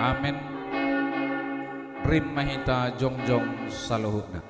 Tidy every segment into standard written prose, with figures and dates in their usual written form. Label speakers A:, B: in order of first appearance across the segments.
A: Amin. Rim mahita jongjong saluhuna.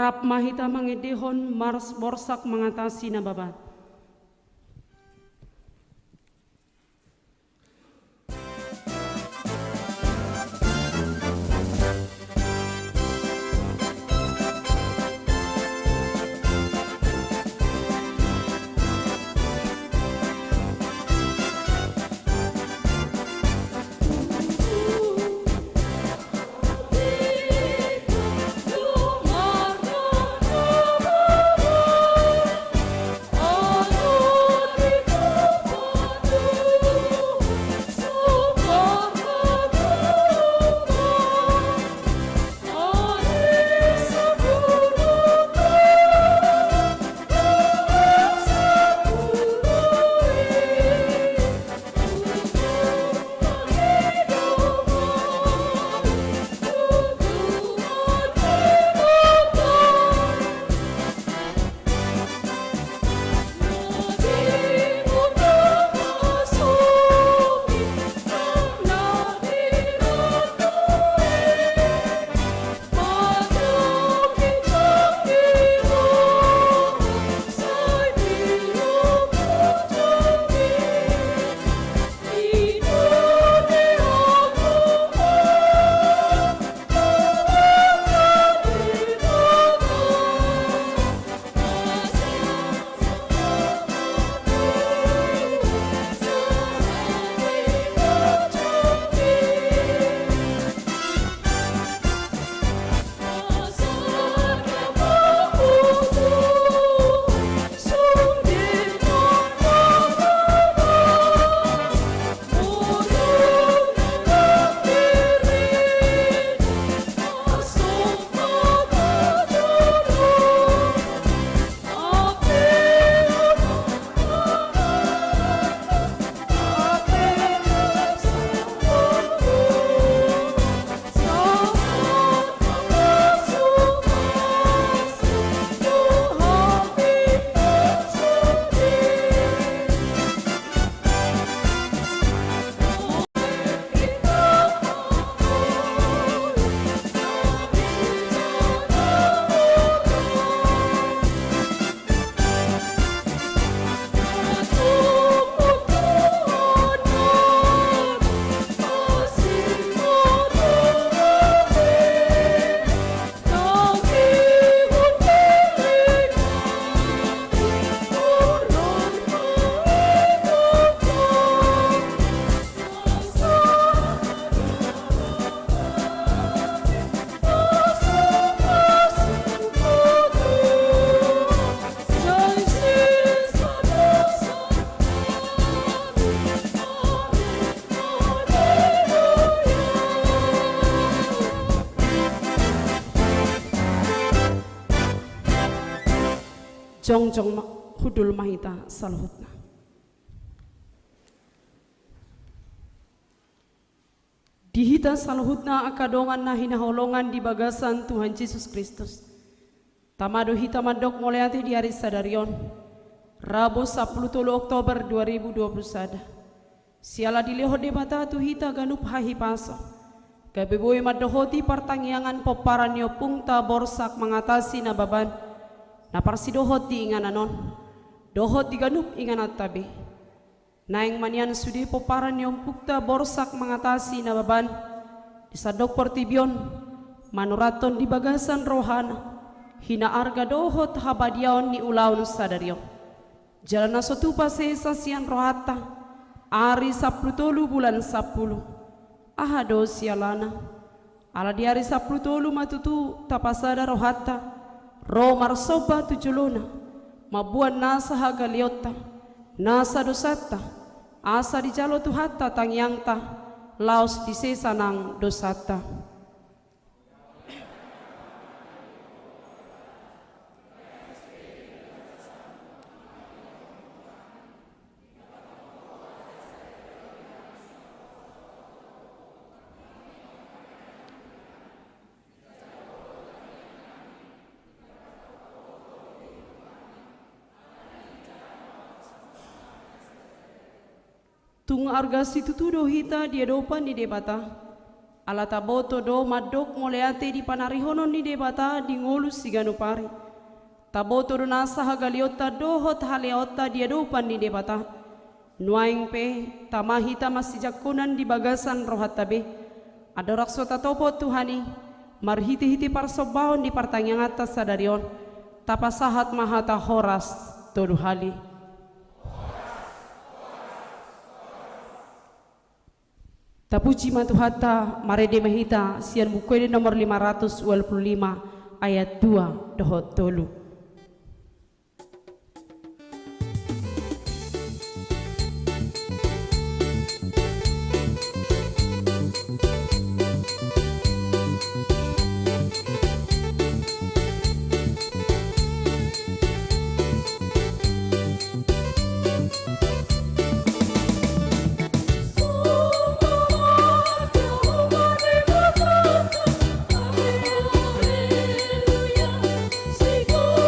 B: Rap mahita mangedehon mars borsak mengatasi nababa.
C: Oh
B: jongjong hudul mahita saluhutna. Dihita saluhutna akadongan na hinaholongan di bagasan Tuhan Yesus Kristus. Tamado hita mandok moleati di hari sadarion. Rabu 10 Oktober 2021. Siala dileho debata tu hita ganup hahi paso. Kabeboy madohoti pertangyangan poparanyo pungta borsak mengatasi nababan. Naparsidohot di ingananon. Dohot di ganup inganat tabi. Naing manian sudi poparan yung pukta borsak mengatasi nababan disadok pertibion manuraton di bagasan rohana hina arga dohot habadiaon ni ulaun sadaryo jalana sotupa sesasian rohata ari 10 bulan 10 ahado sialana ala di hari 10 matutu tapasada rohata ro marsoba tujuluna mabuan nasa hagaliota nasa dosata asa di jalo tuhata tangyangta laos di sesanang dosata. Tung argasi tutudo hita dia dopan di debata. Ala taboto do madok moleate di panarihonon di debata di ngolus siganupari. Taboto do nasa hagaliota dohot haleota dia dopan di debata. Nuaing pe tamahita masijakunan di bagasan rohat tabe. Ada raksota topo Tuhani. Marhiti-hiti parsobahon di pertanyaan atas sadarion. Tapasahat mahata horas toduhali. Tapuji matuhata marede mahita sian bukuede nomor 525 ayat 2 dohot tolu.
C: Sigo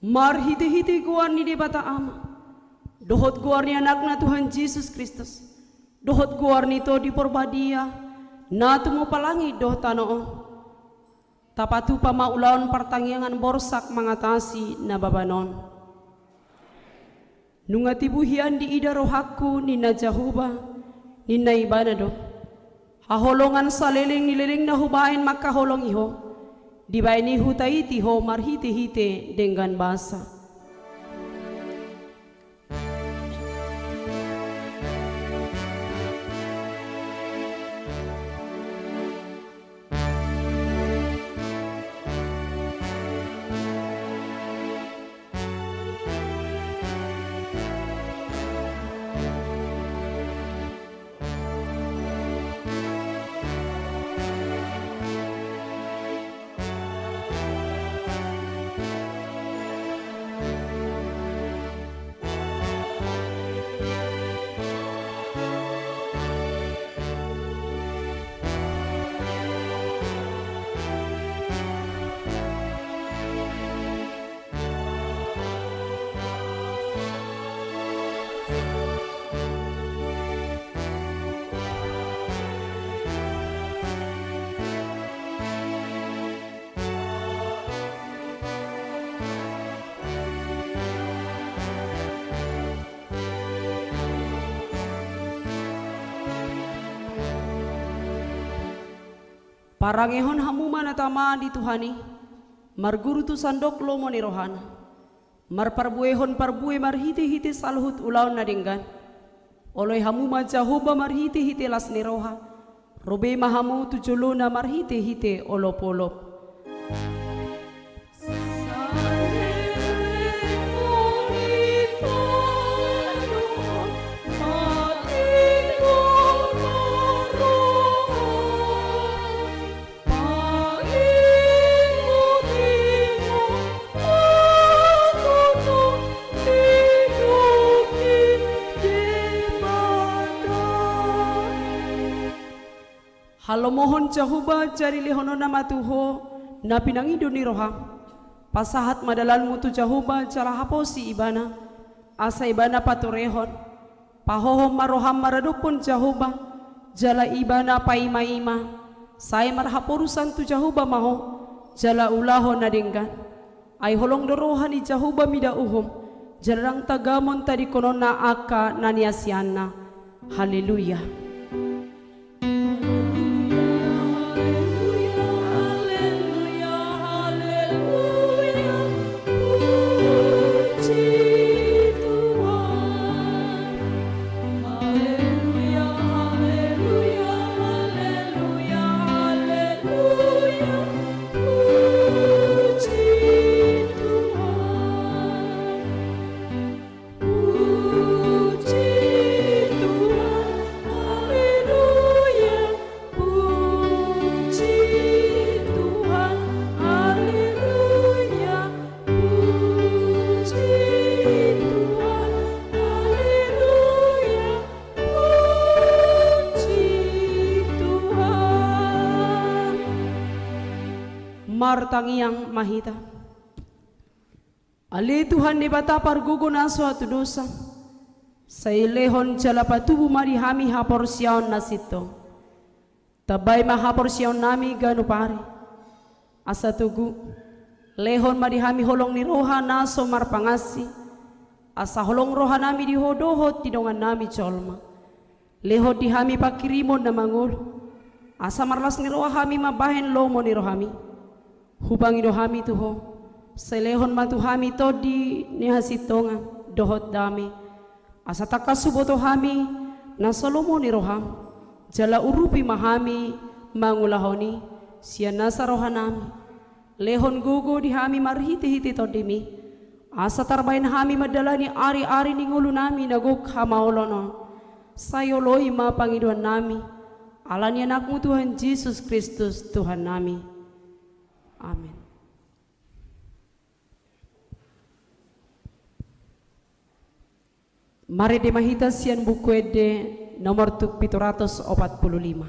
B: Marhiti-hiti guarni di bata ama. Dohot guarni anakna Tuhan Yesus Kristus. Dohot guarni to di porbadia. Na tumo palangi doh tanoon. Tapatu pamaulaon pertangyangan borsak mengatasi na babanon. Nungatibuhian di ida rohaku nina Jahuba nina ibana do. Haholongan saliling nililing na hubain makaholong iho. Di ba ini hutaiti ho marhiti-hite dengan basa. Parangehon hamuma na tama di Tuhani, marguru tu sandok lo mo ni rohana, marparbuehon parbue marhiti-hiti salhut ulaw na dinggan, oloy hamuma Jahoba marhiti-hiti las ni roha, robe mahamu tu julo na marhiti-hiti olop-olop. Halo mohon Jahoba cari lihono nama Tuho na pinangido ni roham. Pasahat madalan mutu Jahoba cara haposi ibana. Asa ibana paturehon. Pahohom maroham maradupun Jahoba. Jala ibana paima-ima. Saya marhaporusan tu Jahoba maho. Jala ulaho nadinggan. Ay holong dorohan ni Jahoba mida uhum. Jalarang tagamon tadi konon na aka naniasiana. Haleluya. Martangiang mahita. Ali Tuhan di bata pargugo na suatu dosa. Sa ilehon jala patubu marihami haporsyaon nasito. Tabay mahaporsyaon nami ganu pare. Asa tugu. Lehon marihami holong ni roha naso marpangasi. Asa holong roha nami dihodohot tidongan nami colma. Leho dihami pakirimon na mangul. Asa marlas ni roha hami mabahen lomo ni rohami. Hubangi dohami tuho, selehon matuhami todi nihasitonga dohot dami. Asa takasuboto hami na salomo ni roham, jala urupi mahami mangulahoni siya nasa rohanami. Lehon gugo dihami marhiti-hiti todimi. Asa tarbain hami madalani ari-ari ningulu nami naguk hamaolono. Sayoloy mapangiduan nami, alani anakmu Tuhan Yesus Kristus Tuhan nami. Amin. Mari dimahita sian buku ede nomor 745.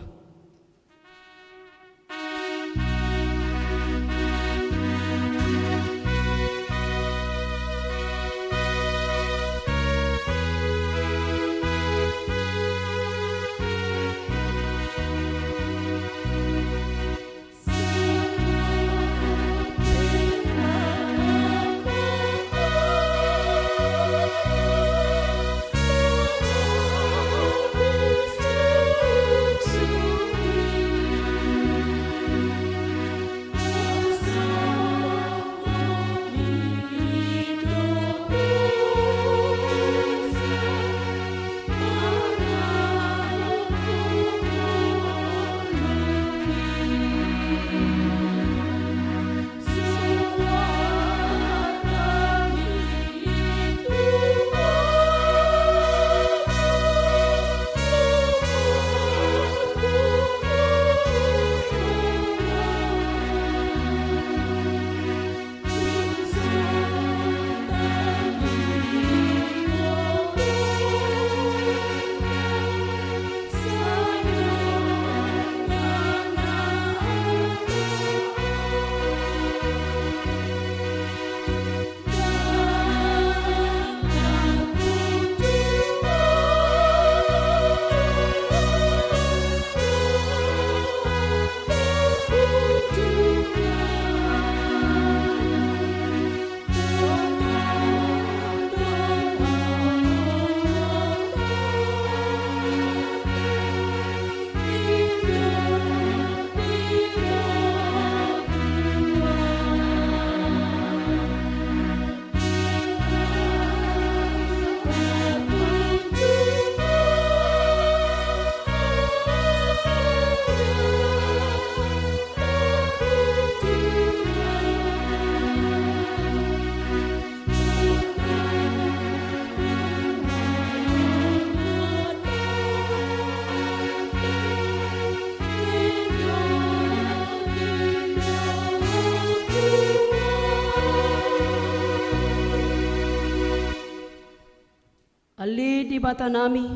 B: di bata nami,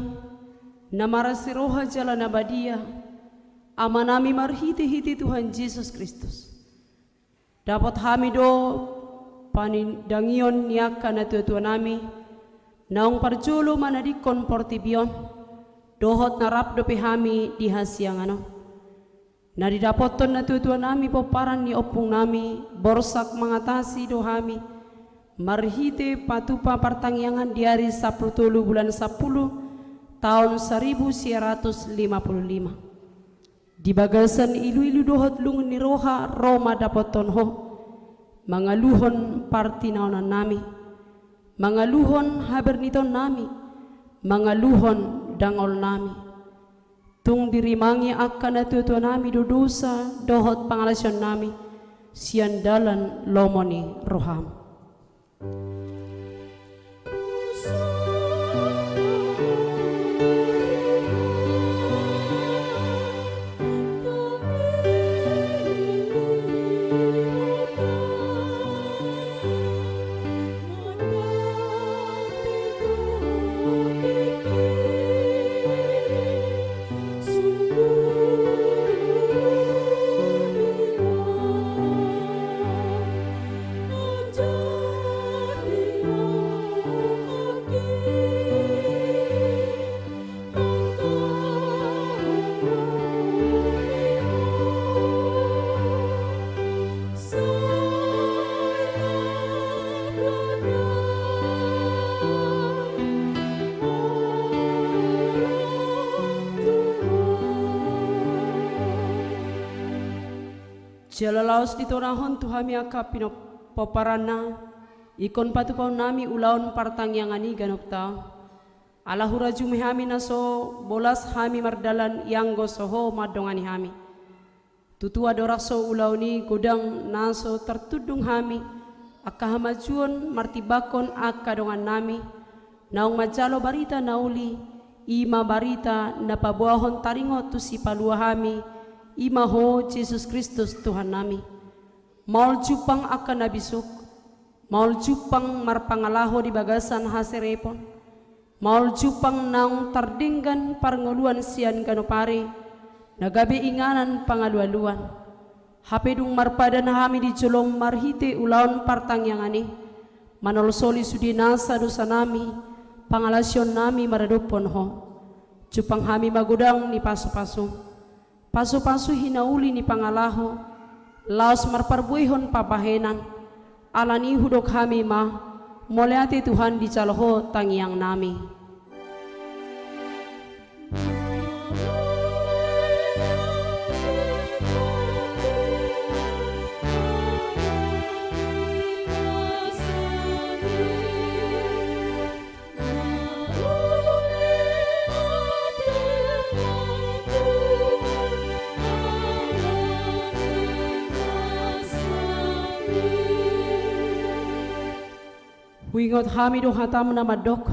B: namarasi roha jalan abadia, ama nami marhiti-hiti Tuhan Yesus Kristus. Dapat kami do panindangion niaka na tuwa nami, naong parjulo manadikon portibion, dohot na rapdo pihami di hasyang ano. Nadidapoton na tuwa nami poparan ni opung nami, borsak mengatasi dohami, marhite patupa partangyangan di hari 10 bulan 10 tahun 1955. Di bagasan ilu-ilu dohot lungun ni roha Roma dapoton ho, mangaluhon partinaonan nami, mangaluhon haberniton nami, mangaluhon dangol nami. Tung dirimangi akan na tuwa nami dodosa dohot pangalasyon nami, siandalan lomoni roham. Jalalaos ditonahon tuhami aka pinopoparana, ikon patupaw nami ulaon partangyangani ganopta. Alahura jumihami naso bolas hami mardalan yanggo soho madongani hami. Tutua dorakso ulauni godang naso tertudung hami, aka hamajuon martibakon aka dongan nami, naung majalo barita nauli, ima barita napabuahon taringo tu si palua hami, imaho Yesus Kristus Tuhan nami. Maul jupang akan nabisuk, maul jupang marpangalaho di bagasan haserepon, maul jupang naung tardinggan parngoluan sian ganopari, nagabe inganan pangalualuan. Hapedung marpadan hami di jolong marhite ulaon partangyangani, manolosoli sudi nasa dosa nami, pangalasyon nami maradopon ho. Jupang hami magudang ni pasu-pasu, pasu-pasu hinauli ni pangalaho, laos marparbuihon papahenan, alani hudok kami moleati Tuhan di caloho tangyang nami. Wingot hami do hatam na madok,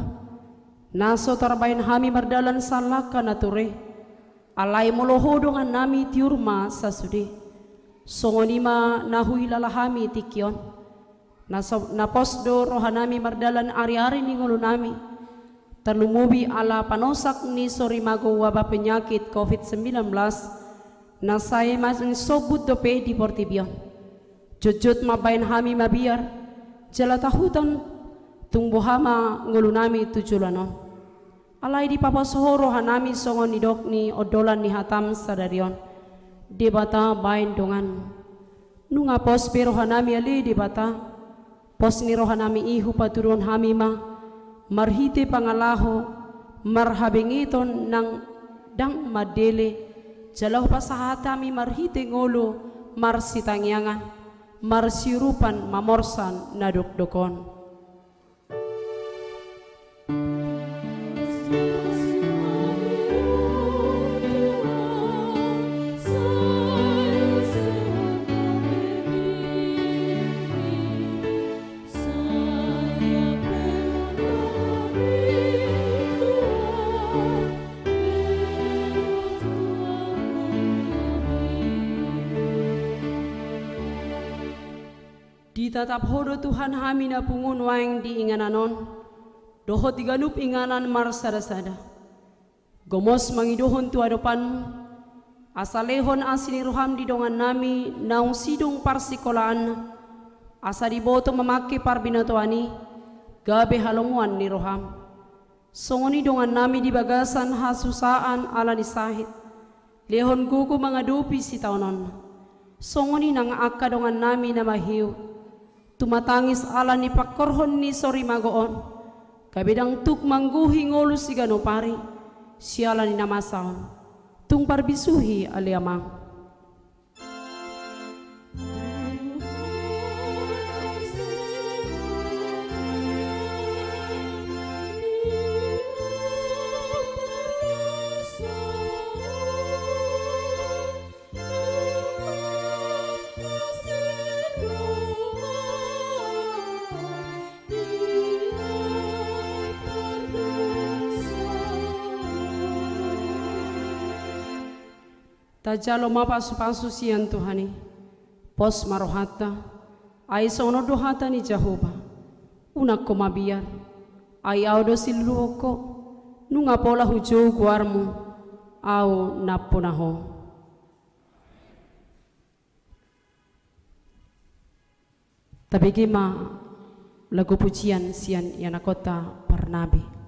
B: naso tarbain hami mardalan salaka nature, alay molohodongan nami tiurma sasude, songonima nahui lalahami tikyon, naposdo rohanami mardalan ari-ari ni ngulu nami, terlumubi ala panosak ni sorimago wabah penyakit COVID-19, nasay masing sobut dope di portibion, jujut mabain hami mabiar, jalatahutan tunggu hama ngulu nami tujulanon. Alai di papasoho rohanami songon nidok ni odolan ni hatam sadarion. Di bata bain dongan. Nunga pos pe rohanami ali di bata. Pos ni rohanami ihu paturun hamima. Marhite pangalaho. Marhabengiton nang dang madele. Jalau pasahatami marhite ngolo. Marsitangyangan. Marsirupan mamorsan nadok-dokon. Ditatap hodo Tuhan hami na pungun waing di ingananon, dohot diganup inganan marsada-sada. Gomos mangidohon tu adopan, asalehon asini roham di dongan nami naung sidung parsikolaan, asa diboto memaki parbinatoani, gabe halonguan ni roham. Songoni dongan nami di bagasan hasusaan ala ni sahit, lehon gugu mangadupi si taunon. Songoni nang akka dongan nami na mahiu, tumatangis ala ni pakorhon ni sori magoon, kabidang tuk mangguhi ngolu si ganopari, siala ni namasaon, tung parbisuhi aliamang. Tajalo mapasu-pasu sian Tuhani, pos marohata, ay sono dohata ni Jehovah, unak ko mabiar, ay audo siluoko, nunga pola hujo guarmu, au napunaho. Tapi gima lagu pujian sian yanakota parnabi.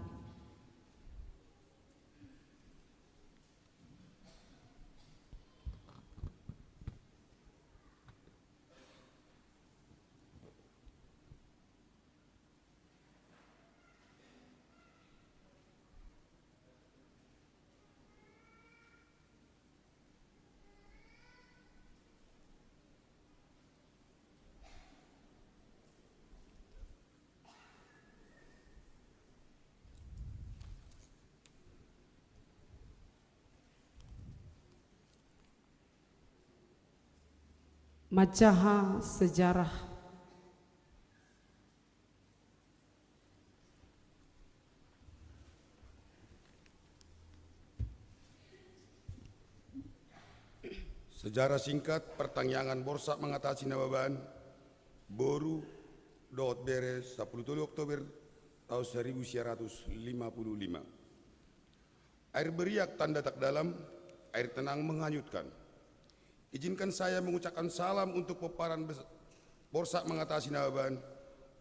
B: Majaha sejarah.
C: Sejarah singkat pertangyangan Borsa mengatasi Nababan Boru Dot Beres 10 Oktober tahun 1955. Air beriak tanda tak dalam, air tenang menghanyutkan. Izinkan saya mengucapkan salam untuk peparan Borsa mengatasi Nababan,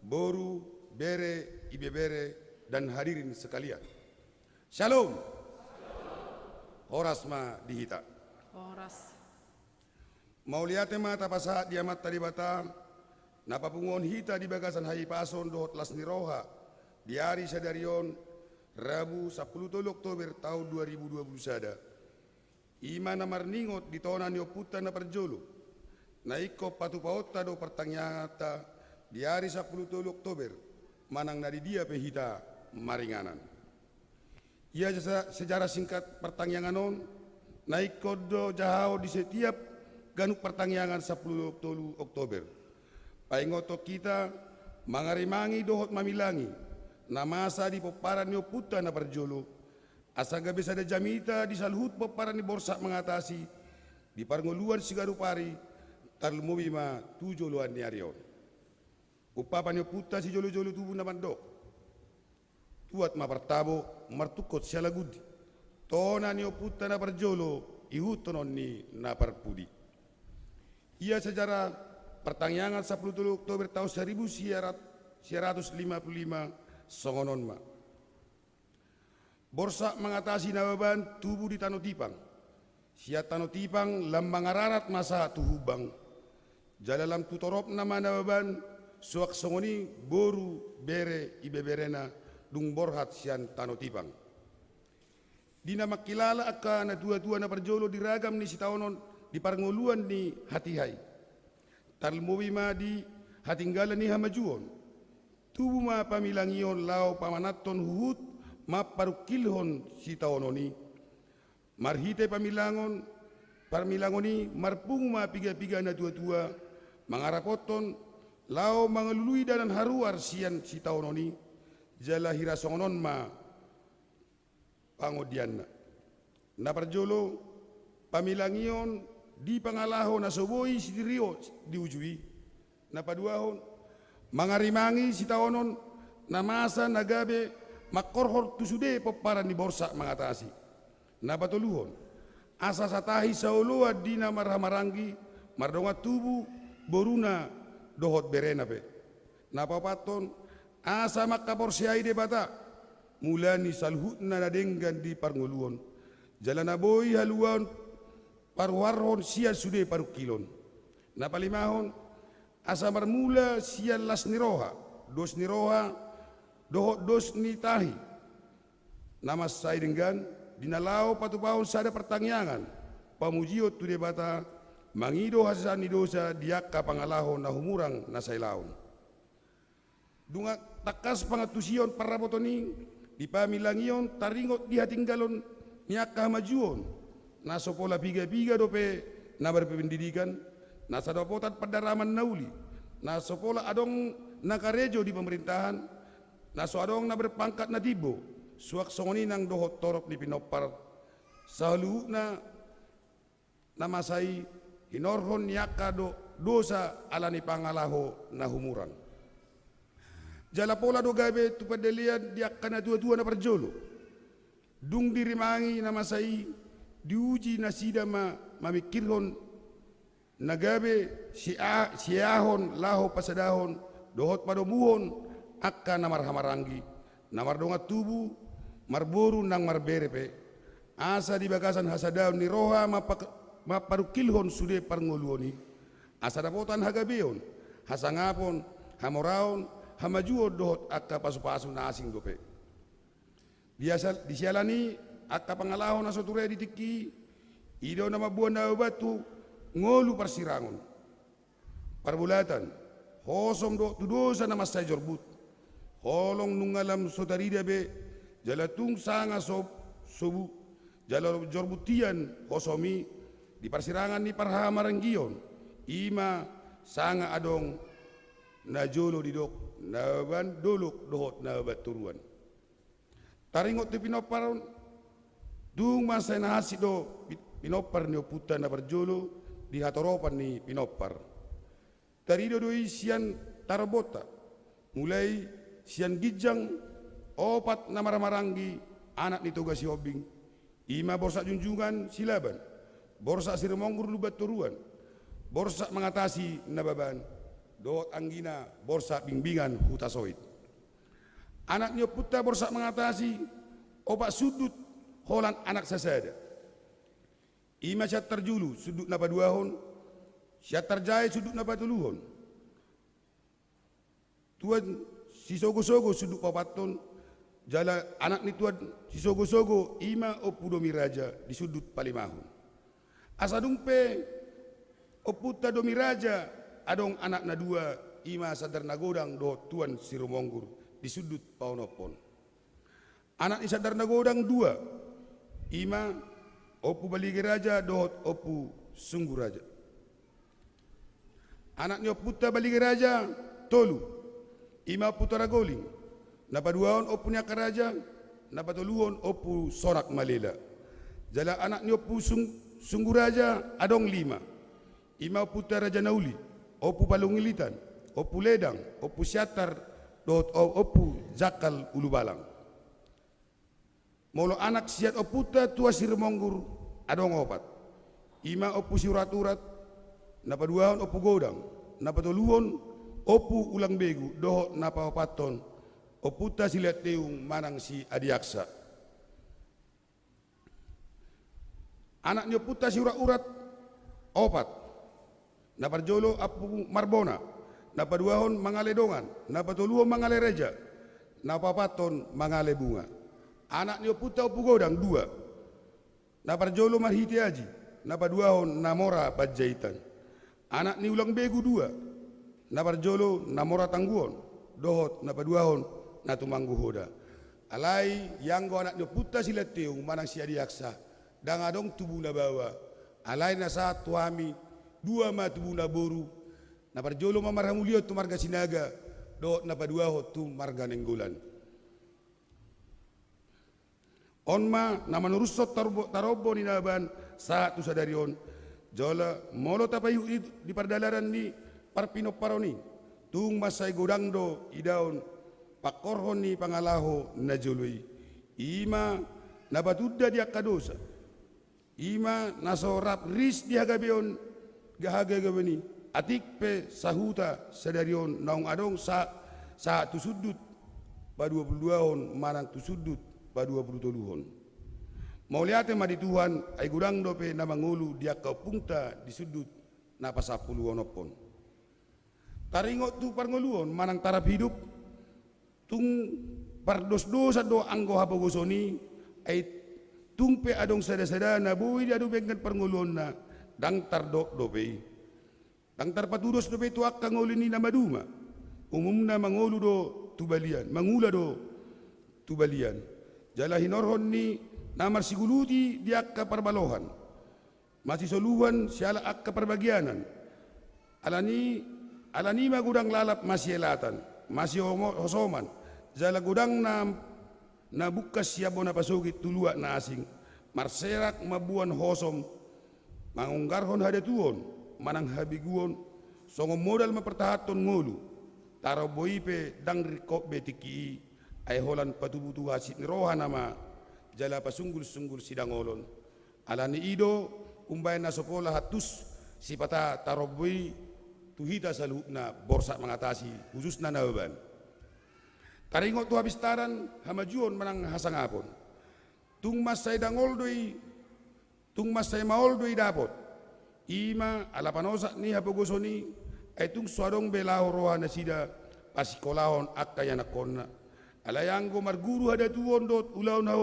C: Boru, Bere, Ibebere, dan hadirin sekalian. Shalom. Horas ma dihita.
B: Horas.
C: Mau lihat mata pasahat diamat tadi bata, napapungon hita di bagasan hai pason dohot las niroha, di hari sadarion, Rabu 10 Oktober tahun 2020 sada. Ima namar ningot di tona nioputa na perjolo, na iko patupaota do pertanyata di hari 10 Oktober, manang nadi dia pehita maringanan. Ia sejarah singkat pertangyangan on, na iko do jahao di setiap ganuk pertangyangan 10 Oktober. Paingoto kita mangarimangi dohot mamilangi, na masa di peparan nioputa na perjolo, asaga bisa ada jamita di salhut peparan di Borsa mengatasi di parngoluan sigarupari talmobi ma tujoluan ni arion. Upapan yo puta si jolo-jolo tubuh na mandok. Tuat ma pertabo martukot siala gudi. Tona ni puta na perjolo ihutonon ni na perpudi. Ia sejarah pertangyangan 10 Oktober tahun 1955 songonon ma. Borsa mengatasi Nababan tubuh di Tano Tipang. Sia Tano Tipang lambang ararat masa tuhubang. Jalalam tutorop nama Nababan suak songoni Boru Bere Ibeberena dung borhat sian Tano Tipang. Di nama kilala akan na tua-tua na perjolo diragam ni si taonon di parngoluan ni hatihai. Talmowi ma di hatinggalan ni hamajuon. Tubuh ma pamilangion lau pamanaton huhut maparukilhon si taononi marhite parmilangoni marpung ma piga-piga na tua-tua mangarapoton lao mangalului dan haruar sian si taononi jala hirasongonon ma pangodian na parjolo pamilangion di pangalaho na soboi si dirio diujui na paduahon mangarimangi si taonon na masa nagabe makorhor tusude peparan di borsa mengatasi napatuluhon asa satahi saulua dina marhamarangi mardonga tubu boruna dohot berena pe napapaton asa makaporsiai de bata mulani salhutna nadenggan di parngoluon jalana boy haluan parwarhon sia sude parukilon napalimahon asa marmula sia las niroha dos niroha dohot dos nitahi nama sai denggan dinalau patupahon sada pertangyangan pamujiot tu debata mangido hasani dosa diakka pangalahon na humurang na sailaon dunga takas pangatusion parabotoni dipamilangion taringot dihatinggalon niakka majuon na sopola piga-piga dope na berpendidikan na sadapotat padaraman nauli na sopola adong nakarejo di pemerintahan na soadong na berpangkat na tibo suak songoni nang dohot torok di pinopar salu na namasai hinorhon niaka dosa alani pangalaho na humurang jala pola do gabe tu padelian diakana tua-tua na perjolo dung dirimangi namasai diuji nasida mamikirhon nagabe siahon laho pasadahon dohot padomuhon akka namar hamarangi namar donga tubu marboru nang marberepe asa di bagasan hasadaun ni roha maparukilhon sude parngoluoni asa dapotan hagabeon hasangapon hamoraon hamajuo dohot akka pasu-pasu na asing dope biasa disialani akka pangalahon asoture ditiki ido nama buan na batu ngolu parsirangon parbulatan hosom do tudosa nama sajorbut holong nungalam sotarida be jalatung sanga sobu jalur jorbutian hosomi di persirangan ni parhamaranggion ima sanga adong najolo didok naban doluk dohot nabat turuan taringot ti pinoparon dung masa nahasi do pinopar ni oputan na berjolo di hatoropan ni pinopar tarido doi sian tarabota mulai sian gijang opat na maramarangi anak ni toga si hobing ima borsa junjungan silaban borsa sirmonggur lubat turuan borsa mengatasi nababan dohot anggina borsa bimbingan hutasoid anak ni puta borsa mengatasi obat sudut holan anak sasada ima syat terjulu sudut napa duahon syat terjaya sudut napa tuluhon tuan si sogo-sogo sudut papaton jala anak ni tuan si sogo-sogo ima opudo miraja di sudut palimahun asadung pe oputa do miraja adong anak na dua ima sadar nagodang do tuan si romonggur di sudut paunopon anak ni sadar nagodang dua ima opu baligi raja dohot opu sunggu raja anak ni oputa baligi raja tolu ima putara goling napaduaon opu niaka raja napatuluhon opu sorak malela jala anak ni opu sunggu raja adong 5 ima puta raja nauli opu palungilitan opu ledang opu syatar dot opu zakal ulu balang molo anak siat oputa tua sirmonggur adong 4 ima opu surat-urat napaduaon opu godang napatuluhon opu ulang begu dohot napa paton oputa silat teung manang si adiaksa anak ni oputa si urat-urat 4 naparjolo apu marbona napaduahon mangale dongan napatuluhon mangale reja napapaton mangale bunga anak ni oputa opu godang 2 naparjolo marhiti aji napaduahon namora bajaitan anak ni ulang begu 2 naparjolo namora tangguon dohot napaduahon natumanggu hoda alai yanggo anak ni puta silat teung manang si adiaksa dangadong tubuh na bawa alai na sa tuami 2 ma tubuh na boru naparjolo mamarhamulio tu marga sinaga dohot napaduahot tu marga nenggolan onma namanurusot tarobo ni naban saat tu sadarion jola molo tapayu di pardalaran ni parpino paroni tung masai godangdo idaon pakorhon ni pangalaho na jului. Ima nabatudda di akadosa. Ima nasorap ris di hagabion gahagagawani. Atik pe sahuta sadarion naung adong sa tu sudut pa 22 hon manang tu sudut pa 23 hon. Mauliate madi Tuhan ay gudang dope na mangulu dia kaupungta di sudut na pasapuluhon opon. Taringot tu parnguluon manang tarap hidup tung pardos-dosa do anggo habogosoni ay tungpe adong sada-sada na buwi di adu bengkan parnguluon na dang tardok dope. Dang tarpatudos dope tuak kanguli ni na maduma. Umumna mangulu do tubalian, mangula do tubalian. Jala hinorhon ni namar siguluti di akka parbalohan. Masih soluhan siala akka perbagianan. Alani magudang lalap masih elatan, masih hosoman. Jala gudang na bukas siabo na pasugit tulua na asing. Marserak mabuan hosom, mangunggarhon hadetuon, manang habiguon, songo modal mapertahaton ngulu. Taro boipe dang rikop betiki ay holan patubutu hasit ni roha nama jala pasunggul-sunggul sidangolon. Alani ido umbay na sopola hatus sipata taro boi tuhita sa na borsa mengatasi khusus na nawaban. Taringot tu habis taran hamajuon manang hasangapon. Tung mas say dangoldoy, tung mas say maoldoy dapot. Ima alapanosa ni hapogosoni ay tung suadong belaho roha na sida pasikolahon akka yanakonna. Alayanggo marguru hadatuon dot ulaw na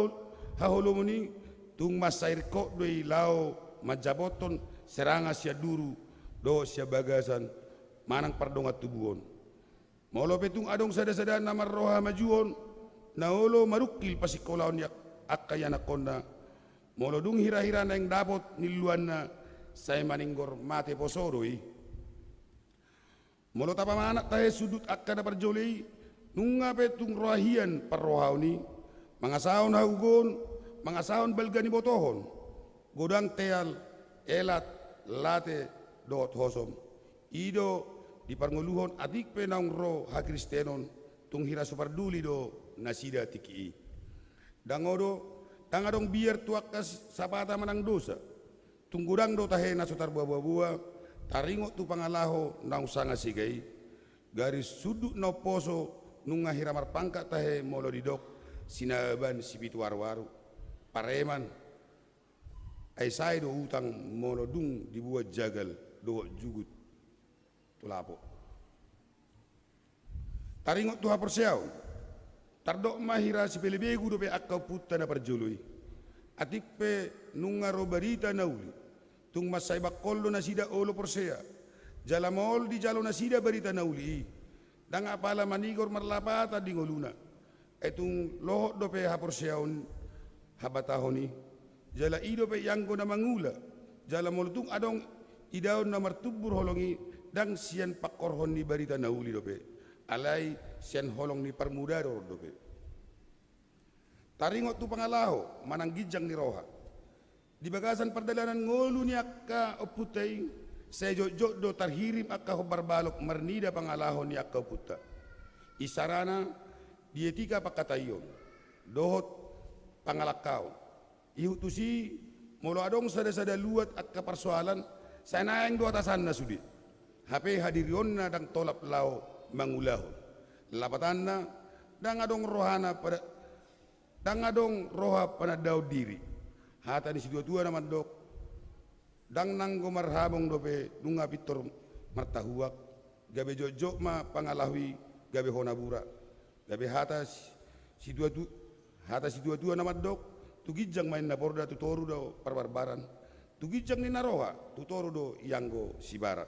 C: haholomoni tung mas say rikok doy lao majaboton seranga siya duru do siya bagasan manang pardongat tubuon. Molo petung adong sada-sada na marroha majuon na olo marukil pasikolahon yak akka yanakonna. Molo dung hira-hira na yung dapot niluan na say maninggor mate posoroy. Molo tapamanak tayo sudut akka na parjolay nung nga petung rohahian parrohaw ni mga saon haugon, mga saon balga ni botohon godang teal, elat, late, dot hosom ido di parnguluhon adik penang ro ha kristenon tung hira suparduli do nasida tiki dangodo tangadong biar tuakas sapata manang dosa tunggurang do tahe nasutar buah-buah taringot tu pangalaho naung sanga sigay garis sudut no poso nung hiramar pangkat tahe molo didok sinaban sipitu waru-waru pareman ay say do utang molo dung dibuat jagal do jugut tulapo. Taringot tu haporseaw tardok mahira si pelebegu do pe akka putta na parjului atik pe nunga robarita nauli tung masay bakollo na sida olo porsea jalamol di jalo na sida barita nauli dang apala manigor marlapata di ngoluna etung lohot do pe haporseaon habatahoni jala ido pe yanggo na mangula jalamol tung adong idaon na martubur holongi dang sian pakorhon ni barita nauli do pe alay sian holong ni parmudaro do pe. Taringot tu pangalaho manang gijang ni roha di bagasan perdalanan ngolu ni akka oputay sa jojok do tarhirim akka hobarbalok marnida pangalaho ni akka oputta isarana dietika pakatayon dohot pangalakaw ihutusi molo adong sada-sada luat akka persoalan sanayang do atasan na sudi hape hadirion na dang tolap lao mangulahon lapatan na dang adong rohana pada dang adong roha panadaw diri hata di sidua-dua naman dok dang nanggo marhabong dope nunga pitor martahuak gabe jojok ma pangalawi gabe honabura gabe hata sidua-dua naman dok tugijang main na borda tutoru do parbarbaran tugijang ni naroha tutoru do yanggo sibara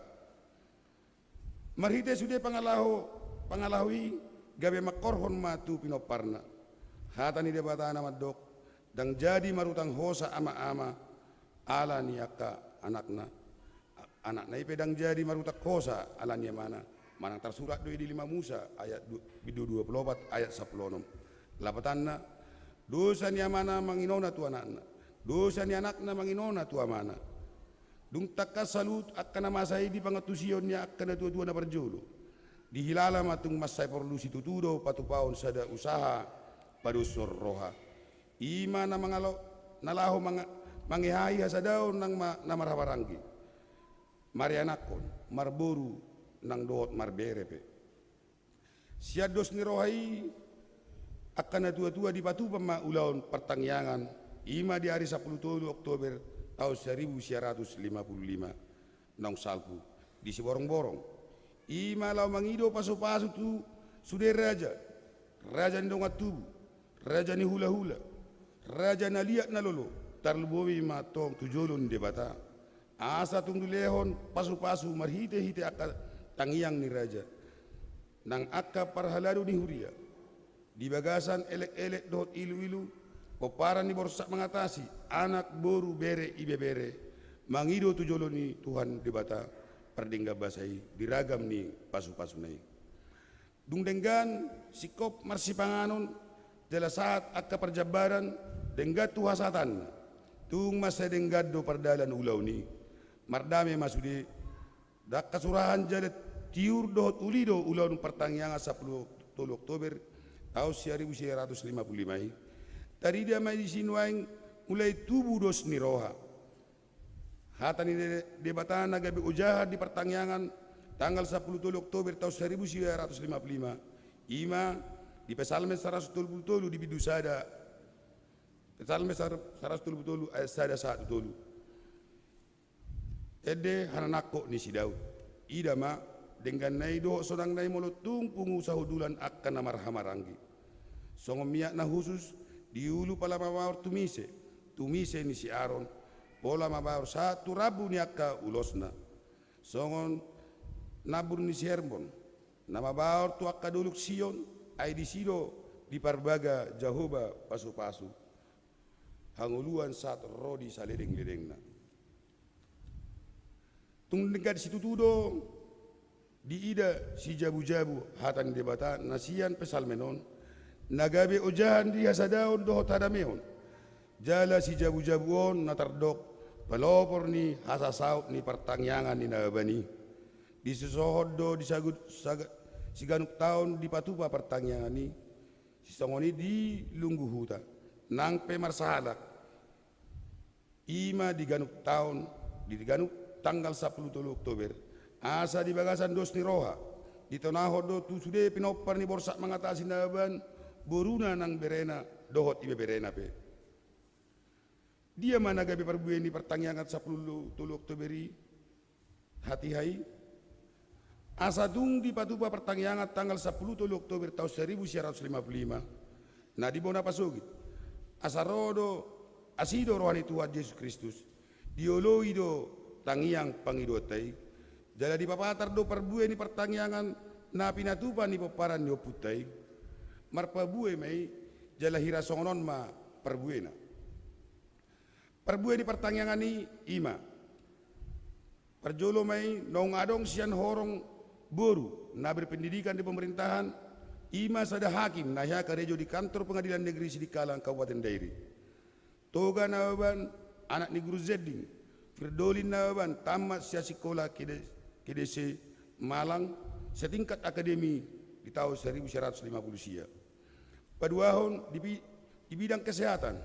C: marhite sude pangalawi gabe makorhon ma tu pinoparna hata ni debata naman dok dang jadi marutang hosa ama-ama ala ni akka anakna ipedang jadi marutak hosa ala ni mana manang tersurat doi di 5 Musa ayat 24 ayat 16 lapatanna dosa ni amana manginona tu anakna dosa ni anakna manginona tu amana dung takka salut akka na masay di pangatusion niya akka na tua-tua na parjolo dihilala matung masai porlusi tutudo patupaon sada usaha padusur roha ima na mangalo nalaho mangihai hasadaw nang namarabaranggi marianakon marboru nang dohot marberepe siados ni rohai akan na tua-tua di patupa ma ulaon pertangyangan ima di hari 10 Oktober tahun 1955 nang salpu di siborong-borong ima lau mangido pasu-pasu tu sudah raja ni dongat tubu raja ni hula-hula raja na liat na lolo tarlubowi ma tong tujolon debata asa tung dulehon pasu-pasu marhite-hite akka tangiang ni raja nang akka parhalado ni huria di bagasan elek-elek dohot ilu-ilu peparan ni borsak mengatasi anak boru bere ibe bere mangido tujolon ni Tuhan debata perdengga basai diragam ni pasu-pasu nai dung denggan sikop marsipanganon jala saat akka perjabaran denggat tu hasatan tung masa denggado perdalan ulau ni mardame masude dak kasurahan jalet tiur dohot ulido ulau pertangyangan 10 Oktober tahun 1955 tadi dia mai di sinuaing mulai tubuh dos ni roha hata ni debatan nagabi ujaha di pertangyangan tanggal 10 Oktober tahun 1955 ima di pesalme 170 di bidusada pesalme 170 ayat sada 1 tolu ede hananako ni si Daud ida ma dengan nai do sodang nai molotung pungu sahudulan akan namarhamaranggi songomiak na khusus diulu pala mawar tumise ni si Aaron pola mabaur satu rabu ni akka ulosna songon nabur ni si Hermon nama baur tu akka duluk Sion ay di sido di parbaga Jahoba pasu-pasu hanguluan saat rodi saledeng-ledengna tung dekat situ tudo di ida si jabu-jabu hatan debata nasian pesalmenon nagabe ojahan di hasadaon dohot hadameon jala si jabu-jabuon natardok pelopor ni hasasaut ni pertangyangan ni nabani di sesohodo di siganuk tahun di patupa pertangyangan ni sisongoni di lunggu huta nang pemarsahalak ima di ganuk tahun di ganuk tanggal 10 Oktober asa di bagasan dos ni roha di tonahodo tu sude pinopar ni borsak mengatasi naban boruna nang berena dohot ibe berena pe dia mana gabi perbueni pertangyangan 10 Oktoberi hati hai asa dung di patupa pertangyangan tanggal 10 Oktober tahun 1955 nah di bona pasogit asa rodo asido rohani Tuhan Yesus Kristus dioloi do tangiang pangidotai jala di papatar do perbueni pertangyangan na pinatupa ni peparan ni oputai marpabue mai jala hirasongon ma perbuena perbueni pertangyangan ni ima perjolo mai nong adong sian horong boru na berpendidikan di pemerintahan ima sada hakim nah ya karejo di kantor pengadilan negeri Sidikalang Kabupaten Dairi toga nawaban anak ni guru Zedding Firdolin nawaban tamat sia sekolah KDC Malang setingkat akademi di tahun 1950 sia paduahon di bidang kesehatan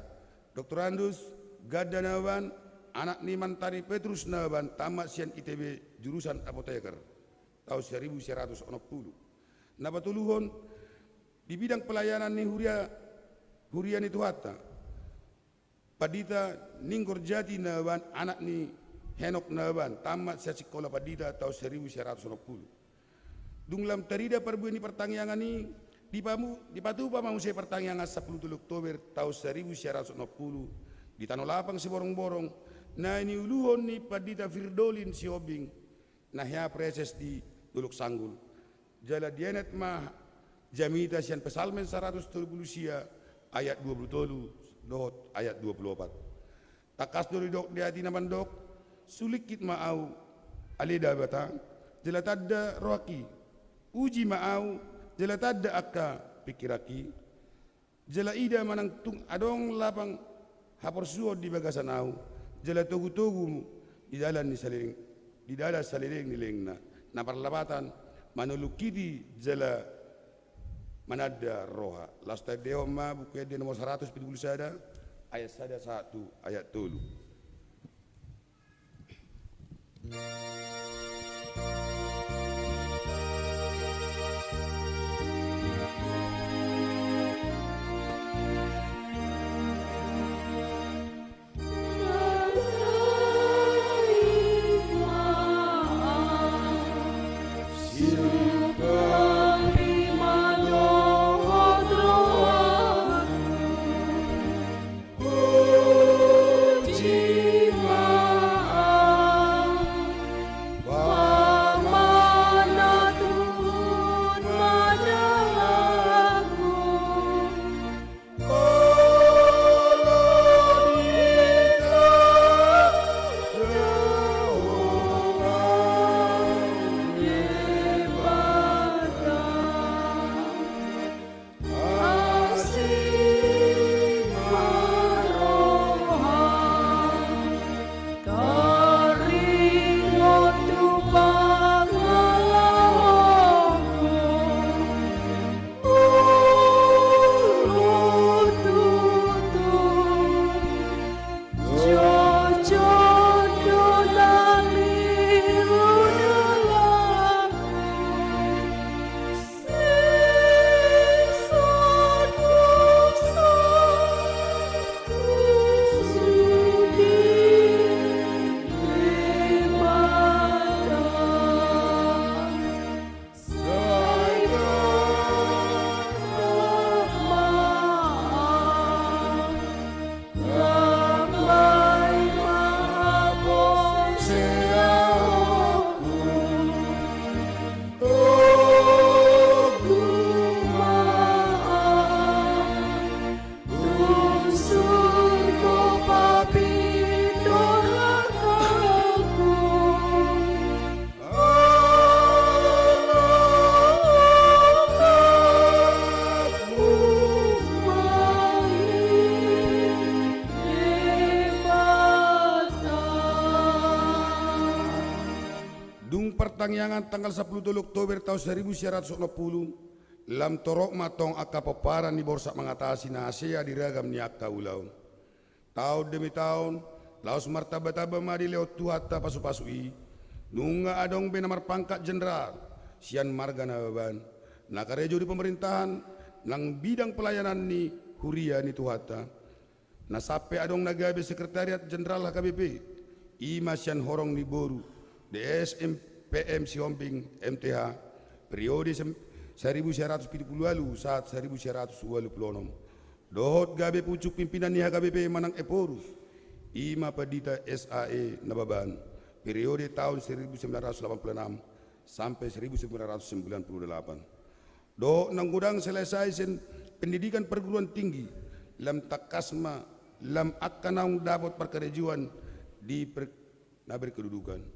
C: Dr. Andus Gadda nawan anak ni Mantari Petrus nawan tamat sian ITB jurusan apoteker tahun 1960 nabatuluhon di bidang pelayanan ni huria ni Tuhata Padita Ninggor Jati nawan anak ni Henok nawan tamat sian sekolah Padita tahun 1960 dunglam terida perbueni pertangyangan ni di patupa manusia pertangyangan 10 Oktober tahun 1960 di tanah lapang si borong-borong na ini uluhon ni Padita Firdolin si Obing nah ya preses di Tuluk Sanggul jala dienet mah jamita sian pesalmen 130 sia ayat 20 dohot ayat 24 takas dori dok di hati naman dok sulikit maau alida bata jala tadda roaki uji maau jala tadda akka pikiraki jala ida manang tung adong lapang hapor suo di bagasan au jala togu-togu di dalam salireng ni lengna na perlabatan manulukidi jala manada roha. Lasta dewa ma buku di nomor 170 sada ayat sada 1 ayat 3. Pertangyangan tanggal 10 Oktober tahun 1960 lam torok matong aka peparan ni borsak mengatasi nasia diragam ni aka ulau. Tahun demi tahun laos martabat-tabat madi lewat tuhata pasu-pasui nunga adong benamar pangkat jenderal sian margana beban nakarejo di pemerintahan nang bidang pelayanan ni huria ni tuhata na sape adong nagabe sekretariat jenderal HKBP ima sian horong ni boru DSM PM Siombing MTH periode 1970 lalu saat 1926 dohot gabe pucuk pimpinan ni HKBP manang eporus ima padita SAE nababan periode tahun 1986 sampai 1998 do nang gudang selesai sen pendidikan perguruan tinggi lam takasma lam akanaung dapat perkerejuan di naber kedudukan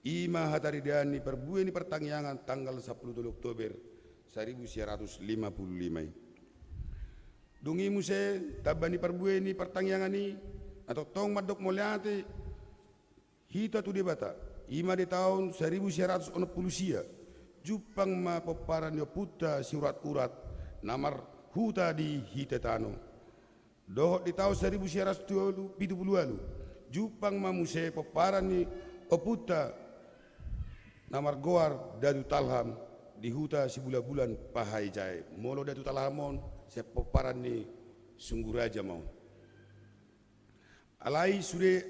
C: ima hataridiani perbueni pertangyangan tanggal 10 Oktober 1955. Dungi muse tabani perbueni pertangyangan ni atau tong madok moliate hita tu debata ima di tahun 1960 sia jupang ma peparan yo puta surat urat namar huta di hitetano dohot di tahun 1970 lalu jupang ma muse peparan ni oputa namar goar dadu talham di huta si bulan pahai jai molo dadu talhamon sepoparan ni sungguh raja mau alai sude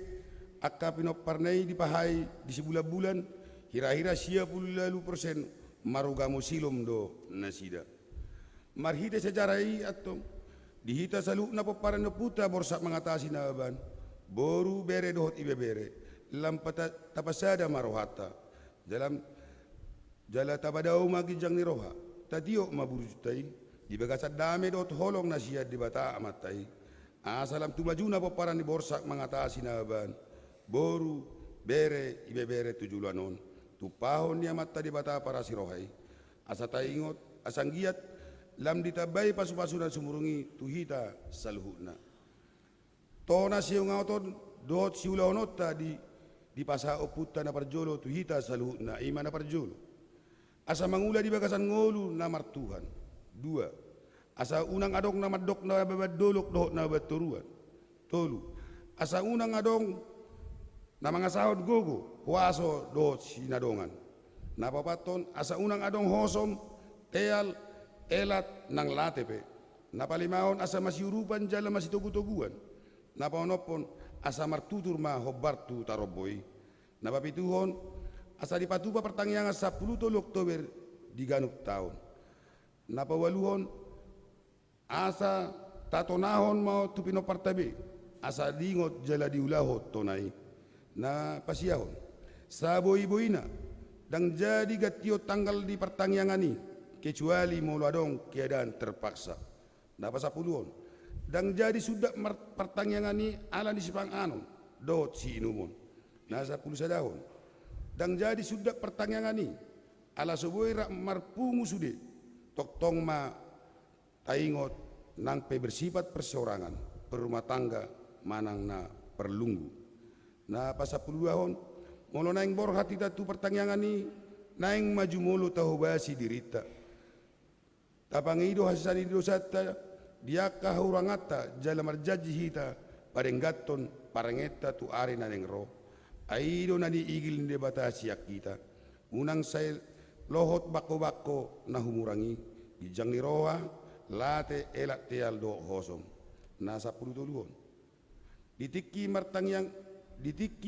C: akapino parnai di pahai di si bulan hira-hira sia lalu persen marugamo silom do nasida marhide sejarai atau dihita salu na peparan no puta borsak mengatasi naban boru bere dohot ibe bere lampata tapasada marohata dalam jala tabadau magi jang ni roha tadio maburu jutai di bagasan dame dot holong nasihat di bata amatai asalam tumajuna peparan di borsak mengatasi naban boru bere ibe bere tujulanon tu pahon ni amata di bata para sirohai asata ingot asanggiat lam ditabai pasu-pasunan sumurungi tuhita saluhuna tona siung auton dot siulaonota di pasa oputa na parjolo tu hita saluhna ima na parjolo asa mangula di bagasan ngolu namar Tuhan. 2. Asa unang adong nama dok na babad dolok dohot na babad turuan. 3. Asa unang adong na mga sahod gogo huaso dohot sinadongan. Napapaton asa unang adong hosom teal elat ng latepe. Napalimahon asa masiurupan jala masitugutuguan. Napaonopon asa martutur ma hobartu taroboy. Napapituhon asa dipatupa pertangyangan sa 10 Oktober di ganuk taon. Napawaluhon asa tatonahon mau tupino partabe asa lingot jala diulahot tonai. Na pasiyahon sa boy-boyna dang jadi gatio tanggal di pertangyangan ni kecuali muladong keadaan terpaksa. Napasapuluhon dang jadi sudah pertangyangan ni ala di sipang anon dot si inumon. Nasa 10 sadahon dang jadi sudah pertangyangan ni ala soboy rak marpungu sude toktong ma taingot nang bersifat perseorangan perumah tangga manang na perlunggu. Na pasapuluhon molo naing borhat ita tu pertangyangan ni naing maju molo tahu basi dirita tapangido hasani dosata dia kahurangata jala marjaji hita parenggaton parangeta tu are naneng ro aido nani igil de batasi kita unang say lohot bako-bako na humurangi ijang ni roa late elak teal do hosom na 10 tuluhon ditiki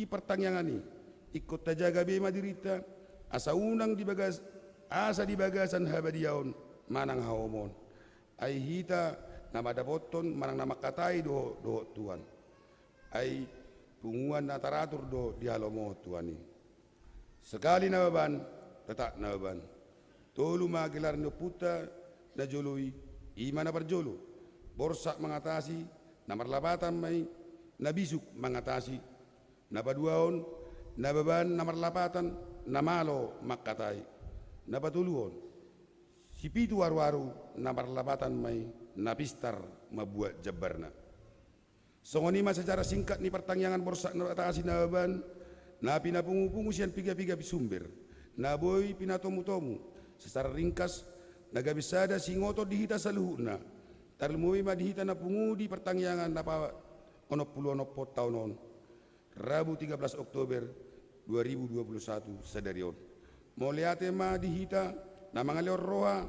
C: pertangyangan ni ikut tajaga bema dirita asa unang dibagas asa dibagasan habadiaon manang haomon ai hita nama dapoton manang nama katai do Tuhan ai punguan na taratur do dialomo Tuhan ni sekali nababan tetak nababan tolu magelar no puta na joloi imana berjolo borsak mengatasi namar labatan mai nabisuk mengatasi napaduaon nababan namar lapatan namalo makkatai napatuluon si pitu waru-waru namar lapatan mai napistar mabuat jabarna songonima secara singkat ni pertangyangan borsak natasi nababan na pinapungu-pungu sian piga-piga sumber naboy pinatomu-tomu secara ringkas nagabisada singoto dihita saluhuna tarlumuwi madihita na pungu di pertangyangan napa onop taunon Rabu 13 Oktober 2021 sadarion. Moliate ma dihita na mga leor roha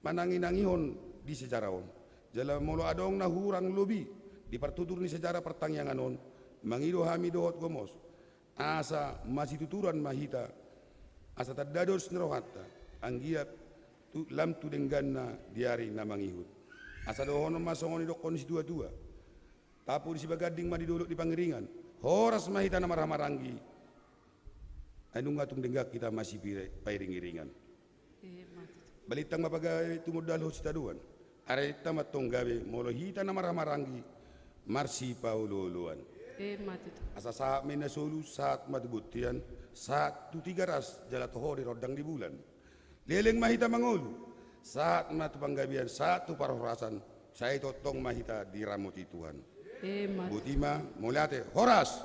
C: mananginangihon di sejaraon. Jala molo adong na hurang lobi di partutur ni sejarah pertangyanganon mangido hami dohot gomos asa masih tuturan mahita asa tadados nerohatta anggiat tu lam tu dengganna diari na mangihut asa dohono masongoni dokon si dua-dua tapu di sibagading madiduluk di pangiringan horas mahita na maramarangi anong ngatung denggak kita masih pairing-iringan balitang mapagay tumudalo si taduan areta matong gabi molo hita na maramarangi marsi paululuan asa saat may nasulu saat madubutian saat tu 3 ras jala toho di rodang di bulan leleng mahita mangulu saat matupanggabian saat tu parorasan saya totong mahita di ramuti Tuhan Butima muliate horas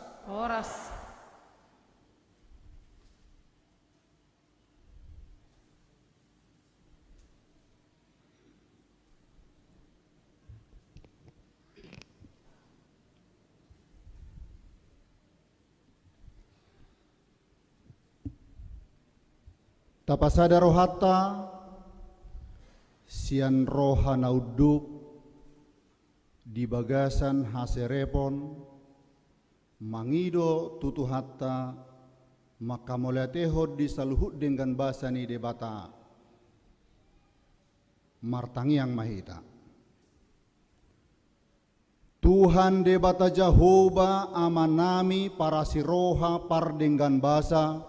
D: tapasada rohata sian roha nauduk di bagasan haserepon mangido tutuhatta makamoleteho di saluhut dengan basani debata martangiang mahita Tuhan debata Jehovah amanami para siroha par dengan basa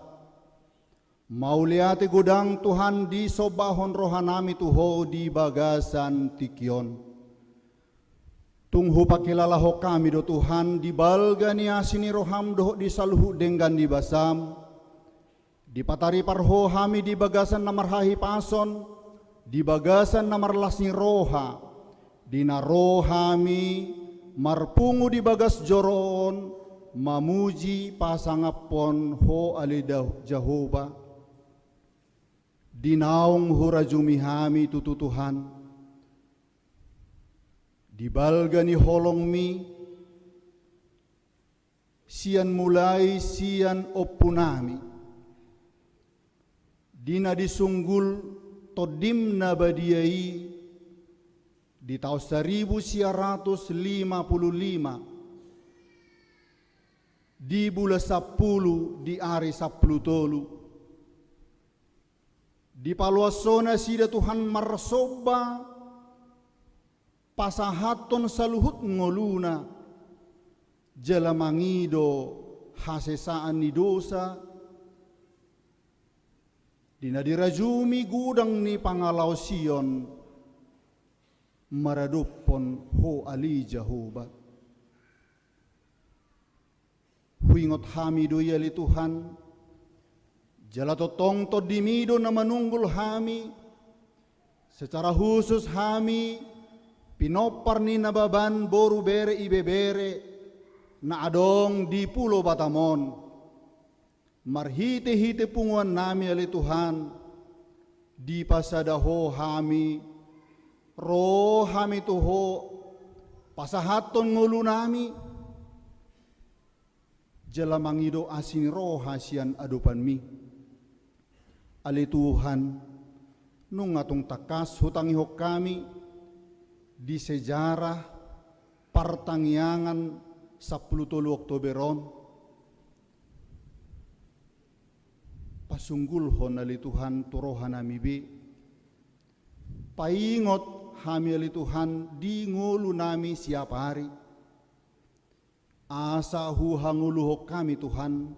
D: mauliati gudang Tuhan di sobahon rohanami tuho di bagasan tikion tunghu pakilalaho kami do Tuhan di balgani asini roham doh di saluhu dengan di basam di patari parho hami di bagasan namarhahi pason di bagasan namarlasni roha di narohami marpungu di bagas joron mamuji pasangapon ho alidah Jehovah dinaung hurajumi hami tutu Tuhan, dibalgani holongmi, sian mulai sian oppunami, dina disunggul todimna badiai di tahun 1955 di bulan 10 di hari 10 di paluasona sida Tuhan marsoba pasahaton saluhut ngoluna jalamangido hasesaan ni dosa dina dirajumi gudang ni pangalau Sion maradupon ho ali Jehovah. Huingot hami do yali Tuhan, jalatotong to dimido na manunggul hami, secara khusus hami pinopar ni nababan boru bere ibebere na adong di Pulau Batamon. Marhite-hite punguan nami ali Tuhan, di pasadaho hami roh hami tuho pasahaton ngulu nami jalamangido asin roh hasian adupan mi ali Tuhan nung atong takas hutangi hok kami di sejarah pertangyangan 10 Oktoberon pasunggul hon ali Tuhan turohan nami bi paingot hami ali Tuhan di ngulu nami siap hari asa hanguluhok kami Tuhan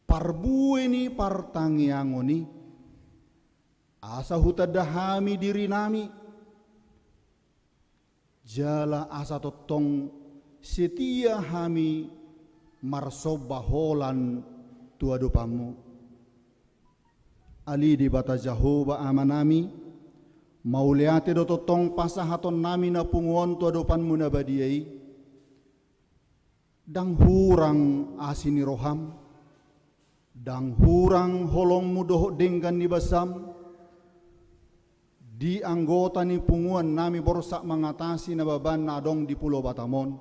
D: parbueni partangiangoni asa hutadahami diri nami jala asa totong setia hami marsobaholan tuadupamu ali di bata Jehovah amanami mauliate do totong pasahaton nami na punguon to adopanmu na badiai dang hurang asini roham dang hurang holongmu doho denggan ni basam di anggota ni punguan nami borsak mengatasi na baban na adong di Pulau Batamon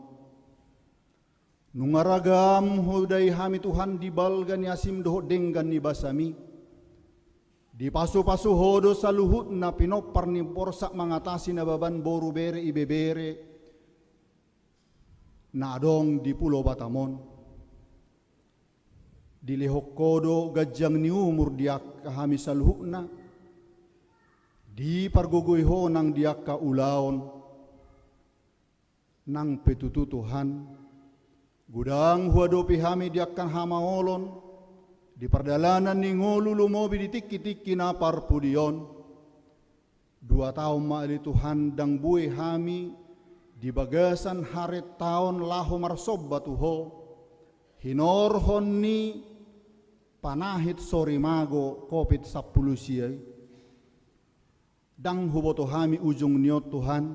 D: nungaragam hudai hami Tuhan di balgan yasim doho denggan ni basami di pasu-pasu hodo saluhut na pinopar ni borsak mengatasi na baban boru bere ibebere na adong di Pulau Batamon di lehok kodo gajang ni umur diak kahami saluhut na di pargugoy ho nang diak ka ulaon nang petutu Tuhan gudang huadopi hami diak kan hamaolon di perdalanan ni ngolu lumobi di tiki-tiki na parpudion 2 tahun maali Tuhan dang buih hami di bagasan hari tahun lahu marsob batuho hinorhon ni panahit sorimago COVID-10 siyay dang huboto hami ujung niot Tuhan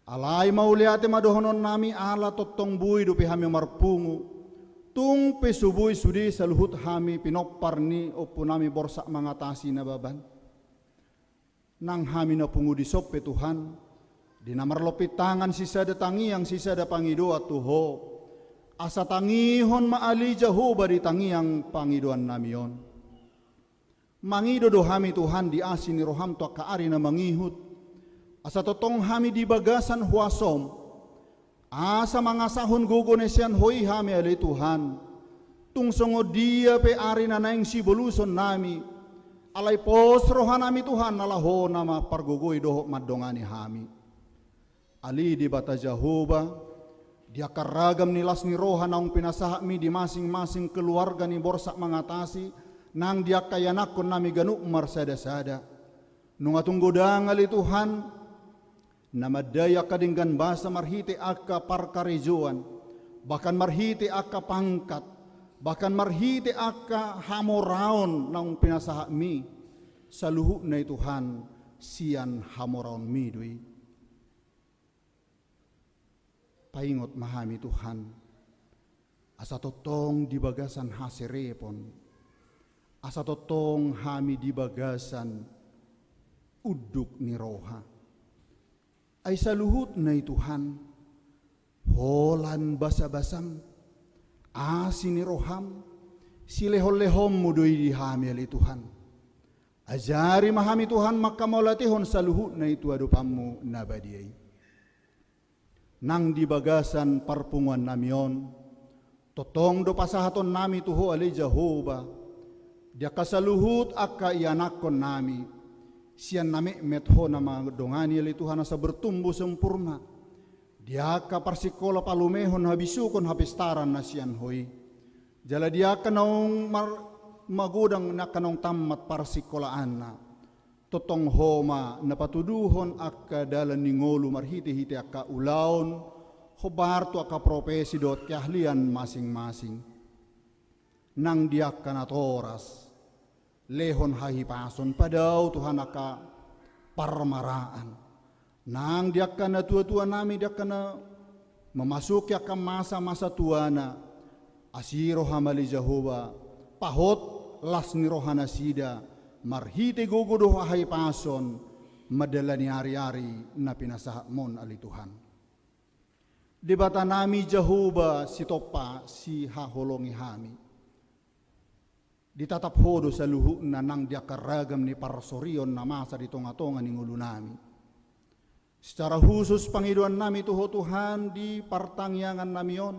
D: alay mauliate madohonon nami ala totong buih dupi hami marpungu tung pesubuy sudi saluhut hami pinopar ni opo nami borsak mengatasi na baban nang hami na pungu di sope Tuhan di namarlopit tangan sisa datangi yang sisa da pangido at tuho asa tangihon maali Jehovah di tangi yang pangidoan nami yon mangido do hami Tuhan di asin ni roham to kaari na mangihut asa totong hami di bagasan huasom asa mangasahon gogonesian hoi hami ali Tuhan tungsongo dia pe ari nanaing si boluson nami alay pos rohan nami Tuhan nalaho nama pargogoy doho madongani hami ali di bata Jehovah dia karagam nilas ni rohan naung pinasaha mi di masing-masing keluarga ni borsak mengatasi nang dia kayanakon nami ganuk marsada-sada nungatung godang ali Tuhan namadaya kadinggan basa marhite akka parkarejoan bahkan marhite akka pangkat bahkan marhite akka hamoraon nang pinasaha mi saluhu na Tuhan sian hamoraon mi dui paingot mahami Tuhan asa totong di bagasan haserepon asa totong hami di bagasan uduk ni roha. Ay saluhut na Tuhan, holan basa-basam, asin ni roham, silehon-lehom mudoy di hami ali Tuhan. Ajari mahami Tuhan makamaulatihon saluhut na itu adupamu nabadiyay. Nang di bagasan parpunguan namion, totong do pasahaton nami tuho ali Jehovah, dia kasaluhut akka ianakon nami, siyan nami metho na madongani ali Tuhan asa bertumbuh sempurna, dia ka parsikola palumehon habisukon hapistaran na siyan hoy, jala dia kanong magudang na kanong tamat parsikolaan na, totong homa na patuduhon akka dalan ni ngolu marhiti-hiti akka ulaon, hobarto akka propesi dot keahlian masing-masing. Nang diak kanatoras, lehon hahipason padaw Tuhan akka parmaraan. Nang diak kana tua-tua nami diak kana memasuki akka masa-masa tuana, asiro hamali Jehovah, pahot las ni rohana sida, marhite gogodo hay pason madala ni ari-ari na pinasahat mon ali Tuhan. Debata nami Jehovah si topa si haholongi hami. Ditatap hodo sa luhu na nang dia karagam ni parsorion na masa di tonga-tonga ni ngulu nami. Secara khusus pangiduan nami tuho Tuhan di partangyangan namion.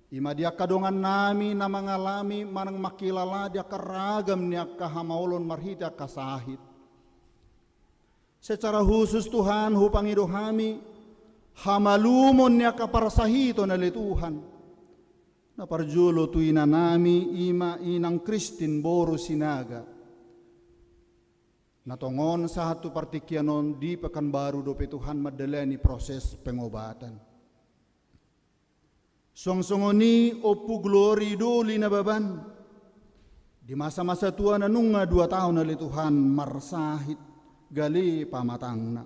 D: Ima dia kadongan nami na mangalami manang makilala dia karagam niya kahamaulon marhita kasahit. Secara khusus Tuhan hupangido hami hamalumon niya kaparsahito na Tuhan. Na parjulo tuina nami ima inang Kristin boru sinaga. Natongon sa hatu partikyanon di Pekanbaru dope Tuhan madalani proses pengobatan. Songsongoni opu glori doli na baban. Di masa-masa tua na nunga 2 tahun na Tuhan marsahit gali pamatang na.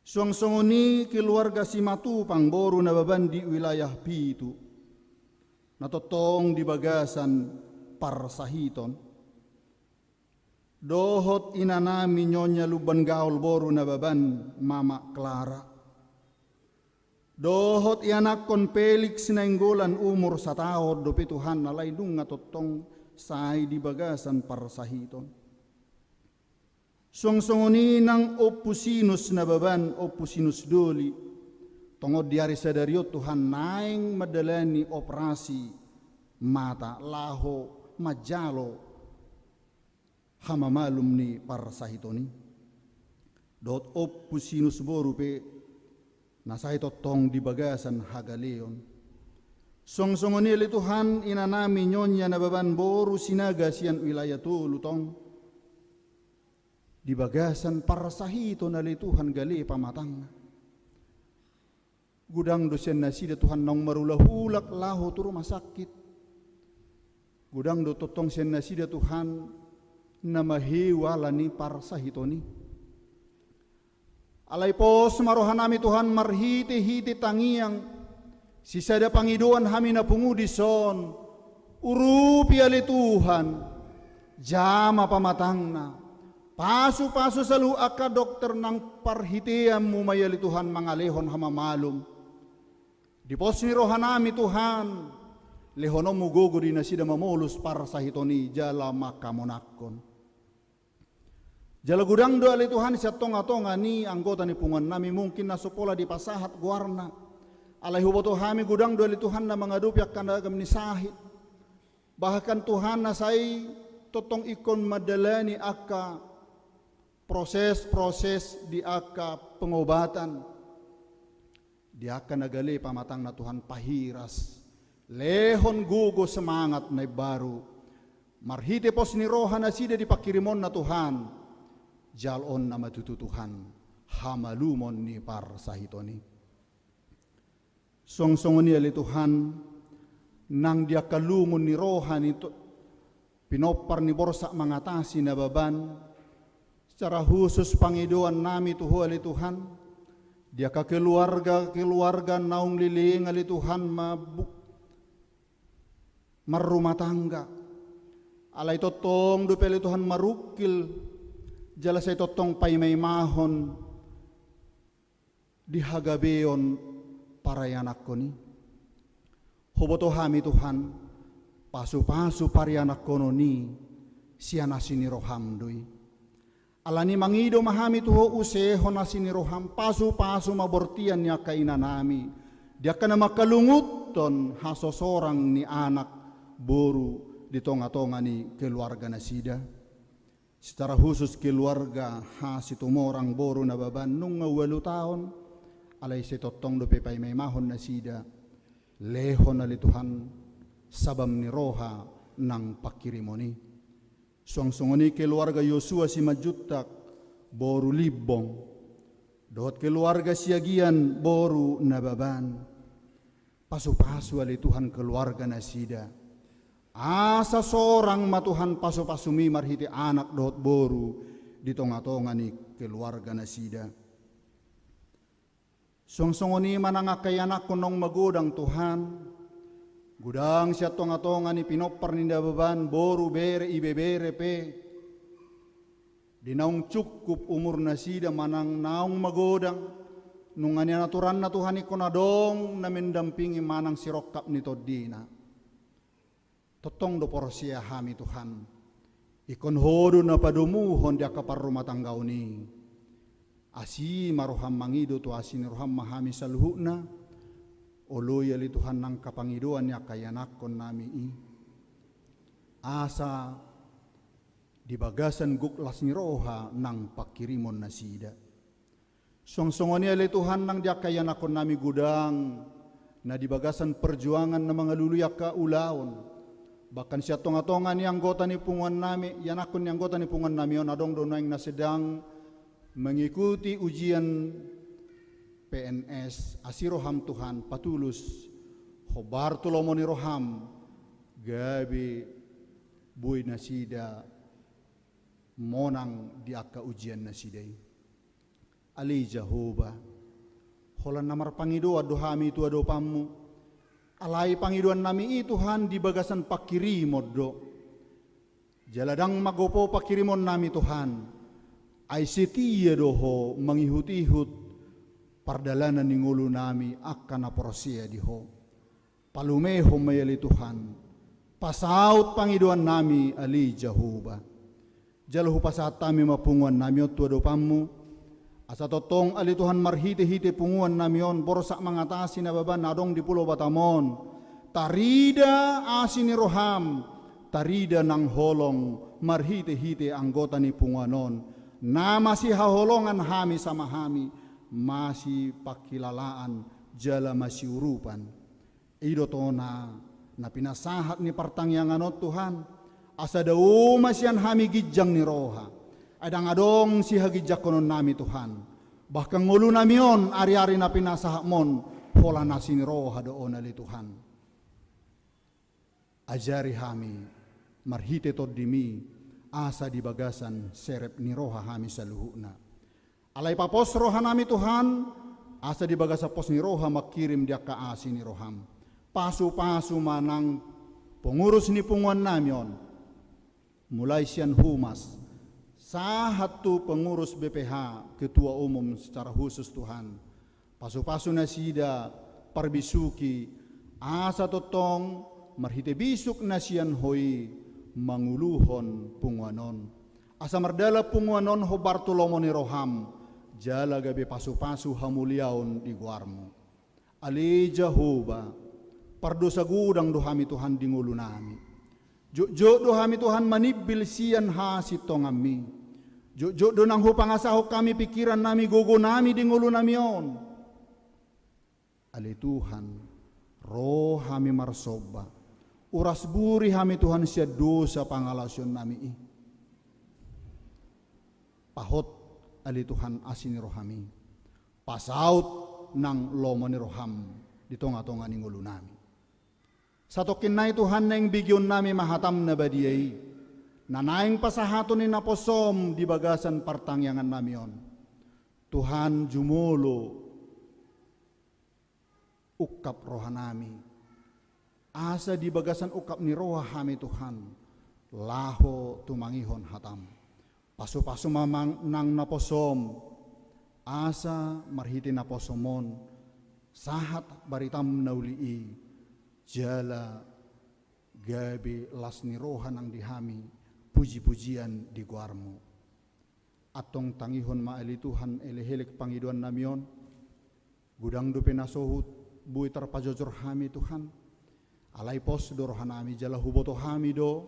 D: Songsongoni keluarga si matu pangboru na baban di wilayah Pitu. Natotong di bagasan parsahiton. Dohot inanami nyonya luban gaul boru na baban Mama Clara. Dohot ianak kon Felix na inggolan umur 1 tahun dope Tuhan nalay nung nga totong say di bagasan parsahiton. Songsongoni ng opusinus na baban opusinus doli tungod diari sa daryot Tuhan naing madalani operasi mata laho majalo hamamalum ni parsahitoni. Dot opusinus boru pe nasa itotong di bagasan hagaleon. Songsongoni li Tuhan inanami nyonya na baban boru sinaga siyan wilayah tu lutong. Di bagasan parsahito na li Tuhan gali pamatang. Gudang dosen nasida Tuhan nang marulahulak laho tu rumah sakit. Gudang do totong sen nasida Tuhan na mahiwala ni parsahito ni. Alay pos marohanami Tuhan marhiti-hiti tangiang sisada pangiduan hami na pungudison urupi ali Tuhan jama pamatang na pasu-pasu salu akka dokter nang parhitiam mumayali Tuhan mangalehon hamamalum di pos ni rohanami Tuhan lehonom mugogo di na sida mamulus parsahitoni jala makamonakon. Jala gudang do ali Tuhan sa tonga-tonga ni anggota ni pungan nami mungkin nasupola di pasahat guarna. Alay huboto hami gudang do ali Tuhan na mga dupyak kanagam ni sahit. Bahkan Tuhan na say totong ikon madalani akka proses-proses di akka pengobatan. Di akka nagali pamatang na Tuhan pahiras. Lehon gugo semangat na baru. Marhite pos ni roha na sida di pakirimon na Tuhan. Jalon na matututuhan hamalumon ni parsahitoni. Songsongon ni ali Tuhan nang dia kalungon ni rohan ito pinopar ni borsa mangatasi na baban secara khusus pangiduan nami tuho ali Tuhan dia ka keluarga naung liling ali Tuhan marumah tangga Alay totong dupeli Tuhan marukil, jala say totong paymay mahon, dihagabeon para yanak ko ni. Huboto hami Tuhan, pasu-pasu parianak ko no ni, siya na siniroham doy. Alani mangido mahami tuho useho na siniroham, pasu-pasu mabortian niya kainanami. Dia ka na makalunguton hasosorang ni anak boru di tonga-tonga ni keluarga na sida. Secara khusus keluarga hasitumorang boru na baban nung 8 taon, alay si totong do pepay may mahon na sida, leho na li Tuhan sabam ni roha ng pakirimoni. Suang-sungoni keluarga Yosua si Majutak, boru libong, dohot keluarga siagian boru na baban, pasu-pasu ali Tuhan keluarga na sida. Asa sorang matuhan paso-pasumi marhiti anak dohot boru di tonga-tonga ni keluarga na sida. Song-songoni manangakay anak kunong magudang Tuhan, gudang siya tonga-tonga ni pinopar ninda baban, boru bere ibebere pe. Di naong cukup umur na sida manang naong magudang, nung nga naturan na Tuhan ikonadong na mendampingi manang sirokap ni Todina. Totong do porsia hami Tuhan, ikon hodo na padumuhon dia kapar rumah tanggaw ni. Asi maroham mangido to asin roham mahami saluhuna, oloy ali Tuhan nang kapangidoan niya kayanak kon nami i. Asa di bagasan guklas ni roha nang pakirimon na sida. Song-songon ali Tuhan nang dia kayanak kon nami gudang, na di bagasan perjuangan na mga luluyak ka ulaon. Bahkan siya tonga-tonga ni anggota ni punguan nami, yan akon ni anggota ni punguan nami yon adong donoy na sedang mengikuti ujian PNS asiroham Tuhan patulus hobar tulomo ni roham gabi buy na sida monang di akka ujian na siday. Ali Jehovah holan namar pangido adohami tu adopamu. Alay pangiduan nami Tuhan di bagasan pakirimod do. Jaladang magopo pakirimon nami Tuhan. Ay setiya doho mangihut-ihut pardalanan ni ngulu nami akan aporsia diho. Palumeho mayali Tuhan. Pasaut pangiduan nami ali Jehovah. Jaluhu pasat kami mapunguan nami otu adopamu. Asa totong ali Tuhan marhite-hite punguan namion borsak mengatasi na baban nadong di Pulau Batamon. Tarida asini roham, tarida nang holong marhite-hite anggota ni punguanon. Na masih haholongan hami sama hami, masih pakilalaan jala masih urupan. Ido tona na pinasahat ni partangyangan o Tuhan. Asa daw masyan hami gijang ni roha. Adang-adong si hagijak konon nami Tuhan. Bahkan ngulu namion ari-ari na pinasahak mon hola nasin roha doon ali Tuhan. Ajari hami marhite tod dimi asa di bagasan serep ni roha hami sa luhuna. Alay papos roha nami Tuhan asa di bagasa pos ni roha makirim dia ka asi ni roham. Pasu-pasu manang pengurus ni punguan namion. Mulai sian humas satu pengurus BPH, ketua umum secara khusus Tuhan. Pasu-pasu nasida, parbisuki, asa totong, marhite bisuk nasian hoi, manguluhon punguanon. Asa mardala punguanon ho Bartolomo ni roham, jala gabi pasu-pasu hamuliaon di guarmo. Ali Jehovah, pardosa gudang dohami Tuhan di ngulu nami. Jok dohami Tuhan manibil sian hasitong ami. Jok do nang hupangasaho kami pikiran nami gogo nami di ngulu nami on. Ali Tuhan, roh hami marsoba. Uras buri hami Tuhan sia dosa pangalasyon nami i. Pahot ali Tuhan asini rohami. Pasaut nang lomo ni roham di tonga-tonga ni ngulu nami. Satokin na Tuhan nang bigyon nami mahatam na badiyay. Nanaing pasahaton ni naposom di bagasan partangyangan namion. Tuhan jumulo ukap roha nami. Asa di bagasan ukap ni roha hami Tuhan. laho tumangihon hatam. Pasu-pasu mamang nang naposom, asa marhiti naposomon, sahat baritam naulii, jala gabi lasni rohan ang dihami, puji-pujian di guarmu. Atong tangihon maali Tuhan elehelek pangiduan namion, gudang dupe nasohut, bui terpajojor hami Tuhan, alay pos do rohanami jala huboto hami do,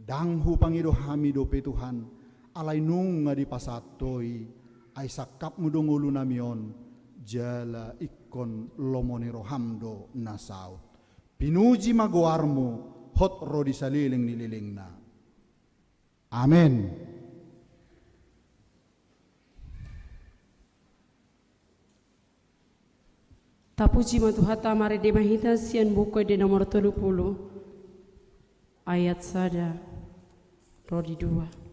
D: danghu pangido hami do pe Tuhan, alay nung nga di pasatoy, ay sakap mudungulu namion, jala ikon lomoni rohamdo nasaut. Pinuji maguarmu, hot rodi saliling nililing na. Amen.
B: Tapuji matuhata mari de mahita sian buku de nomor 30 ayat sada rodi 2.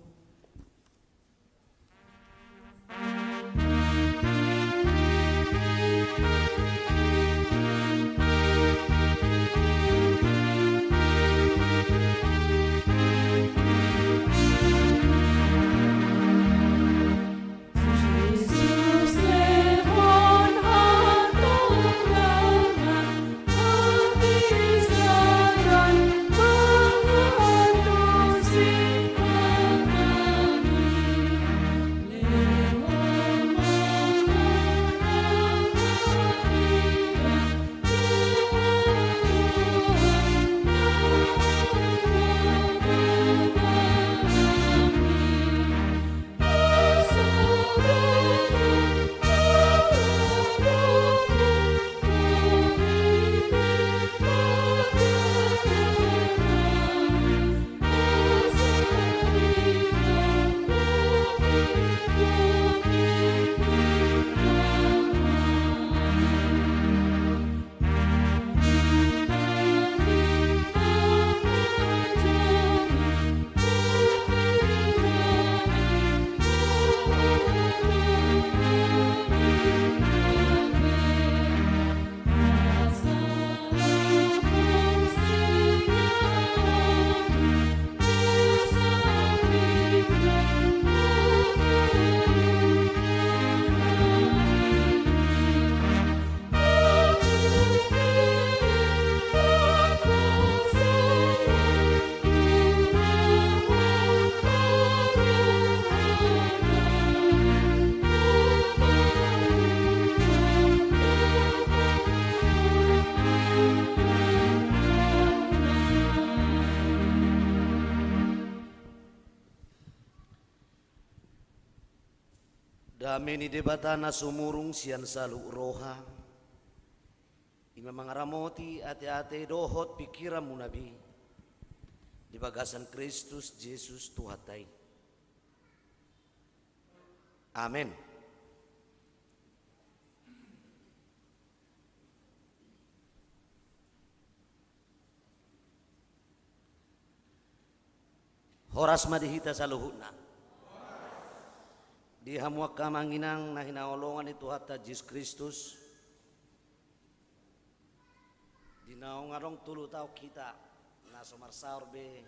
E: Dameni debatana sumurung sian salu roha. Ima mangaramoti ate-ate dohot pikiranmu nabi. Di bagasan Kristus Yesus Tuhatai. Amin. Horas madihita saluhuna. Di hamuak kamanginang na hinaolongan itu hatta Yesus Kristus. Di naongarong tulu tau kita na somarsaurbe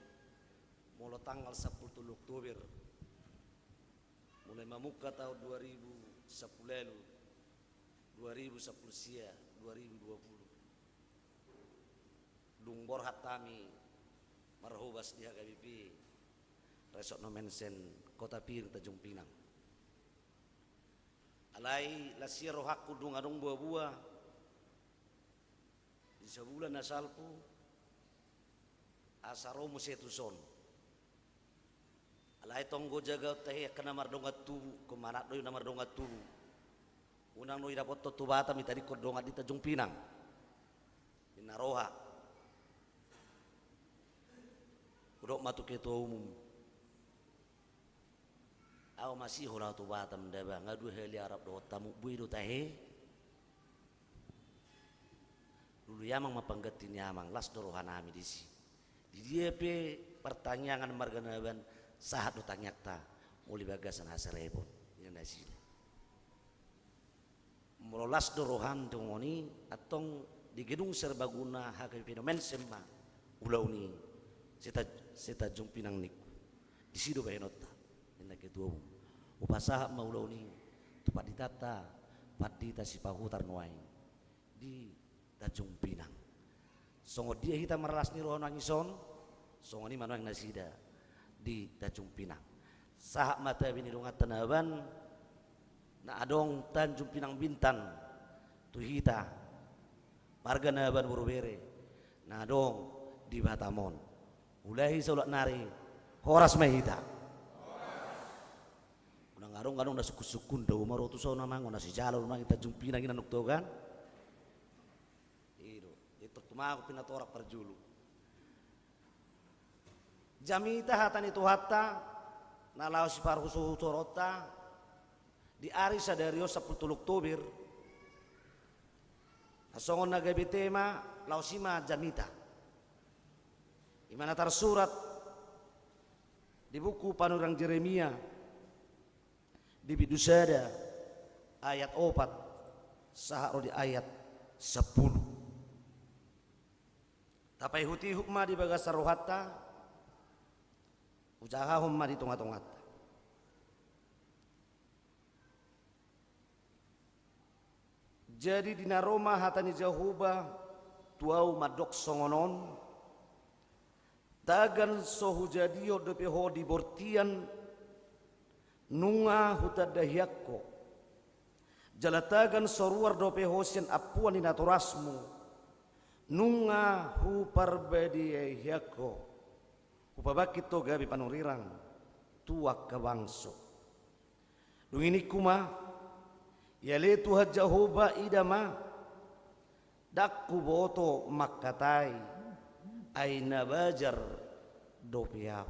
E: mula tanggal 10 Oktober mulai mamuka tahun 2010 sia 2020 lungbor hatami marhubas di HKBP Resort Nomensen Kota Pir Tanjung Pinang. Alai lasia rohaku dungadong buah-buah di sebulan nasalpu asaromu setuson alai tonggo jaga teh kana mardonga tu kemana doi na mardonga tu unang noi dapat tu batam tadi kodonga di Tanjung Pinang di Naroha kodok matu ketua umum. Aku masih hula tu batam deba ngadu heli Arab do tamu bui do tahe dulu yamang mapanggetin yamang las dorohanami disi di dia pe pertanyaan marganaban sahat do tanyakta muli bagasan hasarebon yang nasi melolas dorohan tungoni atong di gedung serbaguna HKBP Nomen Semma ulau ni kita seta jong pinang niku isido bayanota ina ketua umum upasaha maulauni tupat ditata padita si pahutar nuai di Tanjung Pinang songo dia hita meralas ni roh nangison songo ni manuang nasida di Tanjung Pinang sahak mata bini dungat tenaban na adong Tanjung Pinang Bintan tu hita marga naban burubere na adong di Batamon ulahi saulat nari horas mahita unang arong-arong na sukun-sukun daw maroto sa namang na si jalo nang Tanjung Pinang inanukto kan itu tumago pinatorak perjulu jamita hatan itu hatta nalaw si parhusu torota di ari sadario 10 Oktober nasongon na gabi tema lausima jamita imana tersurat di buku Panurang Jeremia di Bidusada ayat 4 saharo di ayat 10 tapai huti hukma di bagas saruhatta ujaha humma di tunga-tungatta jadi di naroma hatani jahuba tuau madok songonon tagan sohu jadio depeho di bortian nunga hutadahiyakko jalatagan soruar dopeho sian apuan inaturasmu nunga hu parbediyahiyakko upabakito gabi panurirang tuak kabangso dungini kuma yale tuha jahoba idama dakku boto makatai aina bajar dopiau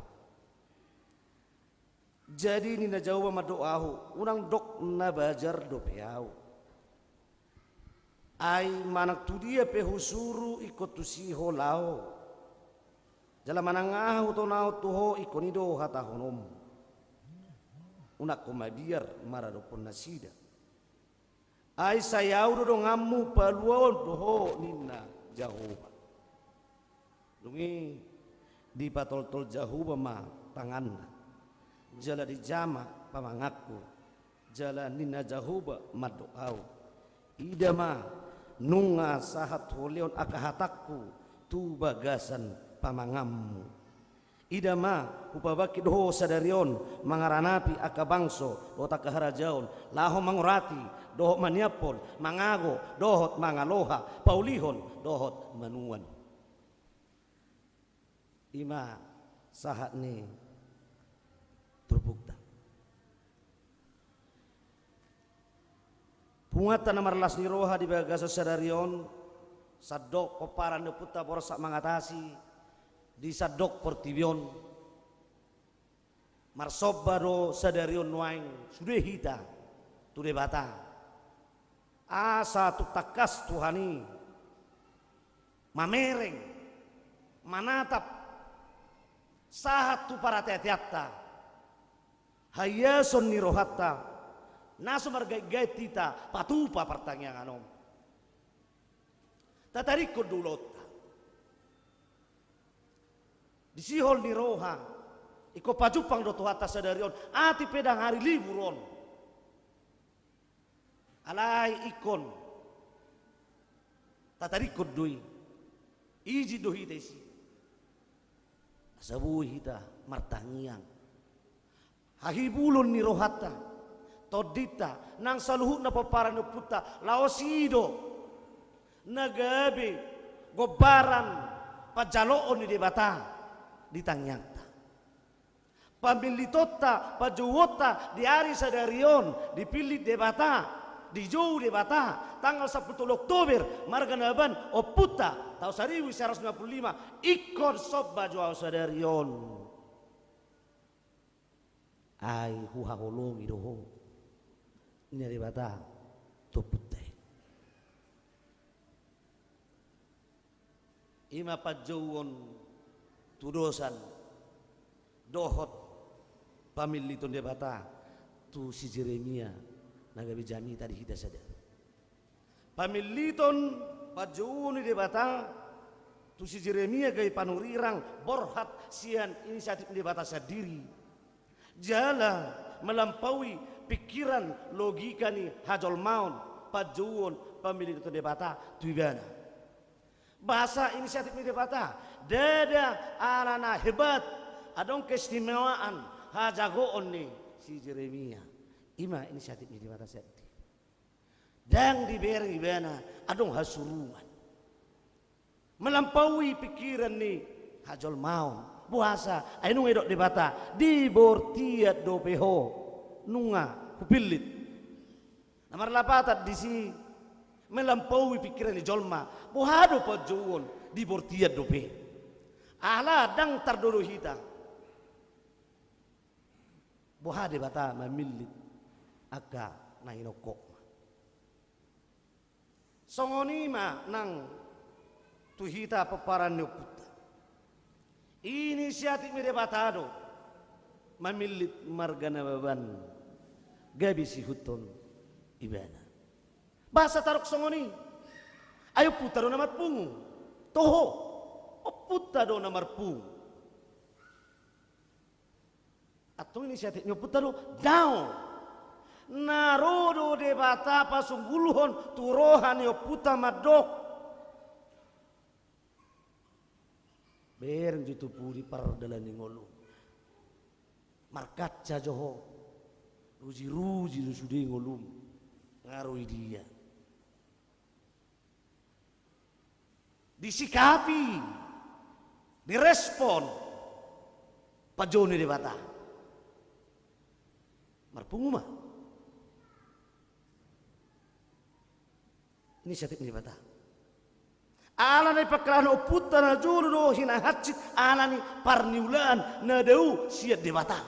E: jadi nina jawa madoahu unang dok na bajar dopiau ai manak tu dia pehusuru ikut tu siho lao jala manangahu to nau tuho ikonido hata honom unak komadiar marado pon nasida ai sayau do ngamu paluon doho nina jahuba dungi di patol-tol jahuba ma tanganna jala di jama pamangaku jala nina jahuba madoau idama nunga sahat holeon akahatakku tu bagasan pamangammu idama upabaki doho sadarion mangaranapi akabangso dota kaharajaon laho mangurati doho maniapon mangago dohot mangaloha paulihon dohot manuan ima sahat ni terbukta pungatan marlas ni roha di bagasa sadarion sadok peparan deputa borsak mengatasi di sadok portibion marsobaro sadarion nuaing sudah hita tu debata asa tu takas tuhani mamereng manatap sahat tu para tetiatta hayason ni rohatta naso margay tita patupa pertanyaan om tatarikod dulot di sihol ni roha iko pajupang do tuhata sadarion ati pedang hari liburon alai ikon tatarikod dui iji dohi desi asabuhi hita martangiang hahibulon ni rohata todita nang saluhut na paparan puta laosido nagabe gobaran pajaloon ni debata ditangyata pamilitota pajuwota di hari sadarion dipilih debata di jauh debata tanggal 10 Oktober marganaban oputa tahun 1955 ikon sob baju sadarion ai huha holongi doho ini debata toputai ima pajauon tudosan dohot pamiliton debata tu si Jeremia nagabi jami tadi kita sadar pamiliton pajauon debata Tu si Jeremia gay panurirang borhat sian inisiatif di batas diri. Jala melampaui pikiran logika ni hajol maun pajuon pemilik itu debata tuibana. Bahasa inisiatif ni debata dada alana hebat adong keistimewaan hajagoon ni si Jeremia. Ima inisiatif ni debata sedih. Dan diberi ibana adong hasurungan. Melampaui pikiran ni hajol maun puasa ay nung edok debata di bortiat dopeho nunga kupilit namar lapatat di si melampaui pikiran ni jolma buhado pajuon di bortiat dope ala dang tardolo hita buhade bata mamilit aga na inokok songonima nang tuhita paparan ni puta inisiatif mi debatado mamilit margana baban gabi si huton ibana bahasa tarok songoni ayo puta do namar pungu toho o puta do namar pungu atau inisiatif nyo puta do dao narodo debata pasungguluhon turohan yo puta madok bereng jitu puri pardalan ngolu markaca joho ruji sudah ngolum ngarui dia disikapi direspon pajone debata marpunguma inisiatif debata alani pakrano puta na juru hina hacit alani parniulan na deu siat debata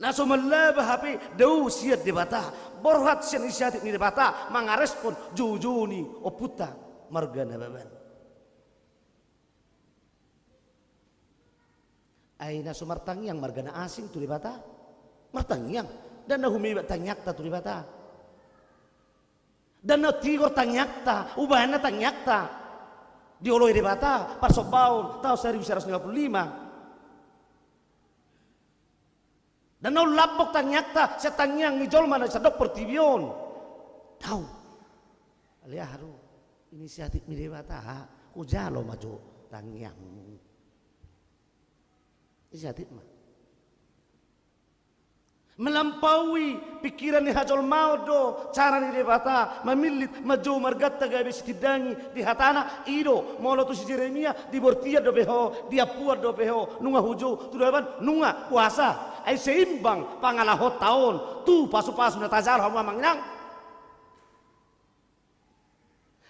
E: na somalaba hape deu siat debata borhat sian inisiatif ni debata mangarespon jujuni o puta margana baban ay na sumartangyang margana asing tu debata martangyang dan na humibat tanyakta tu debata dan na tigor tanyakta ubahana tanyakta dioloi debata parsobaun tahun 1955 dan na labok tanyakta setanyang ngijol mana sadok pertibion tahu alia haru inisiatif mi debata ku jalo maju tanyang inisiatif mah melampaui pikiran ni hajol maudo cara ni debata mamilit maju margatta gabe sitidangi di hatana ido molo tu si Jeremia di bortia do beho dia puat do beho nunga hujo tu daban nunga puasa ai seimbang pangalahot taon tu pasu-pasu na tajal hama manginang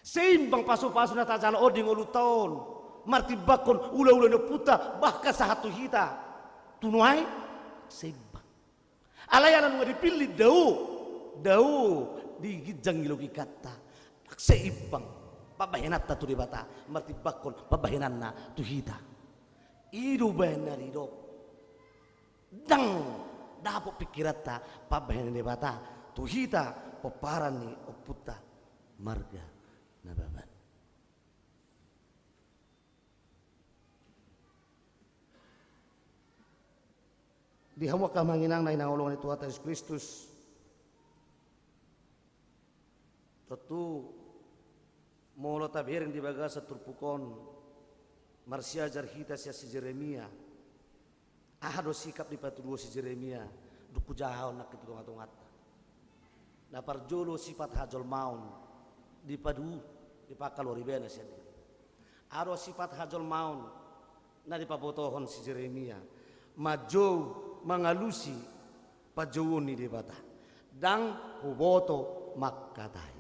E: seimbang pasu-pasu na tajal oding ulu taon martibakon ula-ula no puta bahkan sahatu hita tunuai seimbang alayanan nga dipilih dau di gijang ilogi kata seimbang pabahenat tu debata martibakon pabahenan na tuhita idu benar ido dang dapo pikirata pabahenan debata tuhita paparan ni oputa marga nababan di hawa kamanginang na inaulungan ni Tuhan Yesus Kristus tentu molo tabiring di baga sa turpukon marsia jarhita siya si Jeremia ahado sikap di patuduo si Jeremia duku jahaw na kitungat-tungat na parjolo sifat hajol maun di padu di pakaloribena siya diri aro sifat hajol maun na di pabotohon si Jeremia majo mangalusi pajuon ni debata dang huboto makkatai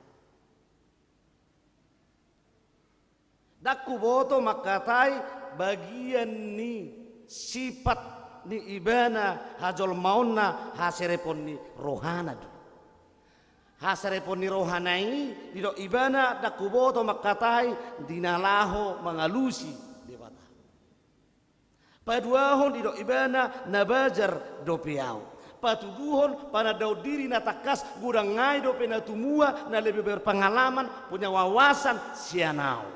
E: dak huboto makkatai bagian ni sifat ni ibana hajol mauna haserepon ni rohana haserepon ni rohanai didok ibana dak huboto makkatai dinalaho mangalusi paduahon didok ibana nabajar dopiau patuduhon pada daud diri natakas gudang ngai dope na tumua na lebih berpengalaman punya wawasan sianau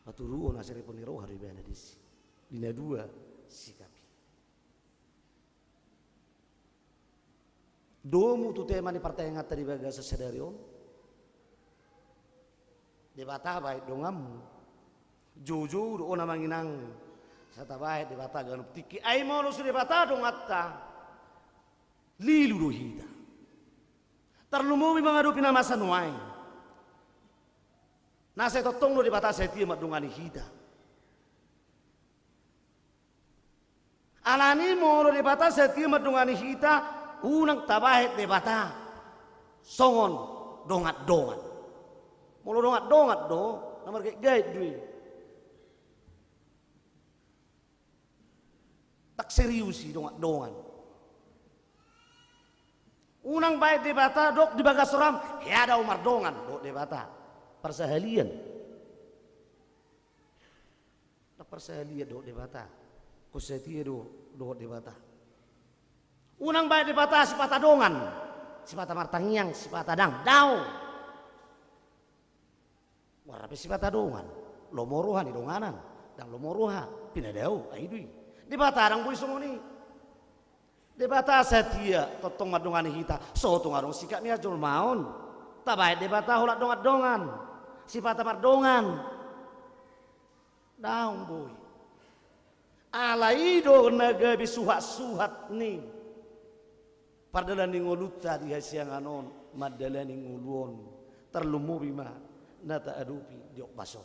E: Paturuo na sere poniro hari bana disi. Dina dua sikapi. Domu tu tema ni partai yang tadi bagasa sedarion. Debata baik dongamu. Jujur ona manginang. Sata baik debata ganup tiki. Ai mau su debata dongatta. Lilu rohida. Terlumui mengadupi nama sanuai. Nasa totong lo debata saya tia madungani hida. Alani mau lo debata saya tia madungani hida. Unang tabahet debata. Songon dongat dongat. Mau lo dongat dongat do. Nomor kayak gait dui. Tak serius sih dongat dongat. Unang baik debata dok di bagas ram ya ada Umar dongan dok debata persahalian dok persahalian dok debata kusetia dok debata unang baik debata sipata dongan sipata martangiang sipata dang dau warape sipata dongan lomoroha ni donganan dang lomoroha pinadau aidui debata dang bui songoni debata setia totong madongani hita so tungarong sikap niya jol maon tabay debata hulat dongat dongan sipata mardongan daung boy alaido nagabi suhat ni pardalan ngoluta di hasiang anon madalan nguluon terlumu bima nata adupi diok baso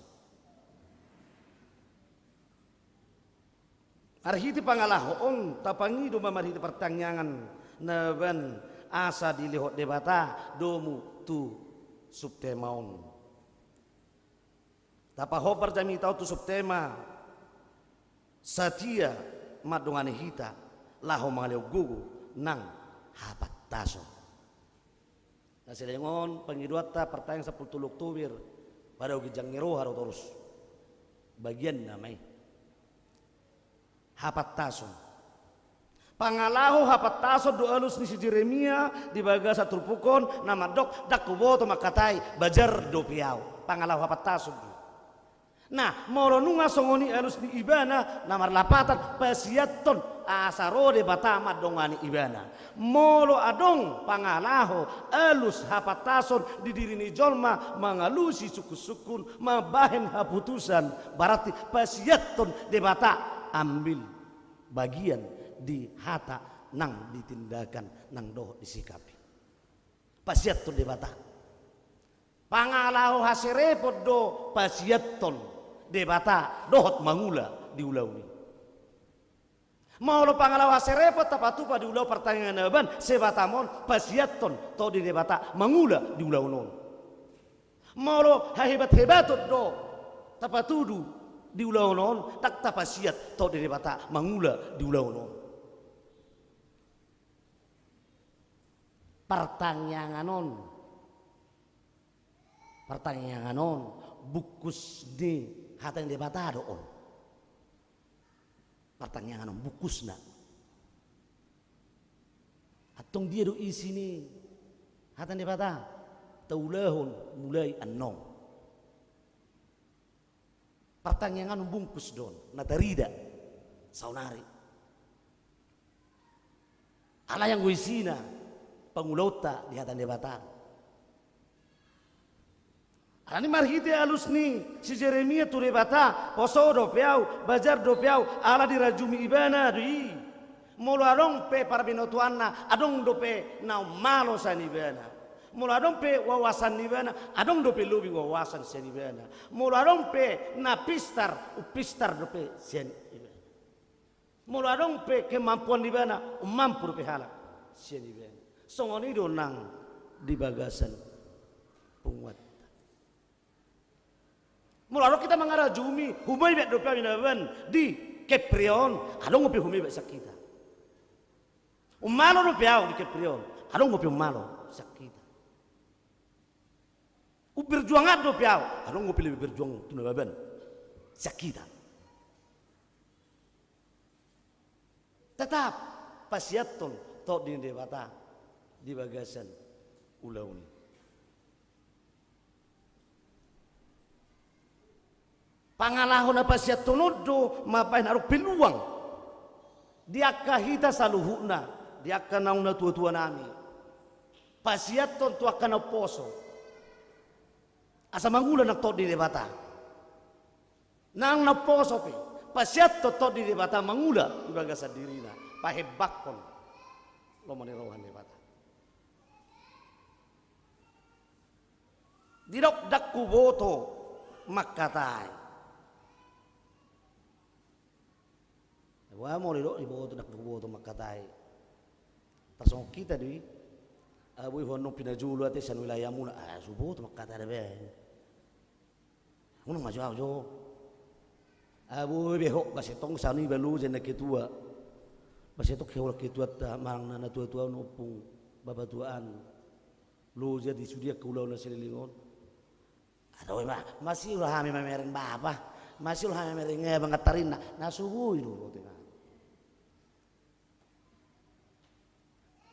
E: arhiti pangalahoon tapangido mamarhiti pertanyaan naban asa dilihot debata domu tu subtemaon tapaho perjami tau tu subtema satia madongane hita laho mangaleo gugu nang hapat taso nasilengon pengiduata pertanyaan 10 Oktober pada ugijang ngero haro terus bagian namai hapat taso pangalaho hapat taso do alus ni si Jeremia di bagasa turpukon nama dok dak kuboto makatai bajar do piau pangalaho hapat taso nah moro nunga songoni alus ni ibana namar lapatan pasiaton asaro de batama dongani ibana molo adong pangalaho alus hapat taso di diri ni jolma mangalusi sukun-sukun mabahen haputusan berarti pasiaton de bata ambil bagian di hata nang ditindakan nang doh disikapi pasiat tu debata pangalahu hasirepot do pasiaton debata dohot mangula diulauni mau lo pangalahu hasirepot tapatupa diulau pertanyaan aban sebatamon pasiaton to di debata mangula diulaunon mau lo hebat-hebatot do tapatudu di ulau non tak tapasiat tau dari bata mangula di ulau non pertanyaan non bukus ni hata yang debata doon pertanyaan non bukus na atong dia do isi ni hata yang debata taulahon mulai anong pertanyaan bungkus don natarida saunari ala yang guisina pangulota di hatan debatan ala ni marhite alus ni si Jeremia tu debata poso do piau bajar do piau ala dirajumi ibana dui molo adong pe parabinotuanna adong do pe nau malo sanibana mula adong pe wawasan nibana adong dope lobi wawasan sen nibana mula adong pe na pistar upistar dope sen nibana mula adong pe kemampuan nibana mampu dope halak sen nibana songoni do nang di bagasan penguat mula adong kita mengarajumi humai bet dope binaban di keprion adong ngopi humai bet sakita umalo dope au di keprion adong ngopi umalo sakita berjuangan do piau adong ngopi lebih berjuang tuna baban sakita tetap pasiaton to di debata di bagasan ulau ni pangalahon apa siya tunodo mapain arok peluang dia kahita saluhuna dia naung na tua-tua nami pasiat ton tua kana poso asa mangulan nak to di debata nang na poso pe pasiat to di debata mangula ibaga sa dirina pahebakon lo manirohan debata dirok dakku boto makatai wa mo dirok di boto dakku boto makatai pasong kita di abu hono pinajulu ate san wilayah muna subuh to makatai be uno maju ajo abu beho basetong sani belu jena ketua basetok hewa ketua ta marang nana tua-tua nopung babatuan lu jadi sudia kulau na sililingon aduh mah masih ulah hame mereng bapa masih ulah hame mereng banget tarina nasubuh dulu tengah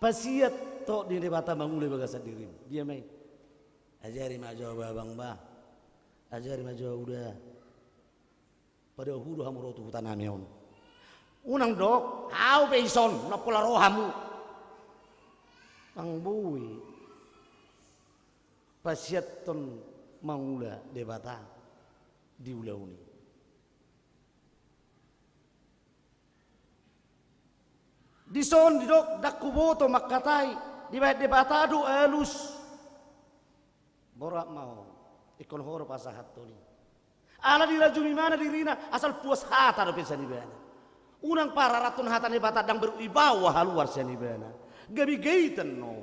E: pasiat to di debata mangule bagasa diri dia mai ajari majo babang ba ajari majo udah pada hudu hamurotu hutan ameon unang dok au beison na pola rohamu ang bui pasiat ton mangula debata di ulauni dison didok dakku boto makatai di bayat debata adu alus borak mau ikon horo pasahat toli ala dirajumi mana dirina asal puas hata do pensan ibana unang para ratun hata debata dang beribawa haluar sen ibana gabi gaitan no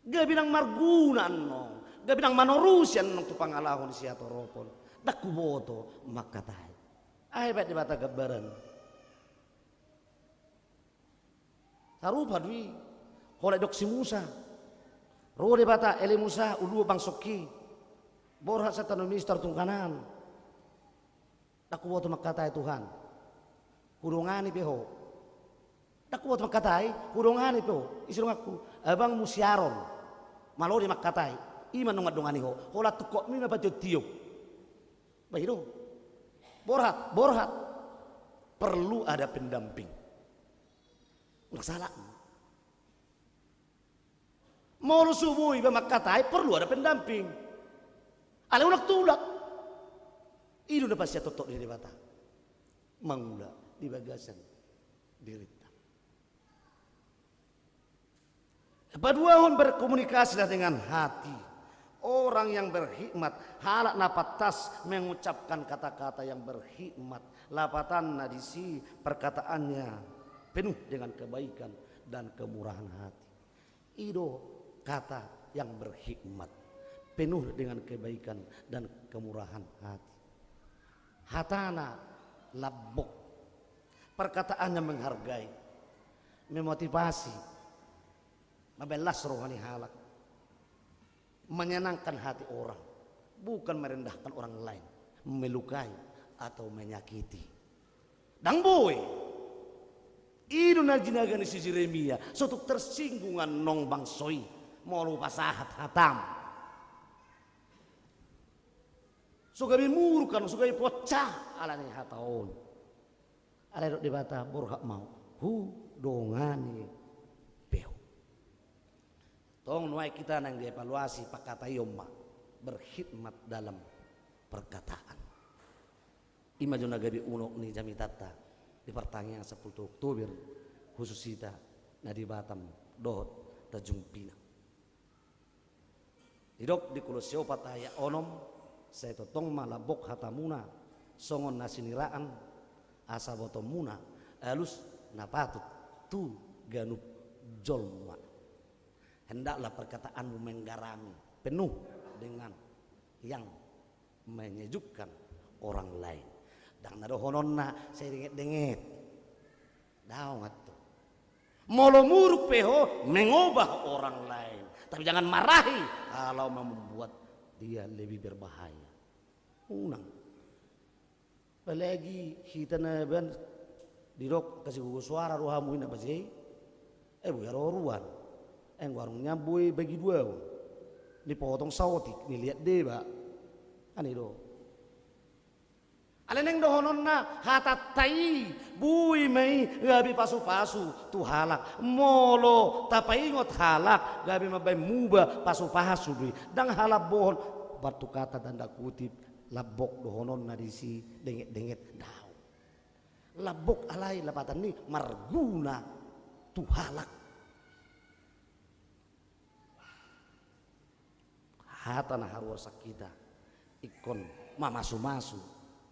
E: gabi nang margunan no gabi nang manorusian nang tu pangalahon siya toropon dakku boto makatai ay bet debata gabaran harupa dwi holek dok si Musa ro debata ele Musa ulu bang soki borha satano minister tungkanan dakku boto makatai Tuhan hurungani peho dakku boto makatai hurungani peho isirung aku abang musyaron malori makatai iman nung adungani ho hola tukok mi apa tiup bahiru borhat perlu ada pendamping ulah salah mau lu subuh iba makatai perlu ada pendamping ale unak tulak idu dapat sia totok di debata mangula di bagasan dirita paduahon berkomunikasilah dengan hati orang yang berhikmat halak napatas mengucapkan kata-kata yang berhikmat lapatan nadisi perkataannya penuh dengan kebaikan dan kemurahan hati ido kata yang berhikmat penuh dengan kebaikan dan kemurahan hati hatana labok perkataannya menghargai memotivasi membelas rohani halak menyenangkan hati orang bukan merendahkan orang lain melukai atau menyakiti dang boy idu na jinagani si Jeremia suatu tersinggungan nong bangsoi mau lupa sahat hatam sugabi murukan sugabi pocah alani hataon ala dok debata borhak mau hu dongani beho tong nuai kita nang dievaluasi pakata yomma berkhidmat dalam perkataan imajuna gabi uno ni jami tata di pertanyaan 10 Oktober khusus kita na di Batam dohot Tanjung Pinang idok di kulosyo pataya onom saya totong malabok hatamuna songon nasiniraan asa botomuna alus napatut tu ganup jolma hendaklah perkataanmu menggarami penuh dengan yang menyejukkan orang lain dan nado hononna saya denget daw ngato molo muruk peho mengubah orang lain tapi jangan marahi kalau membuat dia lebih berbahaya unang apalagi kita na ban dirok kasih gugus suara rohamu ina pasti bu ya roruan warungnya boy bagi dua dipotong sautik nih lihat deh pak kan itu Aleneng dohonon na hatatai bui mai gabi pasu-pasu tu halak molo tapaingot halak gabi mabay muba pasu-pasu dui dang halap bohon batu kata tanda kutip labok dohonon na disi denget-denget daw labok alai lapatan ni marguna tu halak hata na harwar sakita ikon mamasu-masu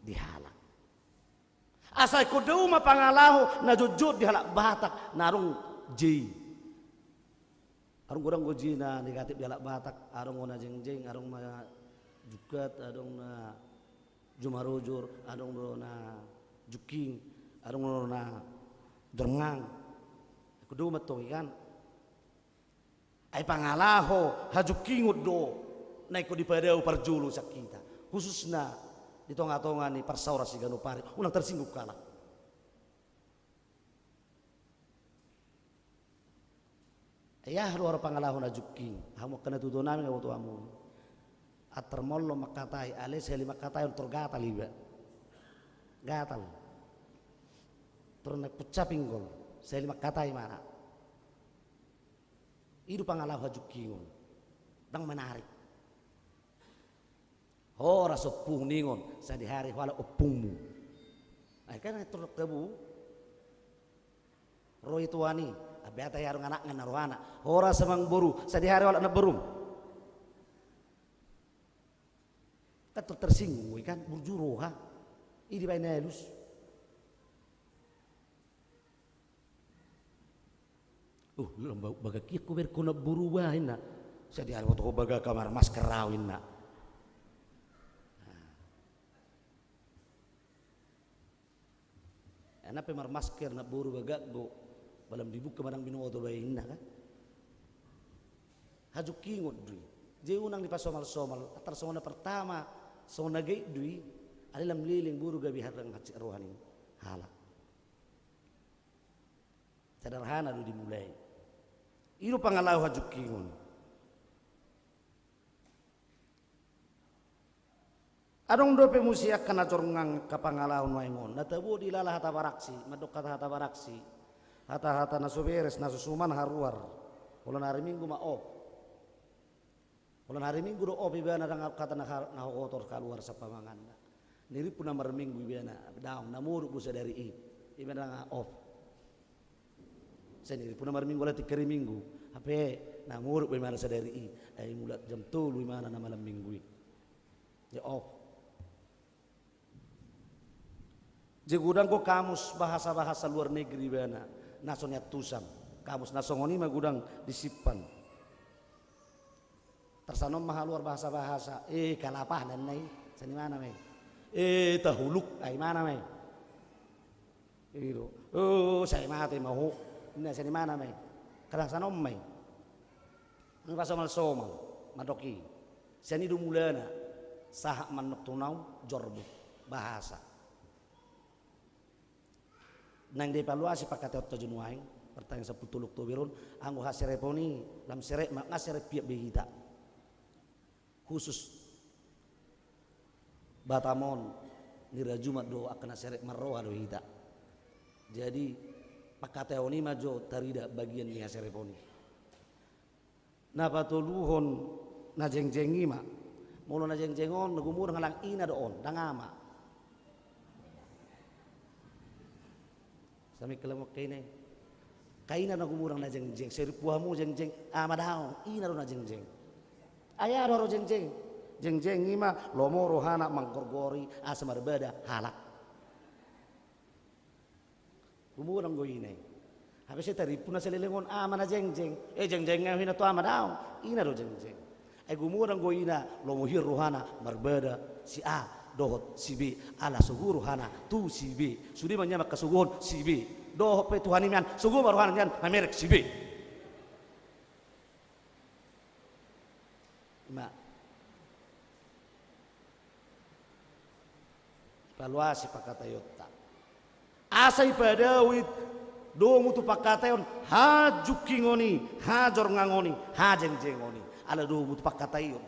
E: dihalak asal kudu mapangalaho na jujud dihalak batak narung J arung kurang goji na negatif dihalak batak arung na jeng-jeng arung ma jukat arung na jumarujur arung na juking arung na drengang kudu matong ikan ay pangalaho hajukingut do na iko di padau parjulu sakita khususna di tonga-tonga ni parsaura si Ganupari ulang tersinggung kalah ayah luar pangalahon ajuking hamu kena tudo namin nga waktu amu at termollo makatai ale seli makatai untuk gatal iba gatal terus pecah pinggol seli makatai mana itu pangalahu ajuking dang menarik ora sepung ningon sa di hari wala opungmu ay kan turut tebu roy tuani abeta yarong anak nga naruhana ora samang buru sa di hari wala na berum kan tersinggung kan burjuro ha idi bay nelus lomba baga kiek ko ber ko na buru bahin na sa di hari waktu ko baga kamar masker rawin na na pemar masker na buru bagak go balam dibuka manang binoto bayin na ka hajukingot dui je unang di pasomal-somal atar sona pertama sona gay dui alilam liling buru gabi harang hatsi rohani halak sederhana do dimulai iru pangalau hajukingon adong dope musiak kana corngang kapangalahon waingon natabu dilalah hata baraksi madok kata hata baraksi hata nasuberes nasusuman haruar ulan hari minggu ma ulan hari minggu do ibana dang kata na kotor keluar sa pamanganda niri pun namar minggu ibana daong namuru busa dari ibana nga seniri pun namar minggu lati keri minggu hape namuru ibana sa dari ay mulat jam 3 ibana na malam minggu ya Jegudang ko kamus bahasa-bahasa luar negeri bana nasonya tusam kamus nasongoni mah gudang disipan tersanom mah luar bahasa-bahasa kalapah dan nai sani mana mai tahuluk ai mana mai itu saya mati mau ini sani mana mai kadang sanom mai ini pasomal-somal madoki sani dumulana sahak manuk tunau jorbu bahasa nang devaluasi pakai teot junuaing pertanyaan seputuluk tu birun anggo hasereponi lam serek mak ngasere piak behita khusus batamon nira jumat do akan serek marroha do hita jadi pakai teoni majo tarida bagian ni hasereponi na patuluhon na jeng-jengi mak mulo na jeng-jengon nagumur ngalang ina doon dangama sami kelamok kaina na gumurang na jeng-jeng seri puamu jeng-jeng amadao ina ro na jeng-jeng aya ro jeng-jeng jeng-jeng ima lomo rohana mangkorgori asamar bada halak gumurang go ine habis itu tari puna selelengon amana jeng-jeng jeng-jeng ngahina to amadao ina ro jeng-jeng gumurang go ina lomo hir rohana marbada si a dohot si B ala suguru hana tu si B sudi manyamak kasuguhon si B dohot pe tuhani mian sugu baruhan mian mamerek si B ma evaluasi pakatayota asai padawit do mutu pakatayon ha jukingoni ha jor ngangoni ha jeng-jengoni ala do mutu pakatayon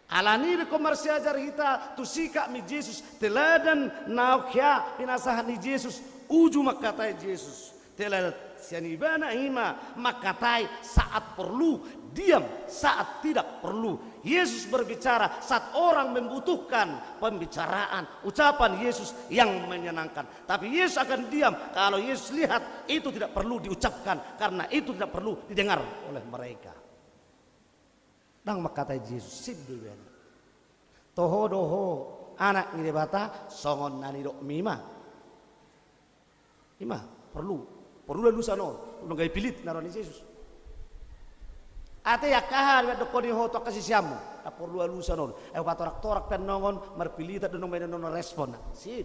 E: Alani komersia jar hita tu sikap mi Jesus teladan naukya pinasahan ni Jesus uju makatai Jesus teladan sianibana ima makatai saat perlu diam saat tidak perlu. Yesus berbicara saat orang membutuhkan pembicaraan ucapan Yesus yang menyenangkan, tapi Yesus akan diam kalau Yesus lihat itu tidak perlu diucapkan karena itu tidak perlu didengar oleh mereka. Dang makatai Yesus sidduwen toho doho anak ngide bata songon nani dok mima perlu lalu sano udah gay pilit naroni Yesus ate yakahar dok koni ho to kasih siamu perlu lalu sano patorak penongon marpilita dunong may nono respon sid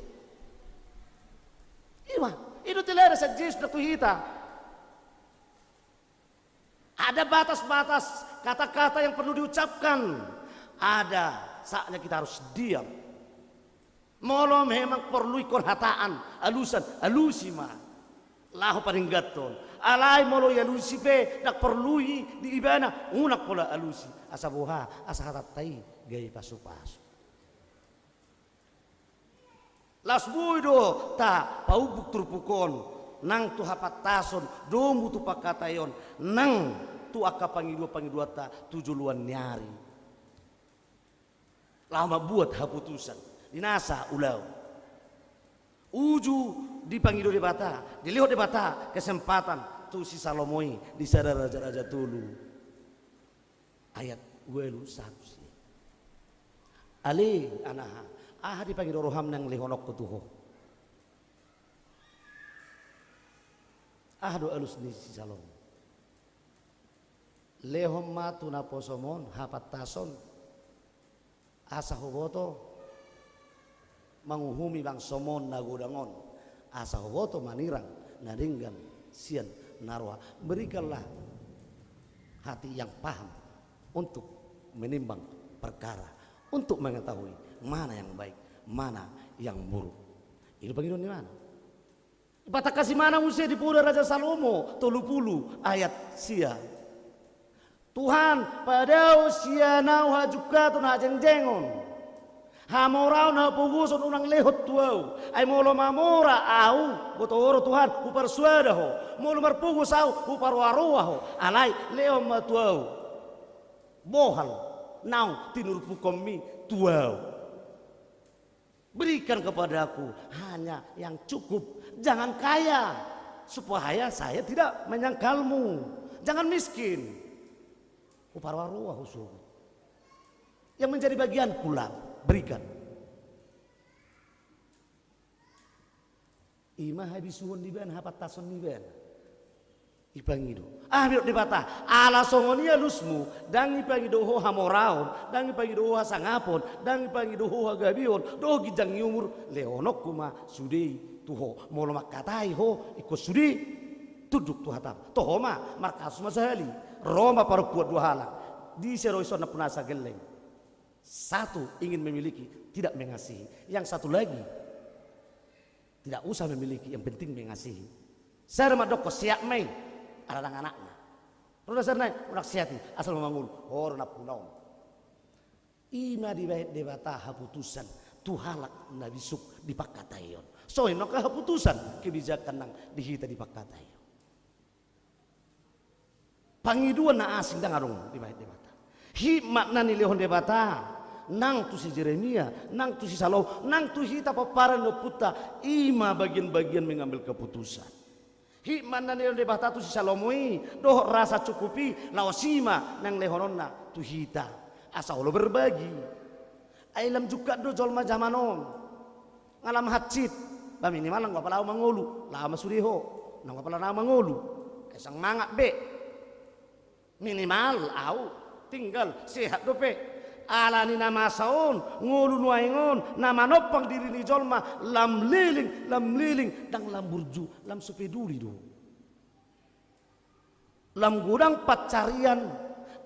E: itu telera sa Yesus na tuhita. Ada batas-batas kata-kata yang perlu diucapkan. Ada saatnya kita harus diam. Molo memang perlu ikon hataan, alusima. Lahu paling gaton. Alai molo ya lusipe dak perlu di ibana unak pola alusi. Asabuha asahatatai gay pasu-pasu. Lasbuido ta paubuk turpukon nang tu hapatason domu tu pakatayon nang tu aka pangidua ta tujuluan nyari lama buat haputusan dinasa ulau uju di pangido de bata dilihat de bata kesempatan tu si Salomoi di sadar raja-raja tulu ayat welu satu sih ali anaha di pangido roham nang lehonok kutuho do alus ni si Salomon lehom matu na posomon hapat tason asa hoboto manguhumi bang somon nagodangon asa hoboto manirang naringgan sian narwa berikanlah hati yang paham untuk menimbang perkara untuk mengetahui mana yang baik mana yang buruk. Itu bagi di mana? Bata kasih mana musia di pura Raja Salomo 30 ayat sia. Tuhan pada usia nau hajuka tu na jengjengon. Hamorau na puguson unang lehot tuau. Ay molo mamora au botoro Tuhan uparsuadaho. Molo marpugus au uparwaruaho. Alay leo matuau. Bohal nau tinurpu komi tuau. Berikan kepadaku hanya yang cukup. Jangan kaya supaya saya tidak menyangkalmu. Jangan miskin. Uparwaruah usul. Yang menjadi bagian pula berikan. Ima habisuhun diben hapat tason diben. Ipangido. Biro dibata. Ala songonia lusmu. Dan ipangido ho hamoraon. Dan ipangido ho hasangapon. Dan ipangido ho hagabion. Do gijang yumur. Leonok kuma sudei. Tuho molo makatai ho ikut sudi tuduk tu hatam toho ma markas masahali Roma para kuat dua halang di seroison na punasa geleng satu ingin memiliki tidak mengasihi yang satu lagi tidak usah memiliki yang penting mengasihi saya madok siap main ada anaknya roda sarnai unak siati asal memangul horna punaum ima di bait debata haputusan tuhalak nabisuk di pakatayon so ino keputusan kebijakan nang dihita di pakatayon pangiduan na asing dang arung di bait debata hikmat na nilehon debata nang tu si Jeremia nang tu si Salomo nang tu hita paparan no puta ima bagian-bagian mengambil keputusan hikmat na nilehon debata tu si Salomoi doh rasa cukupi laosima nang lehononna tu hita asa ulo berbagi ailam juga do jolma zamanon ngalam hacit ba minimal nang pala mangulu lama suriho nang pala na mangulu kesang mangak be minimal au tinggal sehat do pe alani nama saon ngulu nuaingon nama nopang diri ni jolma lam liling dang lam burju lam supeduli do lam gudang pacarian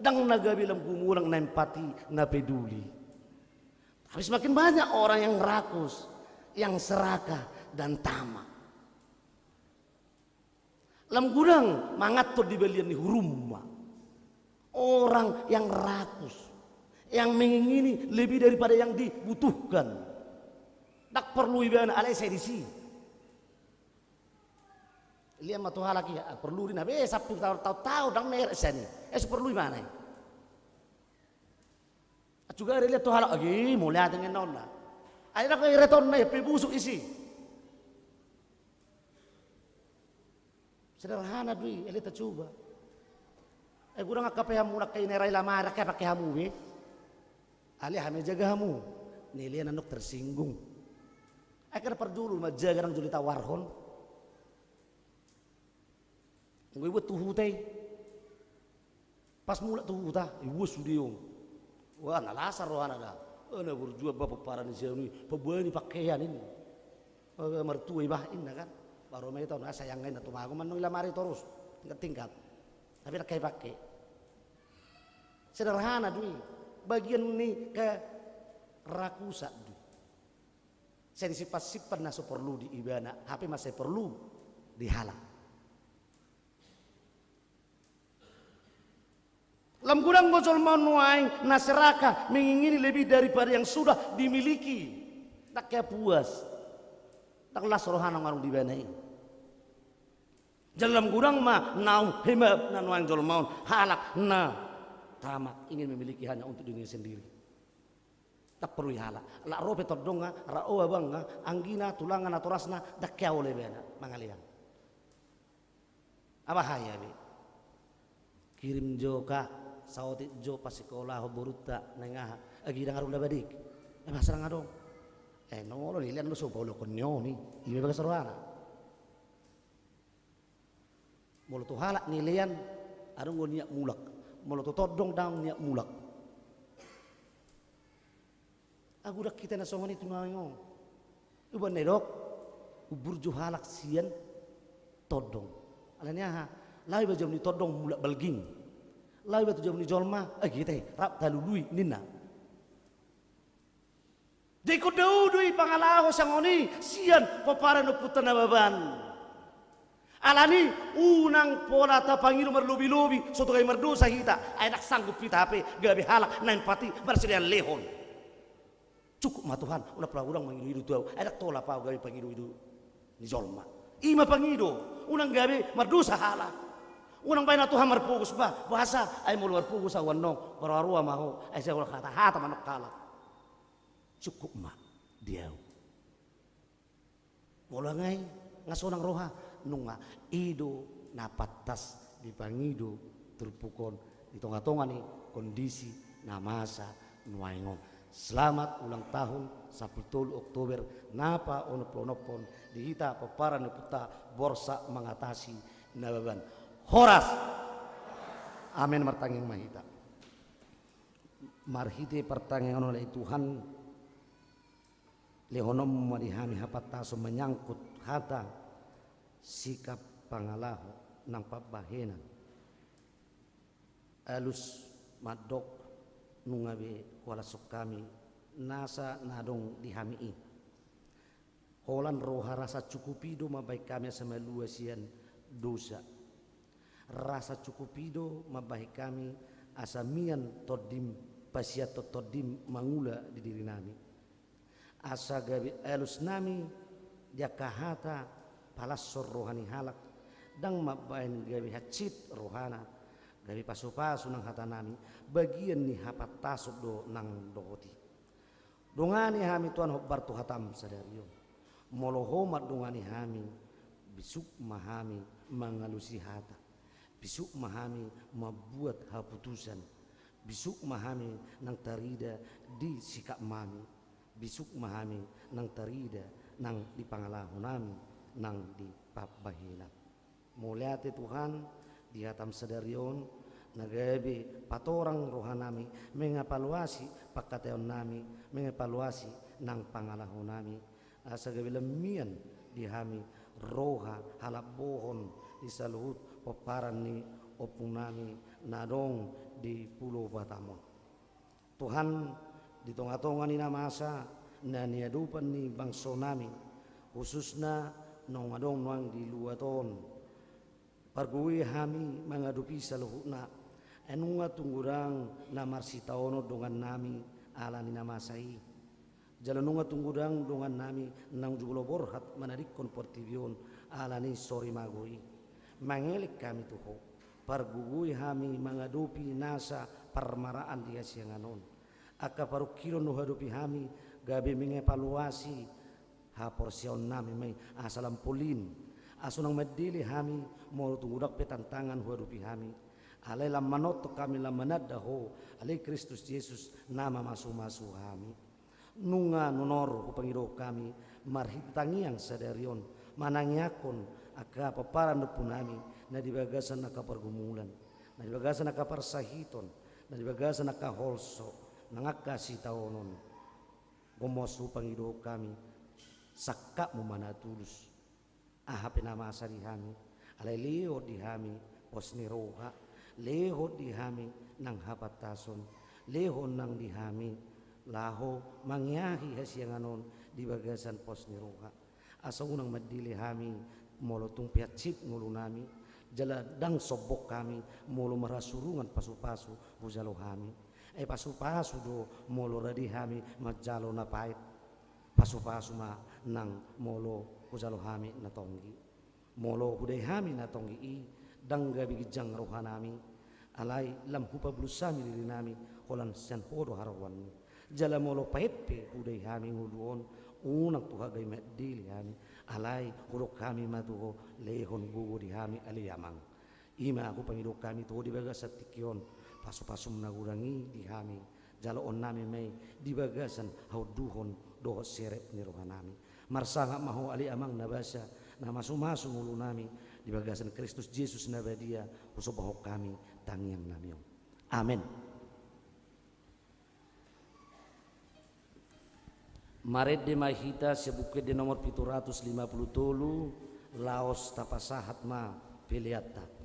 E: dang nagabi lam gumurang nempati na peduli. Tapi semakin banyak orang yang rakus, yang serakah dan tamak. Lam gudang mangatur di belian di hurumma. Orang yang rakus, yang mengingini lebih daripada yang dibutuhkan. Tak perlu ibana alai sedisi. Lihat matu halaki perlu dina be sapu tahu dang mer sani. Perlu mana? Juga lihat tu halak lagi mulai dengan nona. Ayo nak reton mai busuk isi. Sederhana dui, elita coba. Kurang akape hamu nak kay neray lamara kay pakai hamu be. Ali hame jaga hamu. Nilian anok tersinggung. Akan perdulu majaga nang julita warhon. Ngoi buat tuhu teh. Pas mula tuhu ta, ibu sudiung. Wah, nalasar rohana dah. Ana berjual bapak para ni sini, pebani pakaian ini. Mertua ibah ini kan. Baru mai tahu sayangin atau aku manung lamari terus tingkat. Tapi nak pakai. Sederhana dui. Bagian ni ke rakusa dui. Saya sifat-sifat naso perlu di ibana, tapi masih perlu dihalang. Lam gudang bojol manuai naseraka mengingini lebih daripada yang sudah dimiliki. Tak kaya puas. Tak las rohana marung di bana ini. Dalam gudang mah nau hemab nanuang jol maun halak na tamak ingin memiliki hanya untuk dirinya sendiri. Tak perlu halak. La rope tordonga, rao banga, anggina, tulangan atau rasna dak kaya oleh bana mangalian. Apa haya be? Kirim joka sauti jo pas sekolah boruta nengah agi dangar ulah badik masalah ngadong nongolo lian lu so paulo konyo ni ibe baga sarwana molo to halak nilian adong gonia mulak molo to todong dang nia mulak aku dak kita na songoni tunango uban nedok uburju halak sian todong alanya ha lai bajam ni todong mulak balging lai batu jam ni jolma kita rap talului nina deko daudui pangalaho sangoni sian papara no putana baban alani unang pola ta pangiru merlubi-lubi soto kay merdosa hita ay nak sanggup kita ape gabi halak nain pati bersedian lehon cukup mah Tuhan ulah pula urang mangidu tu ay nak tola pa gabi pangidu itu ni jolma ima pangido unang gabi merdosa halak unang bayi na Tuhan marpugus ba bahasa ay mulu marpugus sa wanong bararua maho ay sa wala kata hata manok kalak cukup ma dia mula ngay ngasonang roha nunga ido napatas di pangido terpukon di tonga-tonga ni kondisi namasa nuaingon. Selamat ulang tahun 10 Oktober napa onop-onopon dihita papara neputa borsa mengatasi nababan horas amin martanging mahita marhite pertangingan oleh Tuhan lehonom marihami hapataso menyangkut hata sikap pangalaho ng pabahenan alus madok nungabe walasok kami nasa nadong dihamii holan roha rasa cukupido mabay kami sa maluasian dosa rasa cukupido mabay kami asamian todim pasiat todim mangula di diri nami asa gabi alus nami dia kahata palasor rohani halak dang mabain gabi hacit rohana gabi paso-paso nang hata nami bagian ni hapat tasok do nang dohoti dongani hami tuan hobbar tu hatam sadariyo molohomat dongani hami bisuk mahami mangalusi hata bisuk mahami mabuat haputusan bisuk mahami nang tarida di sikap mami bisuk mahami nang tarida nang di pangalahu nami nang di pabahilat muliate Tuhan di hatam sadarion nagabi patorang rohanami mengevaluasi pakateon nami mengevaluasi nang pangalahu nami asa gabi lemian di hami roha halap bohon di saluhut paparan ni opung nami nadong di Pulau Batamon Tuhan di tonga-tonga ni namasa na niadupan ni bangso nami khususna nong adong nuang di luaton parguwi hami mengadupi saluhutna enunga tunggurang namar sitaono dongan nami alani namasai jalanunga tunggurang dongan nami nang jubulo borhat manarikon portivion alani sori magoi mangelik kami tuho pargugui hami mangadupi nasa parmaraan dia sianganon aka parukiro no hadupi hami gabe mengevaluasi ha porsion nami mai asalam polin asunang medili hami mau tunggudak petantangan hadupi hami alai lam manoto kami lam manadaho alai Kristus Yesus nama masu-masu hami nunga nonor pangido kami marhitangiang sadarion manangyakon aka paparan punami na dibagasan naka pergumulan na dibagasan naka parsahiton na dibagasan naka holso nangakasi taonon gomosu pangido kami sakka mo manatulus ahap nama asari hami alay leo di hami pos ni roha leho di hami nang hapatason leho nang di hami laho mangyahi hasyanganon di bagasan pos ni roha asa unang madili hami molotung piacip ngulu nami jala dang sobok kami molo marasurungan pasu-pasu hujalo hami pasu-pasu do molo radi hami majalo na pait pasu-pasu ma nang molo hujalo hami na tonggi molo hudai hami na tonggi i dang gabi gijang rohanami alai lam hupa blusami diri nami kolan san hodo harawan jala molo paitpe hudai hami nguluon unang tuhagai medili hami alai huruk kami matuho lehon gugu di hami aliyamang ima aku pangido kami tuho di bagas satikion pasu-pasum nagurangi di hami jalo on nami mai di bagasan hau duhon doho serep ni rohanami marsanga maho ali amang nabasa na masu-masu ngulu nami di bagasan Kristus Yesus nabadia usobaho kami tangiang namiong amin. Maret de mahita sebuke de nomor 750 Laos tapasahat ma peliata.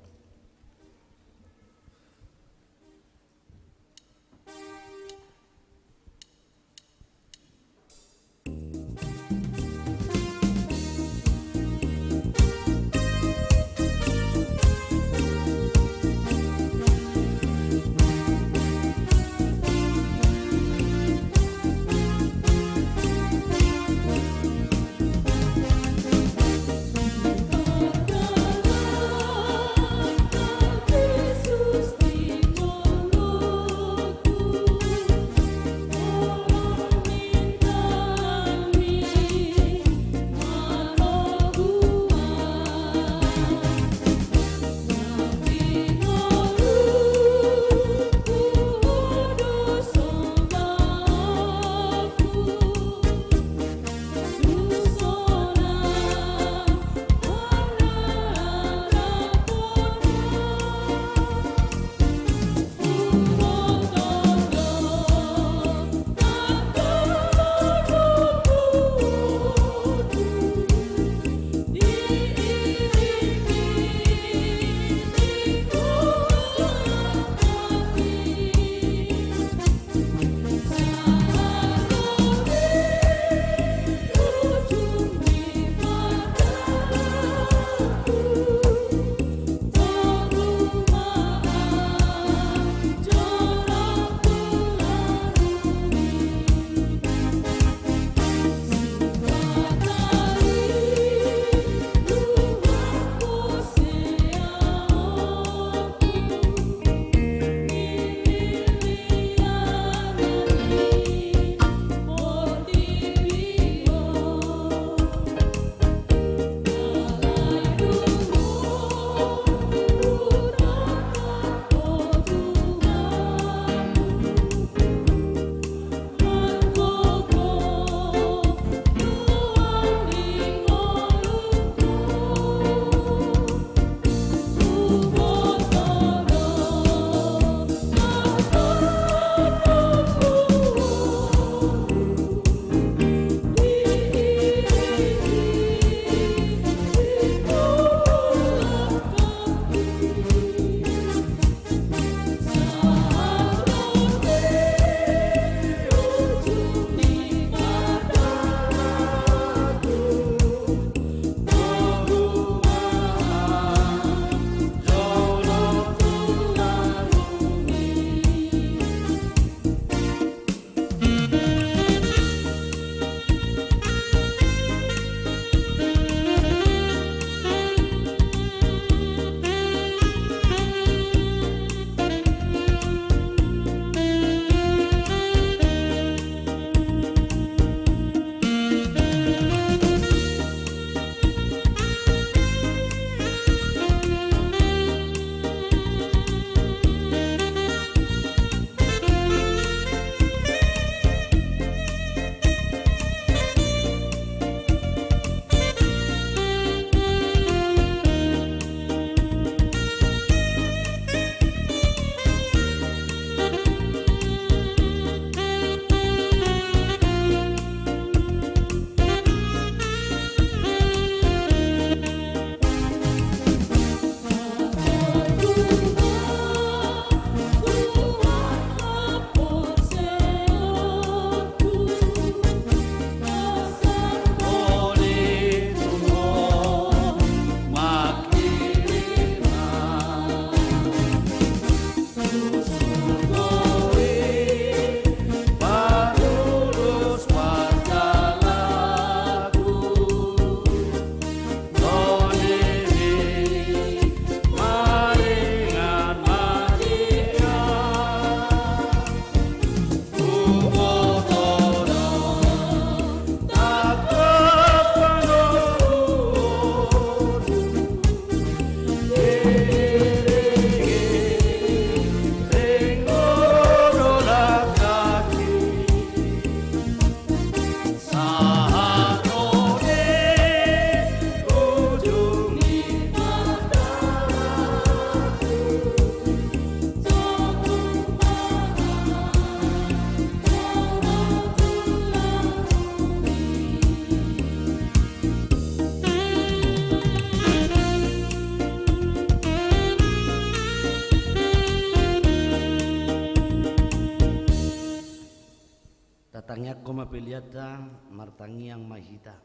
E: koma peliata martangiang mahita.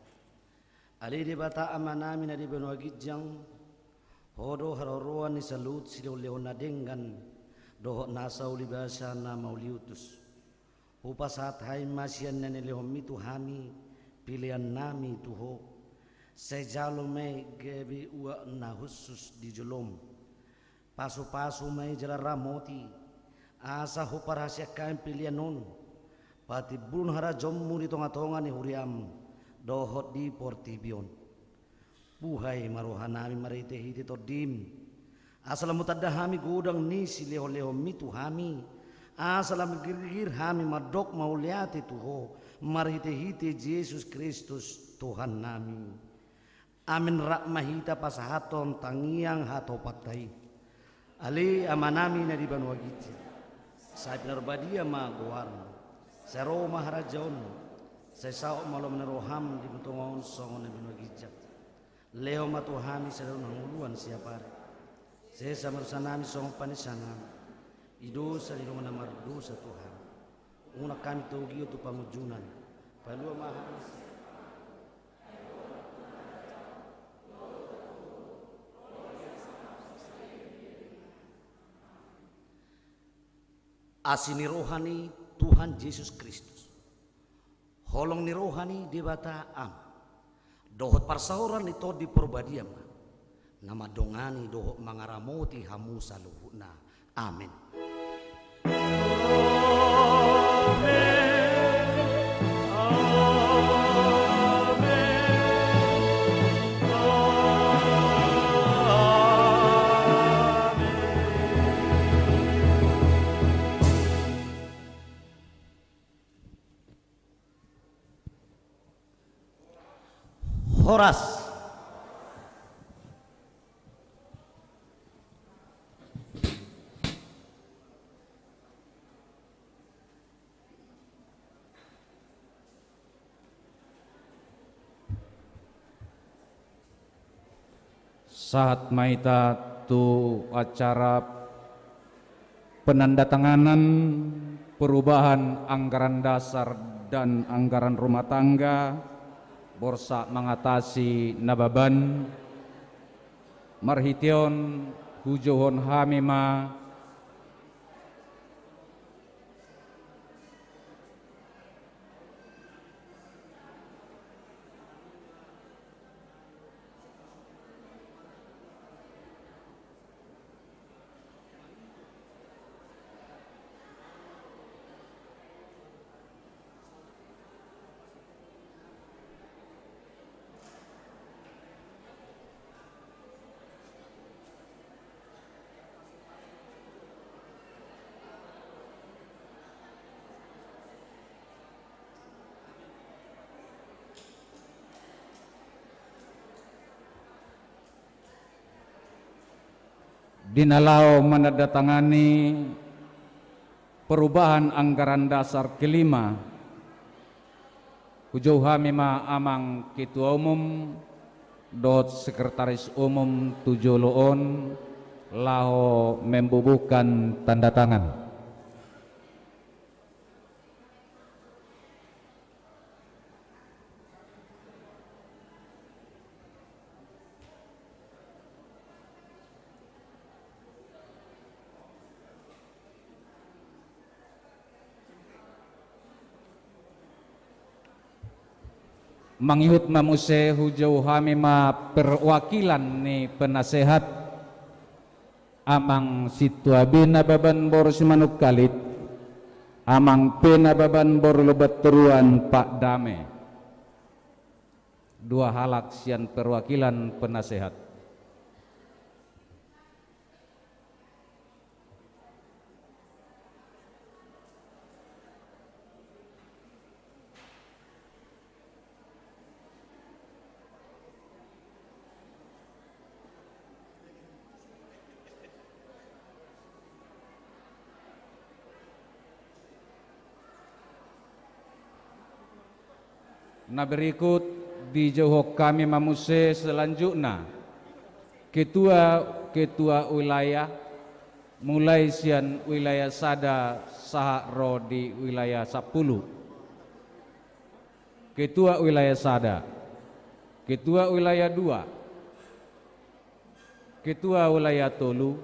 E: Ali di bata amanami na di benua gijang hodo haroroan ni salut sido leona dengan doho nasa ulibasa na mauliutus. Upasat hai masian na nilehomi tuhami pilihan nami tuho. Sejalo may gebi ua na husus di jolom. Paso-paso may jala ramoti. Asa ho parasya kain pilihan nun. Pati bulun hara jommu di tonga-tonga ni huriam dohot di portibion. Buhay marohanami marite hiti tordim. Asal mutadda hami gudang ni si leho-leho mitu hami. Asal girgir hami madok mauliati tuho. Marite hiti Yesus Kristus Tuhan nami. Amin rakmahita pasahaton tangiang hato patay. Ali amanami na di banua giti. Sa pinarbadia maguwarno. Sa Roma harajon, sa sao malom na roham di mutungon songon na binagijak. Leo matuhami sa daw nanguluan siya pare. Sa marsanami songon panisanam. Ido sa lirong na mardo sa Tuhan. Una kami tugiyo to pangujunan. Palua mahal. Asini rohani Tuhan Yesus Kristus. Holong ni rohani di bata am. Dohot parsauran ito di perbadiam. Nama dongani dohot mangaramoti hamu saluhuna. Amin. Horas.
A: Saat maita tu acara penandatanganan perubahan anggaran dasar dan anggaran rumah tangga borsa mengatasi nababan marhition hujohon hamima dinalau menandatangani perubahan anggaran dasar kelima hujau hamima amang ketua umum dot sekretaris umum tujoloon laho membubuhkan tanda tangan. Mangihut mamuse hujau hamima perwakilan ni penasehat amang situabina baban bor simanuk kalit amang pena baban bor lebat teruan Pak Dame dua halak sian perwakilan penasehat. Nah berikut di Johok kami mamuse selanjutnya ketua wilayah mulai sian wilayah sada sahak ro di wilayah 10 Ketua Wilayah Sada, Ketua Wilayah 2, Ketua Wilayah Tolu,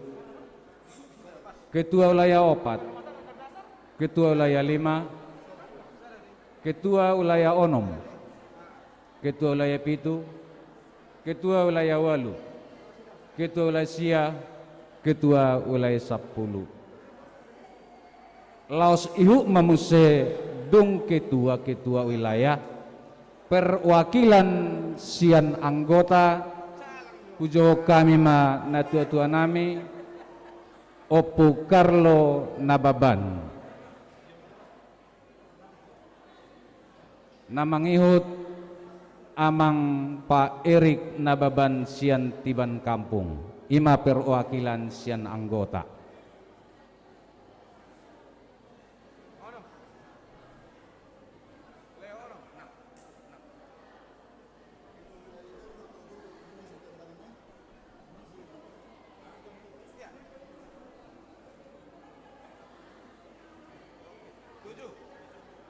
A: Ketua Wilayah 4, Ketua Wilayah 5, Ketua Wilayah Onom, Ketua Wilayah Pitu, Ketua Wilayah Walu, Ketua Wilayah Sia, Ketua Wilayah 10. Laos ihu memuse dung ketua-ketua wilayah perwakilan sian anggota kujo kami ma natua-tua nami Opu Carlo Nababan namangihut amang Pak Erik Nababan sian tiban kampung ima perwakilan sian anggota.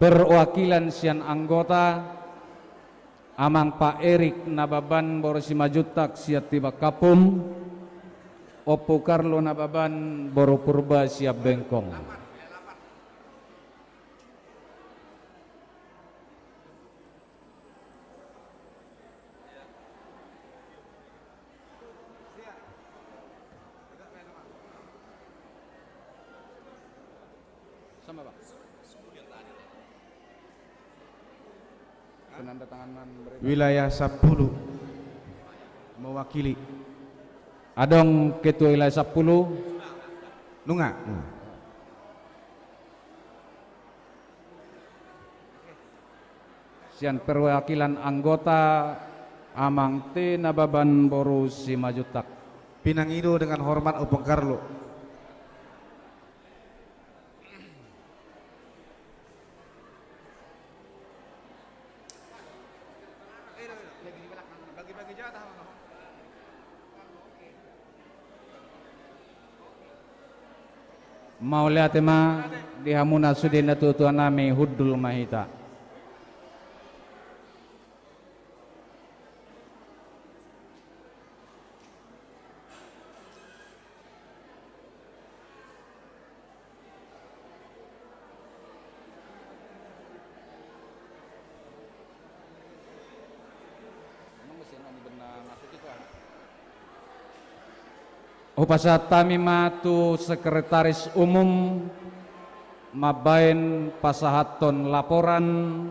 A: Perwakilan sian anggota amang Pak Erik Nababan Borosi Majutak siap tiba kapum, Opo Carlo Nababan Boro Purba siap bengkong. Sama Pak.
F: Wilayah 10 mewakili.
A: Adong Ketua Wilayah 10
F: Nunga.
A: sian perwakilan anggota amang T Nababan Boru Simajutak.
F: Pinangido dengan hormat Opo Carlo.
A: Mau lihat tema di hamuna sudina tuan nami Hudul Mahita. Upasa Tamimatu Sekretaris Umum Mabain Pasahaton laporan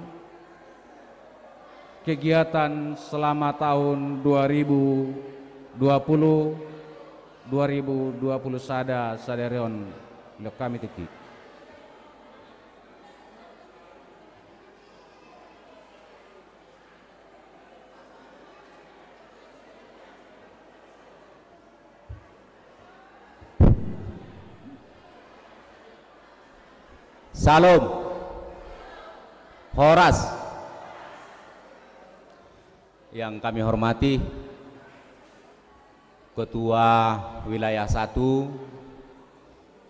A: kegiatan selama tahun 2020 sada sadarion lek kami tiki.
G: Salam Horas yang kami hormati Ketua Wilayah 1,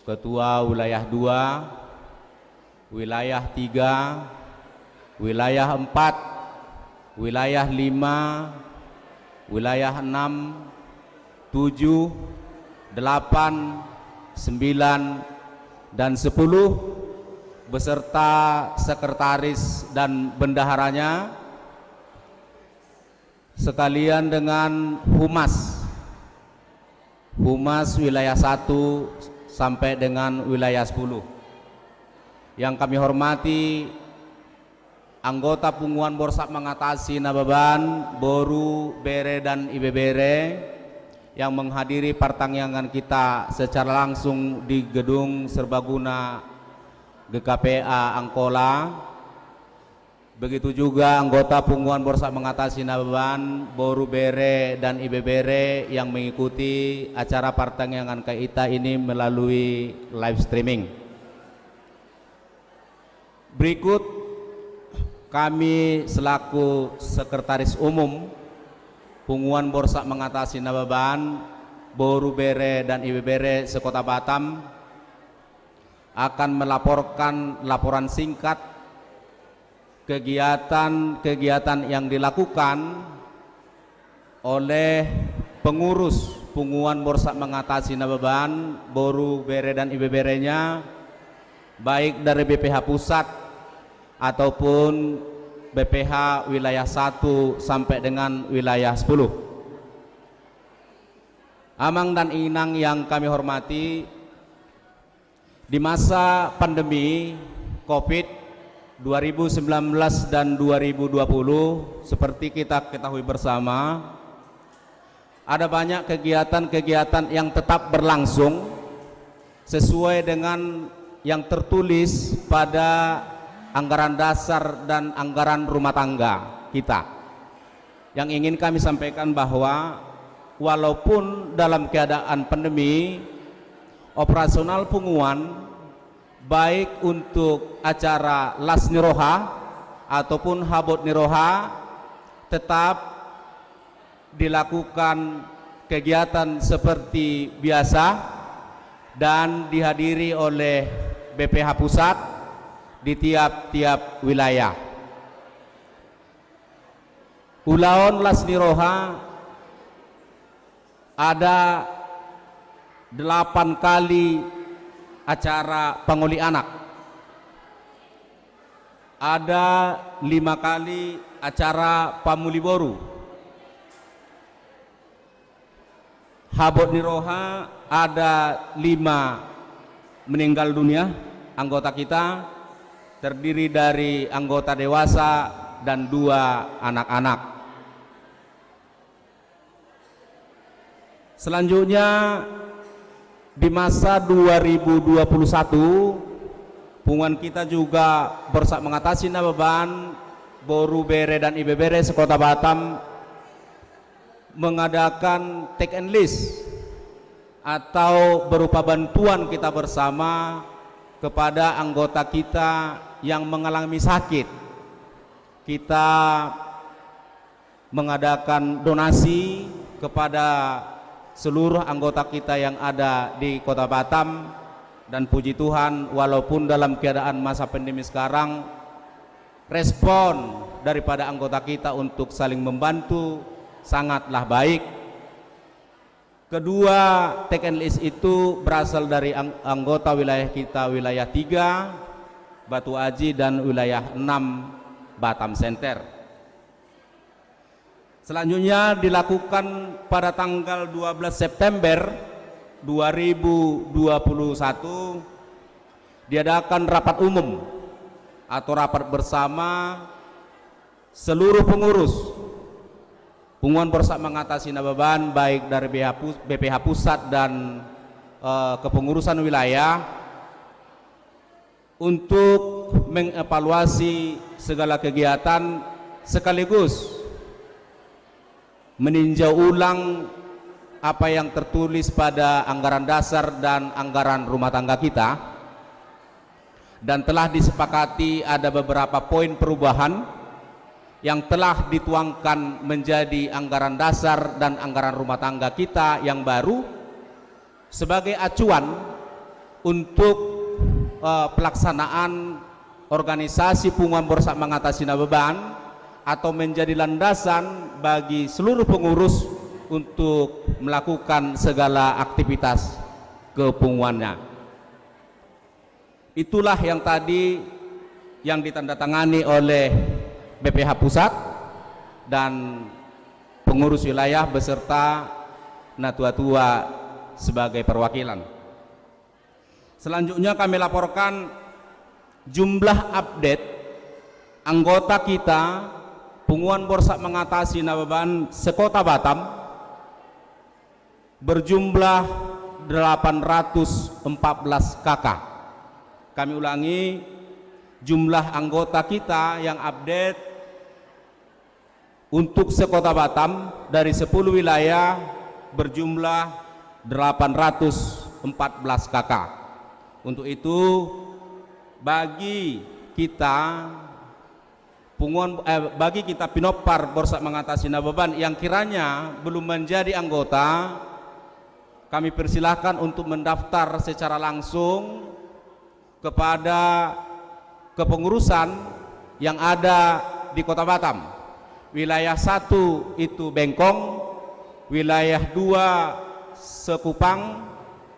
G: Ketua Wilayah 2, Wilayah 3, Wilayah 4, Wilayah 5, Wilayah 6, 7, 8, 9, dan 10 beserta sekretaris dan bendaharanya sekalian dengan humas wilayah 1 sampai dengan wilayah 10. Yang kami hormati anggota Punguan Borsak Mengatasi Nababan, Boru, Bere dan Ibebere yang menghadiri pertanggungan kita secara langsung di Gedung Serbaguna GKPA Angkola. Begitu juga anggota Punguan Borsak Mengatasi Nababan, Boru Bere dan Ibebere yang mengikuti acara pertanggungan kita ini melalui live streaming. Berikut kami selaku Sekretaris Umum Punguan Borsak Mengatasi Nababan, Boru Bere dan Ibebere sekota Batam akan melaporkan laporan singkat kegiatan-kegiatan yang dilakukan oleh pengurus Punguan Borsa Mengatasi Nabeban, Boru Bere dan Ibe Berenya, baik dari BPH Pusat ataupun BPH wilayah 1 sampai dengan wilayah 10. Amang dan Inang yang kami hormati, di masa pandemi COVID 2019 dan 2020, seperti kita ketahui bersama, ada banyak kegiatan-kegiatan yang tetap berlangsung sesuai dengan yang tertulis pada anggaran dasar dan anggaran rumah tangga kita. Yang ingin kami sampaikan bahwa walaupun dalam keadaan pandemi, operasional Punguan baik untuk acara Las Niroha ataupun Habot Niroha tetap dilakukan kegiatan seperti biasa dan dihadiri oleh BPH Pusat di tiap-tiap wilayah. Ulaon Las Niroha ada 8 kali acara panguli anak, ada 5 kali acara pamuli boru. Habot Niroha ada 5 meninggal dunia anggota kita, terdiri dari anggota dewasa dan 2 anak-anak. Selanjutnya di masa 2021 Punguan kita juga Borsa Mengatasi Nabeban, Boru Bere dan Ibe Bere sekota Batam mengadakan take and list atau berupa bantuan kita bersama kepada anggota kita yang mengalami sakit. Kita mengadakan donasi kepada seluruh anggota kita yang ada di Kota Batam, dan puji Tuhan walaupun dalam keadaan masa pandemi sekarang, respon daripada anggota kita untuk saling membantu sangatlah baik. Kedua take and list itu berasal dari anggota wilayah kita, wilayah 3 Batu Aji dan wilayah 6 Batam Center. Selanjutnya dilakukan pada tanggal 12 September 2021 diadakan rapat umum atau rapat bersama seluruh pengurus Punguan Borsa Mengatasi Nabeban baik dari BPH Pusat dan kepengurusan wilayah untuk mengevaluasi segala kegiatan sekaligus meninjau ulang apa yang tertulis pada anggaran dasar dan anggaran rumah tangga kita, dan telah disepakati ada beberapa poin perubahan yang telah dituangkan menjadi anggaran dasar dan anggaran rumah tangga kita yang baru sebagai acuan untuk pelaksanaan organisasi Punguan Borsa Mengatasi Nabeban atau menjadi landasan bagi seluruh pengurus untuk melakukan segala aktivitas kepunguannya. Itulah yang tadi yang ditandatangani oleh BPH Pusat dan pengurus wilayah beserta natua-tua sebagai perwakilan. Selanjutnya kami laporkan jumlah update anggota kita Punguan Borsa Mengatasi Nabeban sekota Batam berjumlah 814 KK. Kami ulangi, jumlah anggota kita yang update untuk sekota Batam dari 10 wilayah berjumlah 814 KK. Untuk itu bagi kita bagi kita Pinopar Borsa Mengatasi Nabeban yang kiranya belum menjadi anggota, kami persilahkan untuk mendaftar secara langsung kepada kepengurusan yang ada di Kota Batam. Wilayah 1 itu Bengkong, wilayah 2 Sekupang,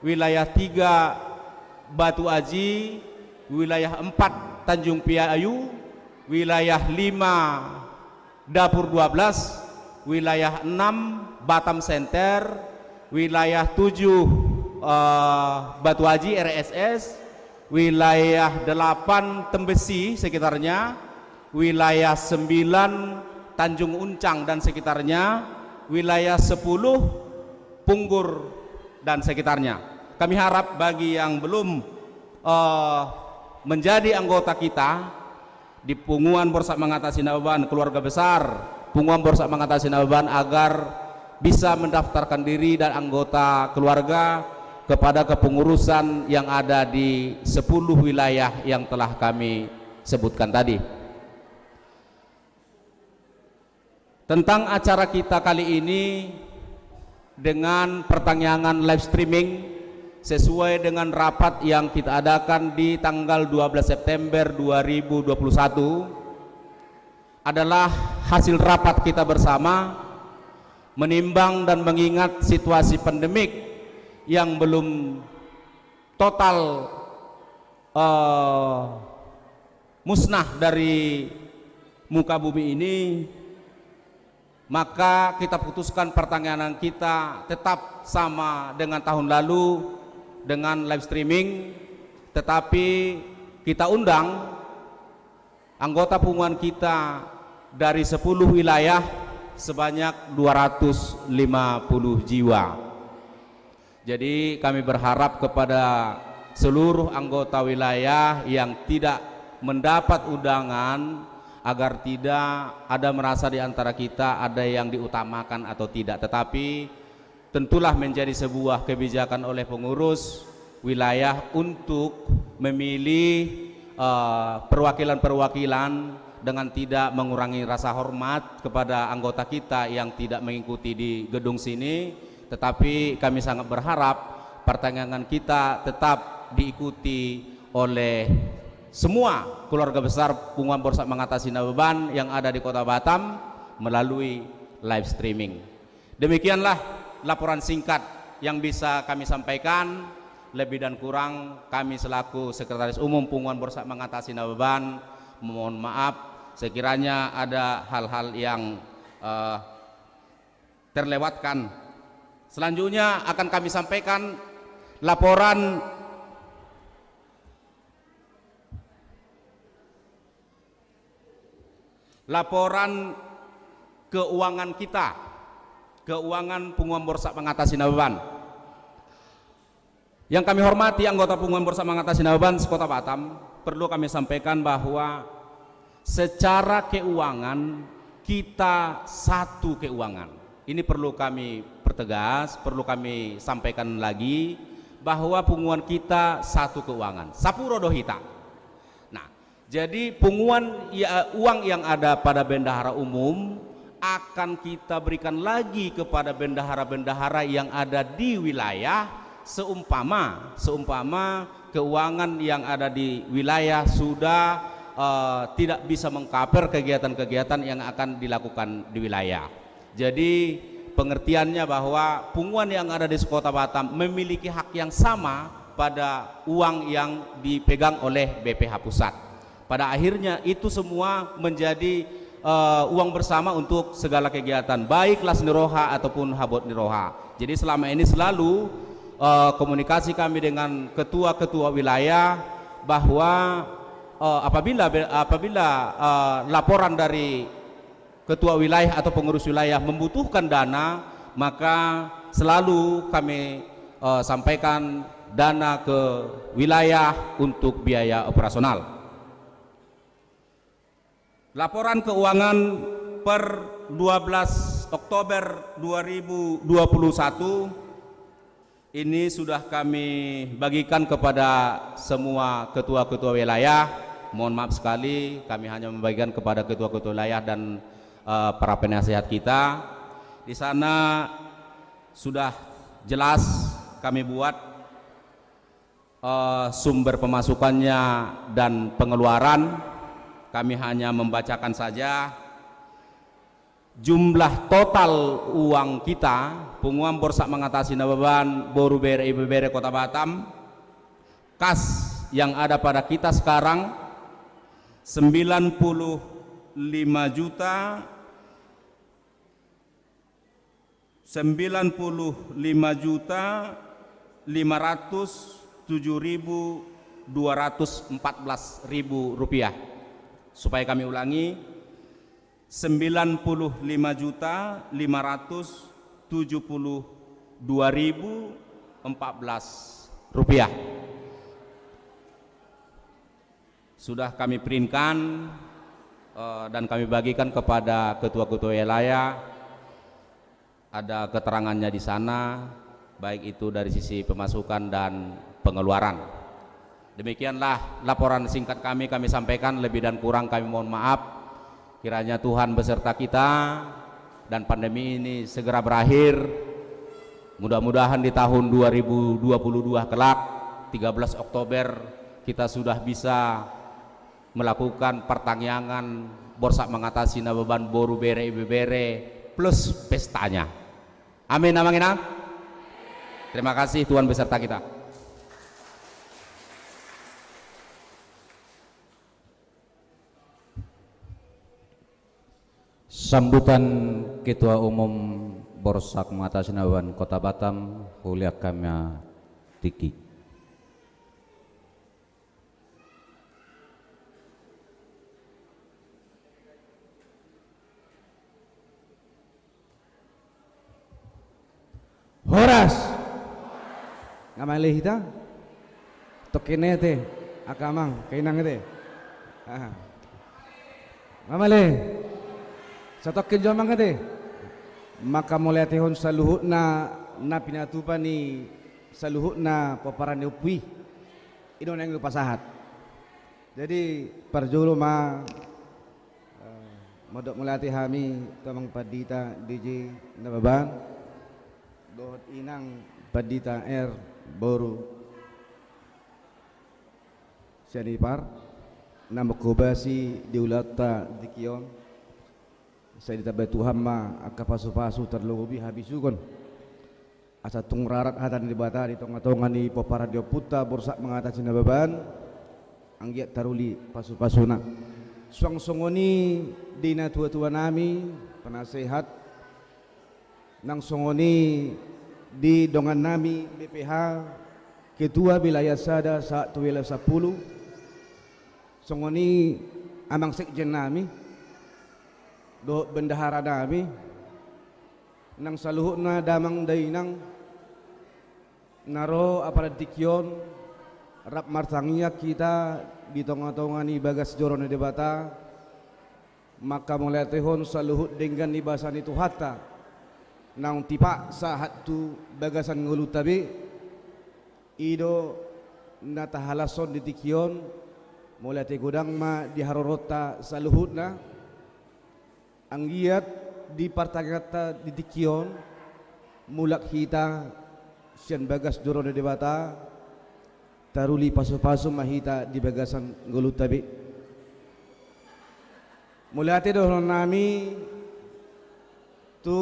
G: wilayah 3 Batu Aji, wilayah 4 Tanjung Priayu, wilayah 5 Dapur 12, wilayah 6 Batam Center, wilayah 7 Batu Aji RSS, wilayah 8 Tembesi sekitarnya, wilayah 9 Tanjung Uncang dan sekitarnya, wilayah 10 Punggur dan sekitarnya. Kami harap bagi yang belum menjadi anggota kita di Punguan Borsat Mengatasi Nababan Keluarga Besar Punguan Borsat Mengatasi Nababan agar bisa mendaftarkan diri dan anggota keluarga kepada kepengurusan yang ada di 10 wilayah yang telah kami sebutkan tadi. Tentang acara kita kali ini dengan pertanyaan live streaming sesuai dengan rapat yang kita adakan di tanggal 12 September 2021 adalah hasil rapat kita bersama menimbang dan mengingat situasi pandemik yang belum total musnah dari muka bumi ini. Maka kita putuskan pertanyaan kita tetap sama dengan tahun lalu dengan live streaming, tetapi kita undang anggota punguan kita dari 10 wilayah sebanyak 250 jiwa. Jadi kami berharap kepada seluruh anggota wilayah yang tidak mendapat undangan agar tidak ada merasa di antara kita ada yang diutamakan atau tidak, tetapi tentulah menjadi sebuah kebijakan oleh pengurus wilayah untuk memilih perwakilan-perwakilan dengan tidak mengurangi rasa hormat kepada anggota kita yang tidak mengikuti di gedung sini, tetapi kami sangat berharap pertanyaan kita tetap diikuti oleh semua keluarga besar Punguan Borsat Mengatasi Nababan yang ada di Kota Batam melalui live streaming. Demikianlah laporan singkat yang bisa kami sampaikan. Lebih dan kurang kami selaku Sekretaris Umum Punguan Borsat Mengatasi Nababan mohon maaf sekiranya ada hal-hal yang terlewatkan. Selanjutnya akan kami sampaikan laporan keuangan kita, keuangan Punguan Borsat Mengatasi Nababan. Yang kami hormati anggota Punguan Borsat Mengatasi Nababan Kota Batam, perlu kami sampaikan bahwa secara keuangan kita satu keuangan. Ini perlu kami pertegas, perlu kami sampaikan lagi bahwa punguan kita satu keuangan, Sapuro Dohita. Jadi punguan uang yang ada pada bendahara umum akan kita berikan lagi kepada bendahara-bendahara yang ada di wilayah seumpama keuangan yang ada di wilayah sudah tidak bisa mengcover kegiatan-kegiatan yang akan dilakukan di wilayah. Jadi pengertiannya bahwa punguan yang ada di Kota Batam memiliki hak yang sama pada uang yang dipegang oleh BPH Pusat. Pada akhirnya itu semua menjadi uang bersama untuk segala kegiatan, baik Las Niroha ataupun Habot Niroha. Jadi selama ini selalu komunikasi kami dengan ketua-ketua wilayah bahwa apabila laporan dari ketua wilayah atau pengurus wilayah membutuhkan dana, maka selalu kami sampaikan dana ke wilayah untuk biaya operasional. Laporan keuangan per 12 Oktober 2021 ini sudah kami bagikan kepada semua ketua-ketua wilayah. Mohon maaf sekali kami hanya membagikan kepada ketua-ketua wilayah dan para penasihat kita. Di sana sudah jelas kami buat sumber pemasukannya dan pengeluaran. kami hanya membacakan saja jumlah total uang kita penguam borsak mengatasi nababan boru bere ibu bere Kota Batam, kas yang ada pada kita sekarang 95.507.214 rupiah. Supaya kami ulangi, 95.507.214 rupiah. Sudah kami printkan dan kami bagikan kepada ketua-ketua wilayah. Ada keterangannya di sana, baik itu dari sisi pemasukan dan pengeluaran. Demikianlah laporan singkat kami sampaikan, lebih dan kurang kami mohon maaf. Kiranya Tuhan beserta kita dan pandemi ini segera berakhir. Mudah-mudahan di tahun 2022 kelak 13 Oktober kita sudah bisa melakukan pertangyangan borsak mengatasi nababan boru bere ibu bere plus pestanya. Amin, amangina. Terima kasih, Tuhan beserta kita.
A: Sambutan Ketua Umum Borsak Mengatasi Nababan Kota Batam, Huliakamya Tiki.
F: Horas ngamalih kita tokene teh akamang kainang teh ngamalih satokin jamang teh maka mulai tehon saluhutna na pinatupani saluhutna paparan upwi ino nang pasahat. Jadi parjolo ma modok mulai hami tamang padita DJ nababan dohot inang padita air boru sianipar namukubasi diulata dikion saya ditabay tuhamma akapasu-pasu terlobi habisukon asa tungrarat hatan di bata di tonga-tonga ni popara dio puta borsak mengatasi nababan anggiat taruli pasu-pasuna suang-songoni dina tua-tua nami penasehat nang songoni di dongan nami BPH Ketua Wilayah Sada saat wilayah 10 songoni amang sekjen nami do bendahara nami nang saluhutna damang dainang naro aparat dikyon rap martangia kita di tonga-tonga ni bagas jorone debata maka mulai tehon saluhut dengan ni basan itu hatta nang tipa sahat tu bagasan ngulu tabi ido natahalason di tikyon mulai te godang ma di harorota saluhutna anggiat di partagata di tikyon mulak hita sian bagas dorone debata taruli pasu-pasu mahita di bagasan ngulu tabi mulai te dohon nami tu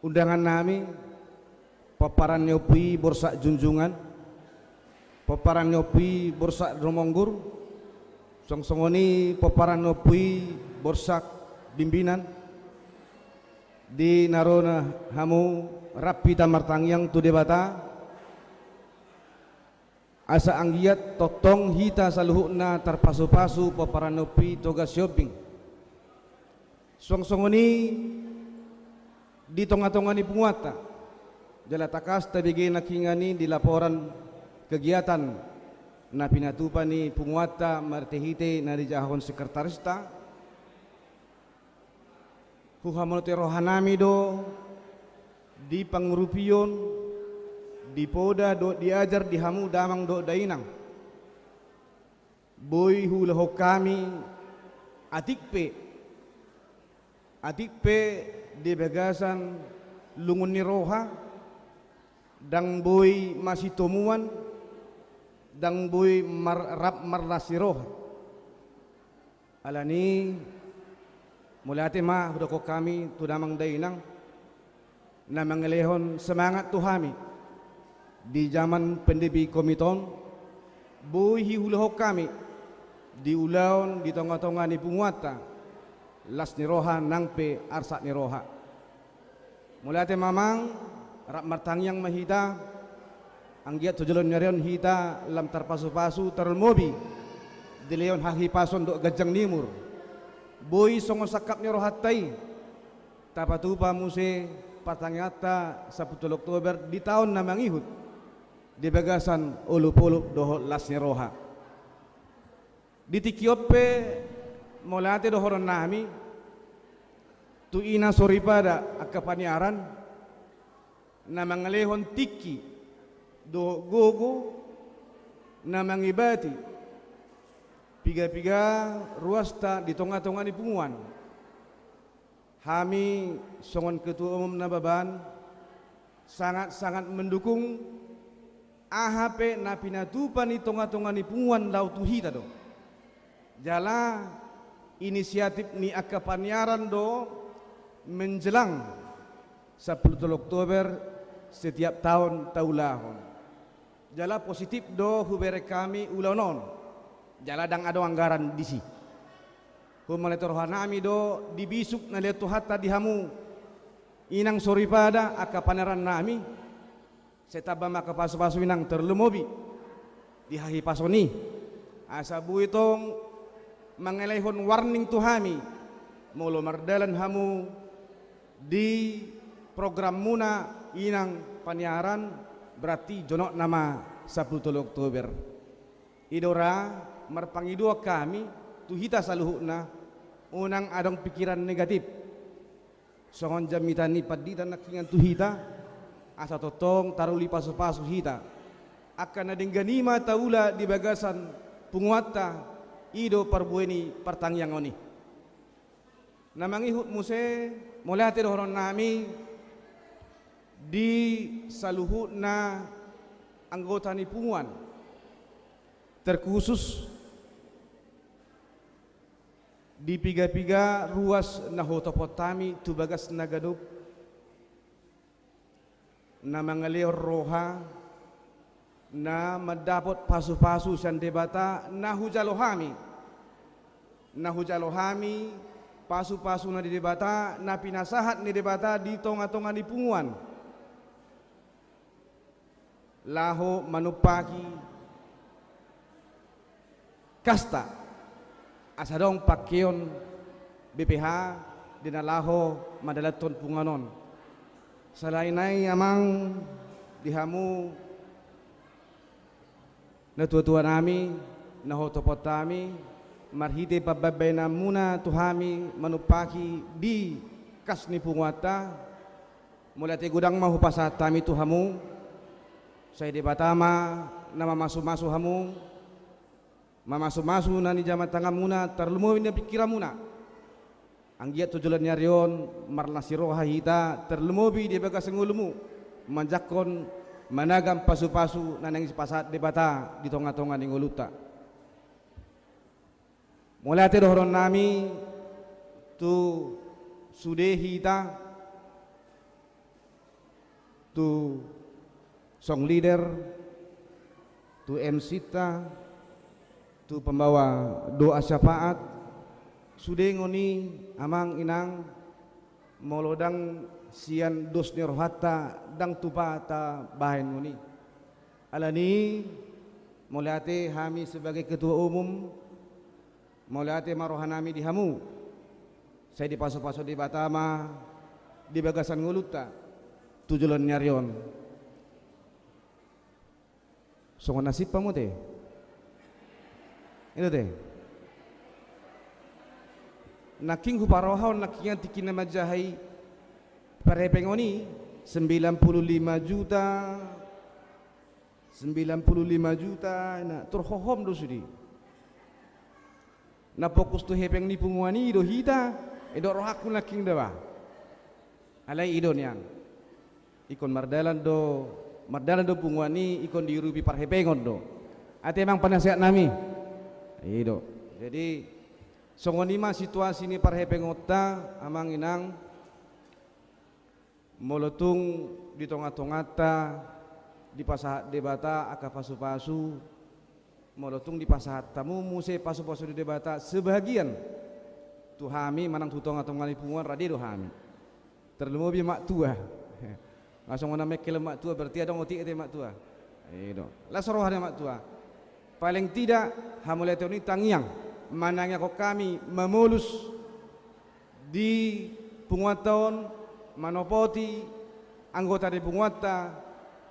F: undangan nami paparan nyopi borsak junjungan paparan nyopi borsak romonggur song-songoni paparan nyopi borsak bimbinan di narona hamu rapi tamartang yang tu debata asa anggiat totong hita saluhukna tarpasu-pasu paparan nyopi toga shopping song-songoni di tonga-tonga ni penguata jala takas tabigi nakingani di laporan kegiatan na pinatupa ni penguata martehite na di jahon sekretarista huhamote rohanami do di pangurupion di poda do diajar di hamu damang do dainang boy hulahok kami atikpe di bagasan lungun ni roha dang boy masih tomuan dang bui rap marnasiroh alani mulai ati ma hudoko kami tu namang dainang na mangalehon semangat tuhami di zaman pendebi komiton bui hihulahok kami di ulaon di tonga-tonga ni punguata las ni roha nangpe arsak ni roha mulai ati mamang rap martangyang mahita anggiat tujulan nyarion hita lam tarpasu-pasu termobi di leon hahipason do gajang nimur boy songo sakap ni rohatai tapatupa muse patangata sa 10 Oktober di tahun na mangihut di bagasan ulup-ulup doho las ni roha di tikiope molate dohoron nami tu ina soripada akapaniaran na mangalehon tiki do gogo na mangibati piga-piga ruasta di tonga-tonga ni punguan kami songon ketua umum Nababan sangat-sangat mendukung AHP na pinatupan ni tonga-tonga ni punguan lau tuhita do jala inisiatif ni akapanyaran do menjelang 10 Oktober setiap tahun taulahon jala positif do hubere kami ulonon jala dang ado anggaran disi humale rohanami do dibisuk na leto hatta dihamu inang soripada akapaneran nami setaba makapasu-pasu inang terlemobi dihahi pasoni asabu itong mangelehon warning tuhami molo mardalan hamu di program muna inang paniaran berarti jonok nama 10 Oktober idora marpangidua kami tuhita saluhuna unang adong pikiran negatif songon jamitan ni padita nakingan tuhita asa totong taruli pasu-pasu hita akan adeng ganima taula di bagasan punguata ido parbueni partangyang oni namangihut muse mulai hati dohoron nami di saluhut na anggota ni punguan terkhusus di piga-piga ruas na hotopotami tubagas nagadup na mangaleo roha na mendapot pasu-pasu san debata na hujalohami pasu-pasu na di debata na pinasahat ni debata di tonga-tonga ni punguan laho manupaki kasta asadong pakyon BPH dinalaho madalaton punganon salainay amang dihamu na tua-tua nami na hotopot kami marhite pababay na muna tuhami manupaki di kas ni punguata mula ti gudang mahupasa tami tuhamu saya di batama na mamasu-masu hamu mamasu-masu na ni jamat tangam muna terlumuin na pikiran muna anggiat tujulan nyarion marnasiro hahita terlumubi di bagas ngulumu manjakon managam pasu-pasu na nangis pasat di bata di tonga-tonga ni nguluta mulai te dohoron nami tu sudehita tu song leader tu MC ta tu pembawa doa syafaat sude ngoni amang inang molodang sian dos ni rohata dang tupa ta bahen ngoni alani molate hami sebagai ketua umum molate marohanami dihamu saya di paso-paso di Batama di bagasan nguluta tujulan nyarion songo nasib pamu teh itu teh naking huparohaw nakingan tikina majahai parepengoni 95 juta na turhohom do sudi na fokus tu hepeng ni punguani do hita edo rohaku naking dawa alai idon yang ikon mardalan do punguani ikon dirubi parhepengon do ate emang penasihat nami. Itu. Jadi songonima situasi ini parhepeng otta amang inang molotung di tonga-tongata di pasahat debata aka pasu-pasu molotung di pasahat tamu muse pasu-pasu di debata sebagian tuhami manang tutonga-tonga lipungan radi dohami terlebih mak tua langsung nama mekel mak tua berarti ada ngotik itu mak tua itu lah sorohnya mak tua paling tidak hamuleto ini tangiang manangnya kok kami memulus di penguatan manopoti anggota di penguata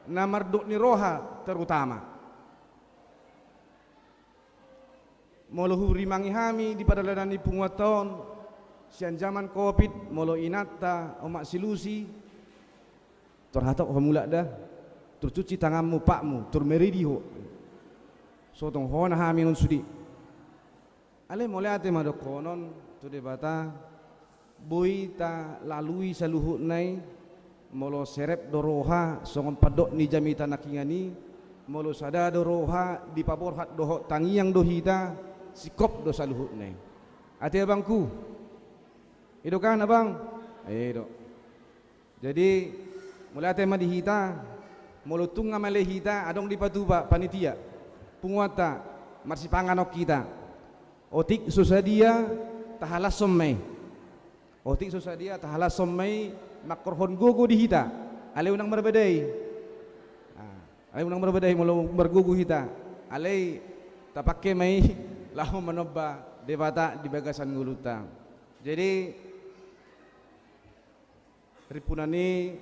F: namarduk ni roha terutama moluhu rimangi hami di padalanan di penguatan sian zaman covid molo inata omak silusi terhatak hamulak dah tercuci tanganmu pakmu turmeridiho sotong hona hami non sudi ale mulai ate madok konon tu debata bui ta lalui saluhut nai molo serep doroha songon padok ni jamita nakingani molo sada doroha di paborhat doho tangiang dohita sikop do saluhut nai ate abangku itu kan abang itu jadi mulai ate madihita molo tunga malehita adong di patuba panitia penguata marsipanganok kita otik susadia tahala sommai otik susadia tahala sommai makorhon gogo dihita ale unang berbedai ale unang berbedai mulu bergugu hita ale tapake mai lahu menobba debata di bagasan nguluta jadi ripunani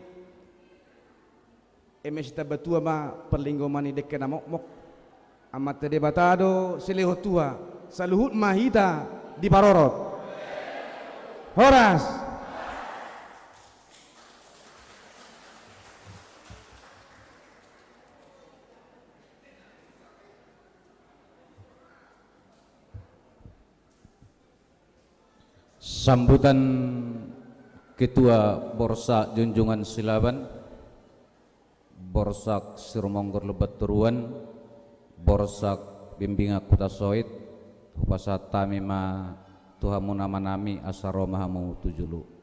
F: emes tabatua ma perlinggomani dekena mok amat debatado seleho tua saluhut mahita di parorot horas
A: sambutan Ketua Borsa Junjungan Silaban Borsak Sirmonggor Lebat Turuan Borsak Bimbinga Kuta Soit Upasata mima Tuhamu nama nami asaro mahamu tujulu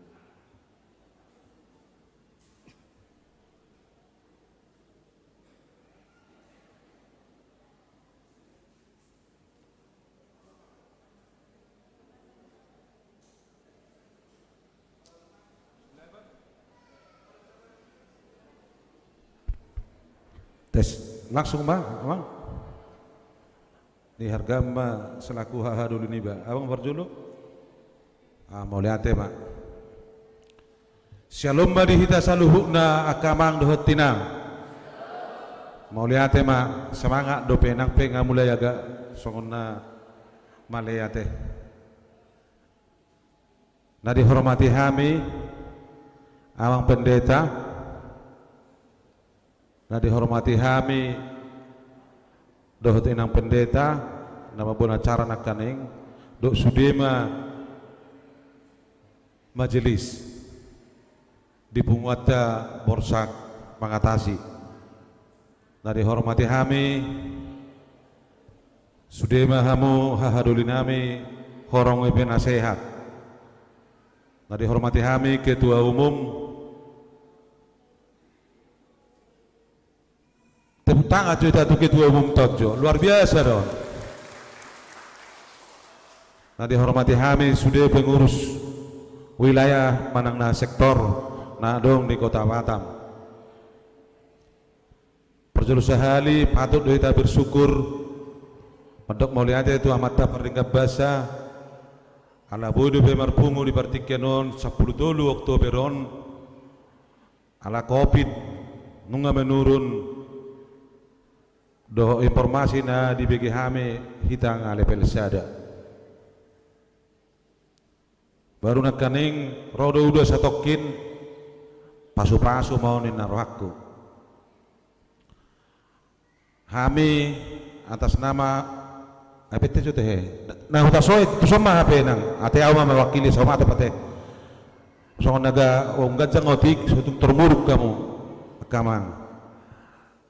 H: tes langsung Mbak Abang di harga Mbak selaku haha dulu nih Mbak Abang berjulu mau lihat ya Mbak Shalom Mbak dihita saluhukna akamang dohotina mau lihat ya Mbak semangat do penang penga mulai agak songona malaya teh nah dihormati kami Abang Pendeta nah dihormati kami dohot inang pendeta nama pun acara nakaning dok sudema majelis di Punguata Borsak mengatasi nah dihormati kami sudema hamu hahadulinami horong iben asehat nah dihormati kami ketua umum tangan cerita tu ketua umum Tokjo luar biasa dong. Nah dihormati kami sudah pengurus wilayah manangna sektor nah dong di Kota Batam. Perjulu sehali patut kita bersyukur untuk melihat itu amat peringkat bahasa ala bodoh bemarpungu di partikenon 10 Oktoberon ala Covid nunga menurun doh informasi na dibagi kami hitang ale pelsada baru nakaning rodo udah satokin pasu-pasu mau ninarohaku kami atas nama apa itu teh nah utasoy itu sama apa nang ate awa mewakili sama ate pate so naga ongat jangotik sutung termuruk kamu kamang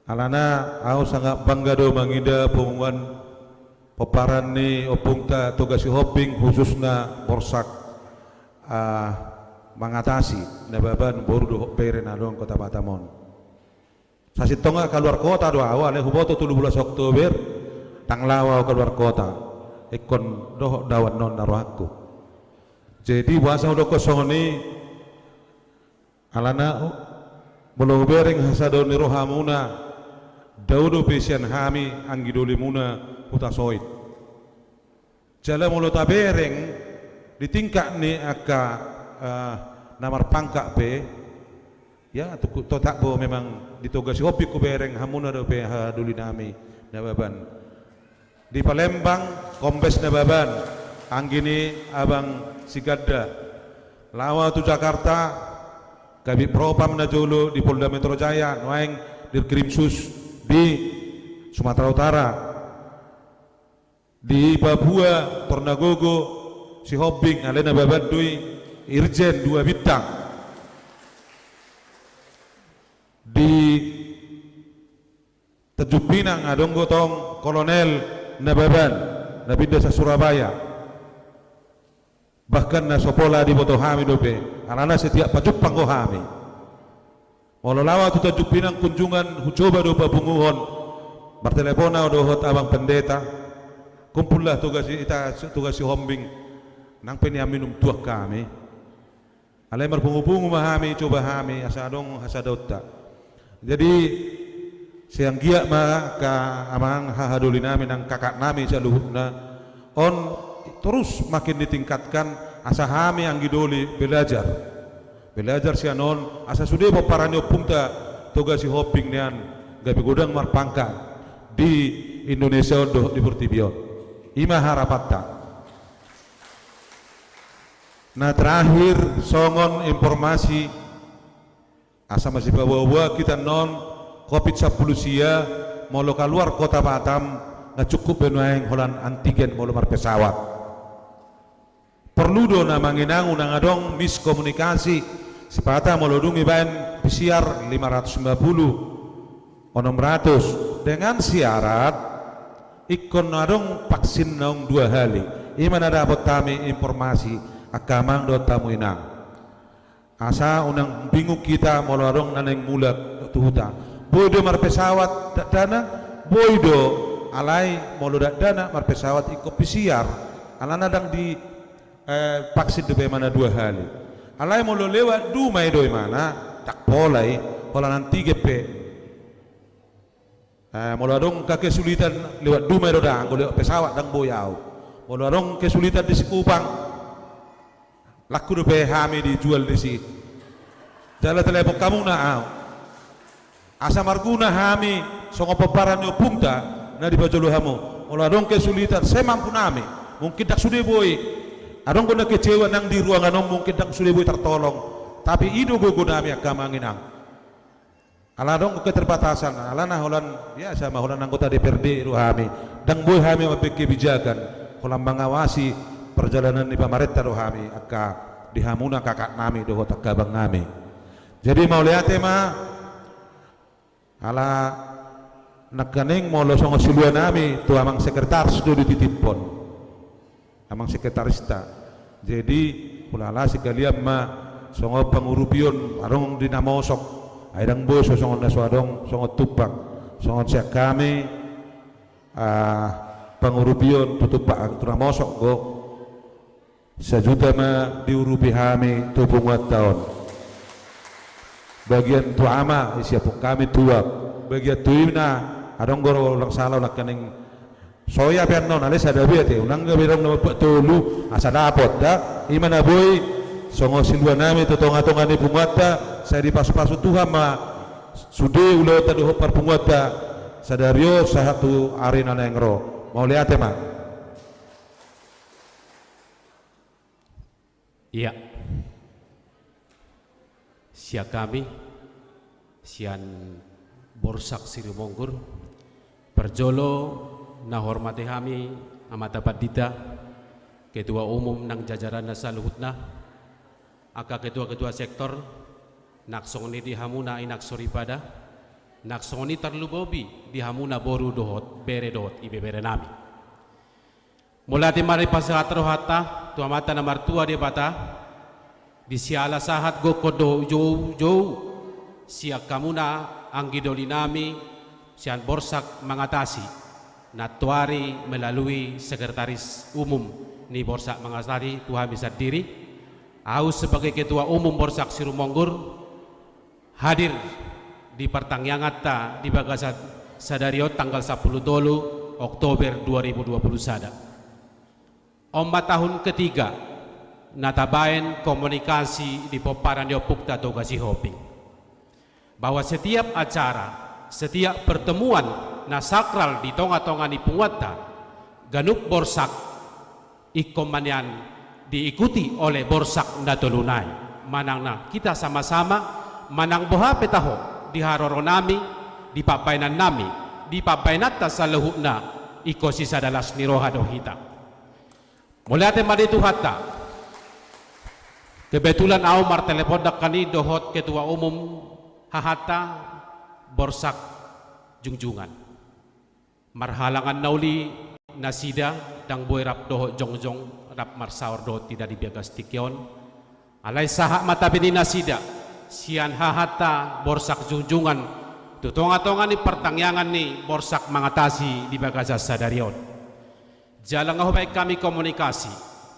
H: Alana aku sangat bangga do mangida pengumuman peparan ni opungta togasi hopping khususna borsak mengatasi nababan boru do hoppere na dong kota Batamon. Sasitonga keluar kota do awal huboto 17 Oktober tanglawa keluar kota ikon doh dawan non naruhaku. Jadi wasa udah kosong ni alana belum bereng hasadon ni rohamuna daudo pesian hami anggidoli muna utasoid. Jala mulo tabereng di tingkat ni aka namar pangkak pe ya to tak bo memang ditogasi hobi ku bereng hamuna do pe ha duli nami nababan. Di Palembang kombes nababan anggini abang Sigadda lawa tu Jakarta kabi propam na jolo di Polda Metro Jaya nuaing Dirkrimsus di Sumatera Utara, di Papua Tornagogo si Hobbing alena babadui Irjen 2 bintang, di Tanjung Pinang adong gotong Kolonel Nababan Nabinda sa Surabaya, bahkan na Sopola di Botohami dope alana setiap pajupang kohami. Walalawa tu Tanjung Pinang kunjungan hucoba do babunguhon bertelepona do hot abang pendeta kumpullah tugasi hombing nang peniaminum tuak kami alai marpungu-pungu mahami coba hami asadong hasadota. Jadi siang giak ma ka amang hahaduli nami nang kakak nami saluhutna on terus makin ditingkatkan asa hami ang gidoli belajar sianon asa sudah peparanyo punta toga si hopping nian gabi godang marpangkat di Indonesia doh di Pertibion ima harapatta. Nah terakhir songon informasi asa masih bawa kita non COVID-10 sia molo keluar kota Batam nggak cukup benuaing holan antigen molo mar pesawat perlu do na manginangu nang adong miskomunikasi sepatah melodungi bahan PCR 550 600 dengan syarat ikon adong vaksin naung 2 hali imana dapat kami informasi akamang do tamu inang asa unang bingung kita melodong naneng mulat tuhuta boydo mar pesawat dana boydo alai molodak dana mar pesawat ikut PCR alana dang di vaksin de mana 2 hali alai molo lewat dumai doi mana tak polai pola nanti gepe molo adong kesulitan lewat dumai do dang lewat pesawat dang boyau molo adong kesulitan di Sikupang laku do pe hami dijual di si jala telepon kamu na asa marguna hami songo peparan yo punta na di bajolo hamu molo adong kesulitan saya mampu nami mungkin tak sudah boy adong guna kecewa nang di ruangan mungkin dang sudah boleh tertolong tapi ido go nami akamangin ang aladong keterbatasan alana holan biasa mah holan anggota DPRD ruhami dang boy hami mapik kebijakan holan mengawasi perjalanan di pamarenta ruhami akka dihamuna kakak nami do hotak kabang nami. Jadi mau lihat mah ala nakaning molo songo siluan nami tu amang sekretaris do dititipon amang sekretarista. Jadi ulala sekalian ma songo pangurupion arong dinamosok aidang bos songo naswadong songo tupang songo siak kami pangurupion tutupak ang tunamosok go sejuta ma diurupi hami tupung tahun bagian tuama siapuk kami tuak bagian tuina adong goro lang salaw nakaning soya pian non alis ada biat ya unang gabirang nama pak tolu asa dapot dah imana boy songo siluan nami totonga-tonga ni pungwata saya di pasu-pasu Tuhan ma sude ulo tadu hopar pungwata sadario sahatu arena nengro mau lihat ya ma
I: iya sia kami sian borsak Sirumonggur perjolo na hormati kami amata padita ketua umum nang jajaran nasa luhutna aka ketua-ketua sektor naksong ni dihamuna inak soripada naksoni terlubobi di hamuna boru dohot bere dohot ibe bere nami. Mulai mari pasahat rohata tua mata nomor tua dia bata di siala sahat gokodo jauh siak kamuna anggi dolinami sian borsak mengatasi natuari melalui sekretaris umum ni borsak mengatasi Tuhan bisa diri. Aku sebagai ketua umum borsak Sirumonggur hadir di pertanyaan di Bagasan Sadariot tanggal 10 Oktober 2020 sada. Omba tahun ketiga natabain komunikasi di Poparan Diopukta Togasi Hoping bahwa setiap acara, setiap pertemuan na sakral di tonga-tonga ni Punguata ganuk borsak ikomanian diikuti oleh borsak natulunai manangna kita sama-sama manang boha petaho di haroronami di papainan nami di papainata saluhuna iko sisa dalas niroha dohita mulai temadi tuhata kebetulan au mar telepon dakani dohot ketua umum hahata borsak jungjungan marhalangan nauli nasida dang boyrap dohot jongjong rap marsaur dohot tidak dibiagas tikyon alai sahak mata bini nasida sian hahata borsak jungjungan tutonga-tonga ni pertangyangan ni borsak mengatasi di Bagasa Sadarion jalang baik kami komunikasi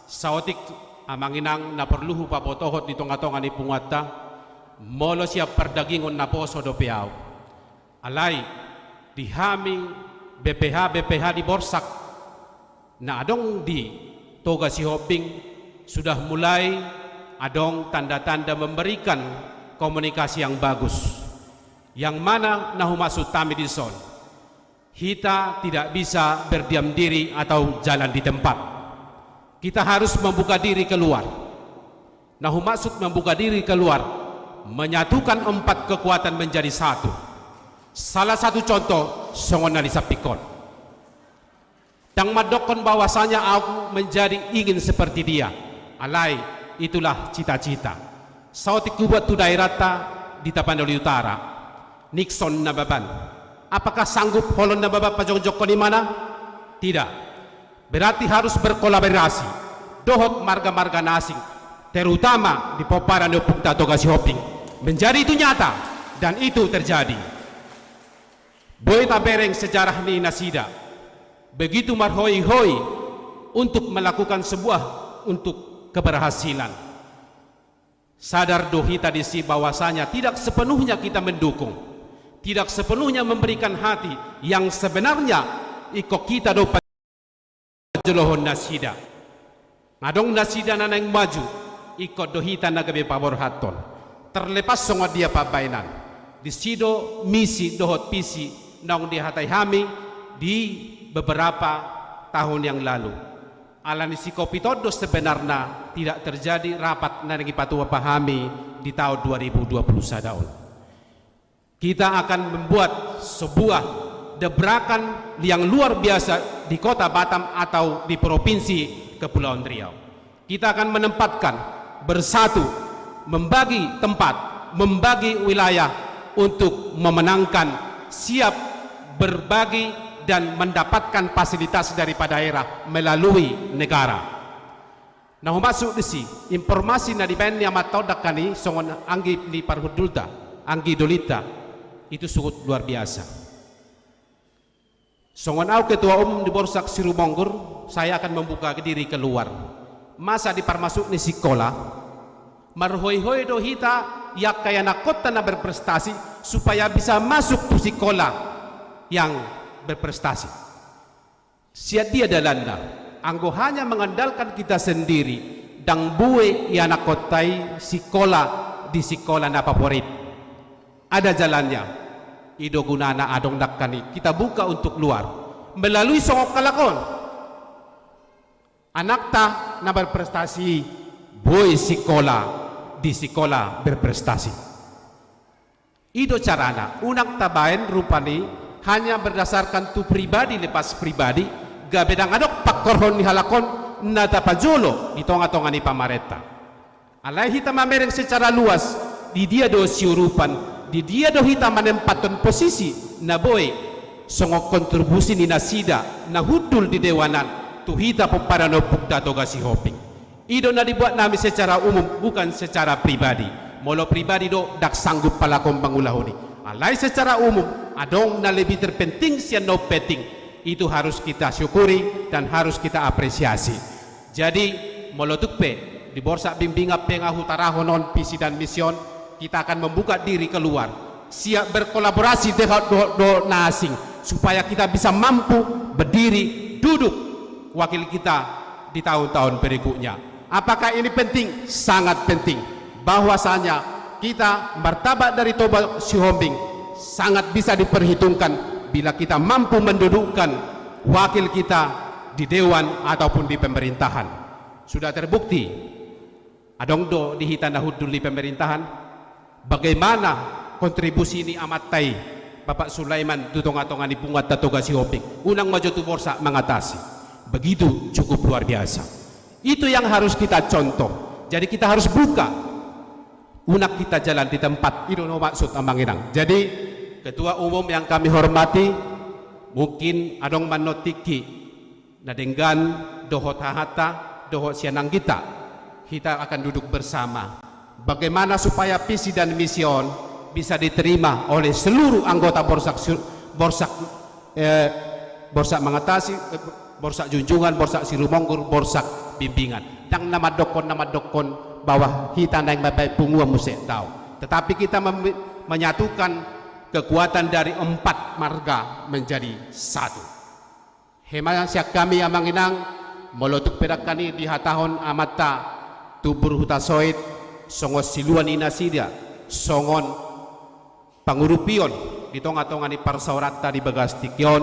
I: saotik amanginang na perluhu papotohot di tonga-tonga ni Punguata molo siap perdagingon na poso do piao alai dihami BPH di borsak na adong di Togasi Hoping sudah mulai adong tanda-tanda memberikan komunikasi yang bagus yang mana nahu masuk tami di son kita tidak bisa berdiam diri atau jalan di tempat kita harus membuka diri keluar nahu maksud membuka diri keluar menyatukan 4 kekuatan menjadi satu salah satu contoh songon nalisa pikon yang madokon bahwasanya aku menjadi ingin seperti dia alai itulah cita-cita sautik kubat tu daerata di Tapanuli Utara Nixon nababan apakah sanggup holon nababa pajongjoko di mana tidak berarti harus berkolaborasi dohot marga-marga nasing terutama di Poparan Diopukta Togasi Hoping menjadi itu nyata dan itu terjadi boy tabereng sejarah ni nasida begitu marhoi-hoi untuk melakukan sebuah untuk keberhasilan sadar dohita disi bahwasanya tidak sepenuhnya kita mendukung tidak sepenuhnya memberikan hati yang sebenarnya iko kita do pajolohon nasida ngadong nasida nanang maju iko dohita nagabe pabor haton terlepas songa dia pabainan disido misi dohot pisi nong dihatai hami di beberapa tahun yang lalu alani si Kopitodo sebenarnya tidak terjadi rapat nangi patua pahami di tahun 2020 sadaun kita akan membuat sebuah debrakan yang luar biasa di kota Batam atau di provinsi Kepulauan Riau kita akan menempatkan bersatu membagi tempat membagi wilayah untuk memenangkan siap berbagi dan mendapatkan fasilitas daripada daerah melalui negara. Nah masuk disi informasi na dibayan yang matau dakani songon anggi di parhudulta, anggi dolita itu sangat luar biasa. Songon au ketua umum di Borsak Sirumonggur saya akan membuka diri keluar. Masa di parmasuk ni sekolah marhoi-hoi dohita yak kaya nakota na berprestasi supaya bisa masuk ke sekolah yang berprestasi. Siat dia dalanda, anggo hanya mengandalkan kita sendiri dang buwe yang nakotai sekolah di sekolah na favorit. Ada jalannya. Ido gunana adong dakani kita buka untuk luar melalui songok kalakon. Anak ta na berprestasi, buwe sekolah di sekolah berprestasi. Ido carana unak tabain rupani hanya berdasarkan tu pribadi lepas pribadi gabedang adok pakkorhon ni halakon nata pajolo di tonga-tonga ni pamareta alai hita mamereng secara luas di dia do siurupan di dia do hita menempatkan posisi na boy songo kontribusi ni nasida na hudul di dewanan tu hita pada no bukta toga si hoping ido na dibuat nami secara umum bukan secara pribadi molo pribadi do dak sanggup palakon pangulahuni alai secara umum adong na lebih terpenting sian no penting itu harus kita syukuri dan harus kita apresiasi. Jadi molotukpe di borsa bimbingan pengahu taraho non visi dan mision kita akan membuka diri keluar siap berkolaborasi dengan do asing supaya kita bisa mampu berdiri duduk wakil kita di tahun-tahun berikutnya. Apakah ini penting? Sangat penting. Bahwasanya kita martabat dari Toba Sihombing sangat bisa diperhitungkan bila kita mampu mendudukkan wakil kita di dewan ataupun di pemerintahan. Sudah terbukti adong do di hitana hudul di pemerintahan bagaimana kontribusi ini amatai Bapak Sulaiman tutonga-tonga di pungat Toga Sihombing unang maju tu borsa mengatasi begitu cukup luar biasa. Itu yang harus kita contoh. Jadi kita harus buka unak kita jalan di tempat itu no maksud amanginang. Jadi Ketua Umum yang kami hormati, mungkin adong manotiki na dengan dohot hahata, dohot sianang kita akan duduk bersama. Bagaimana supaya visi dan mision bisa diterima oleh seluruh anggota borsak mengatasi, borsak junjungan, borsak sirumonggur, borsak bimbingan. Dan nama dokon bahwa kita naik babai pungua musik tahu. Tetapi kita menyatukan kekuatan dari 4 marga menjadi 1. Hemang siak kami amanginang molotuk perakani di hatahon amata tubur hutasoit songos siluan inasida songon pangurupion di tonga-tonga ni parsaurata di bagastikyon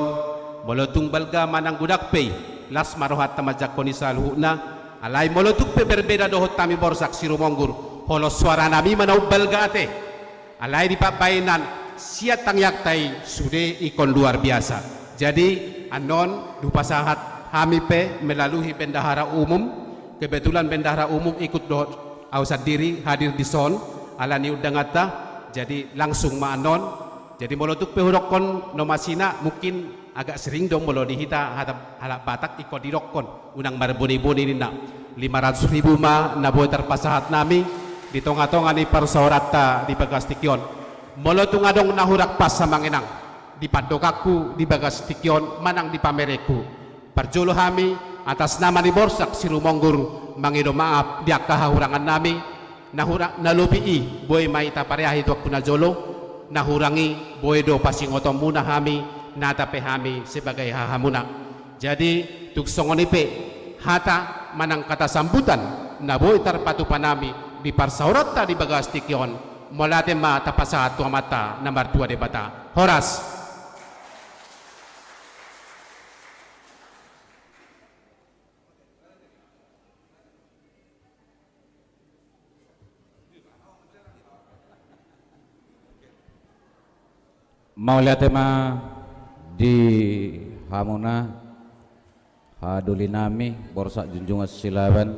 I: molotung balga manang gudakpey las marohat tamajakoni saluhna alai molotuk pe berbeda dohot tami borsak sirumonggur holo suara nami manau balga ate alai di papainan siat tangyak tai sude ikon luar biasa. Jadi anon dupa sahat kami pe melalui bendahara umum, kebetulan bendahara umum ikut do ausad diri hadir di son alani udangata jadi langsung maanon. Jadi molotuk pe hurokon nomasina mungkin agak sering dong molo dihita halak batak ikut dirokon unang marbuni-buni nina 500.000 ma naboy terpasahat nami di tonga-tonga ni parsaurata di Bagastikyon. Molotung adong nahurak pas samanginang di padokaku di Bagastikyon manang di pamereku parjolo kami atas nama di borsak sirumonggur mangido maaf di kahahurangan nami nalubii boy maita pareahi tu aku najolo nahurangi boy do pasingoto muna kami natape kami sebagai hahamuna. Jadi tuk songonipe hata manang kata sambutan na boy tarpatupanami di parsaurata di Bagastikyon molate ma tapasa tua mata nomor 2 debata Horas.
A: Mau lihat tema di hamuna hadulinami borsa junjungan silaban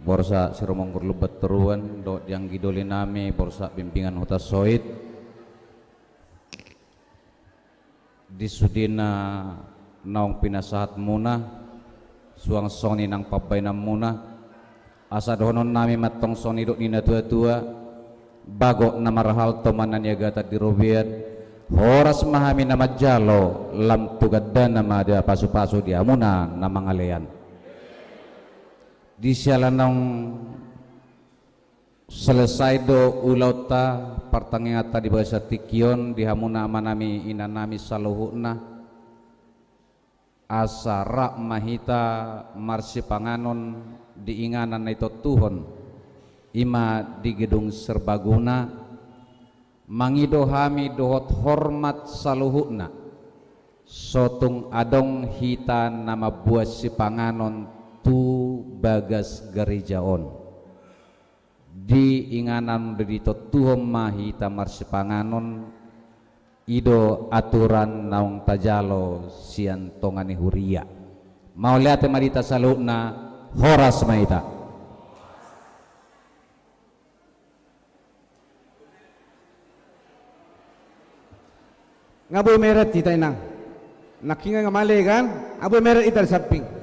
A: borsa siromonggur lebat teruan dot yang gidolinami borsa bimbingan hutas soid di sudina naung pinasahat muna suang soni nang pabai nam muna asad honon nami matong soni dok nina tua-tua bagok namarhal tomanan yagata di robian horas mahami nama jalo lam tugaddan nama dia pasu-pasu di amuna nama ngalean di sialanong selesai do ulauta pertangingata di bahasa tikyon di hamuna amanami inanami saluhuna asara mahita marsi panganon diinganan itu tuhon ima di gedung serbaguna mangido hami dohot hormat saluhuna sotung adong hita nama buah si panganon tu bagas garijaon di inganan dito tuhom mahita marsi panganon ido aturan naung tajalo sian tongani huria mau lihat marita saluna horas maita
F: ngaboy meret kita inang. Nakinga ngamali kan? Aboy meret itar saping.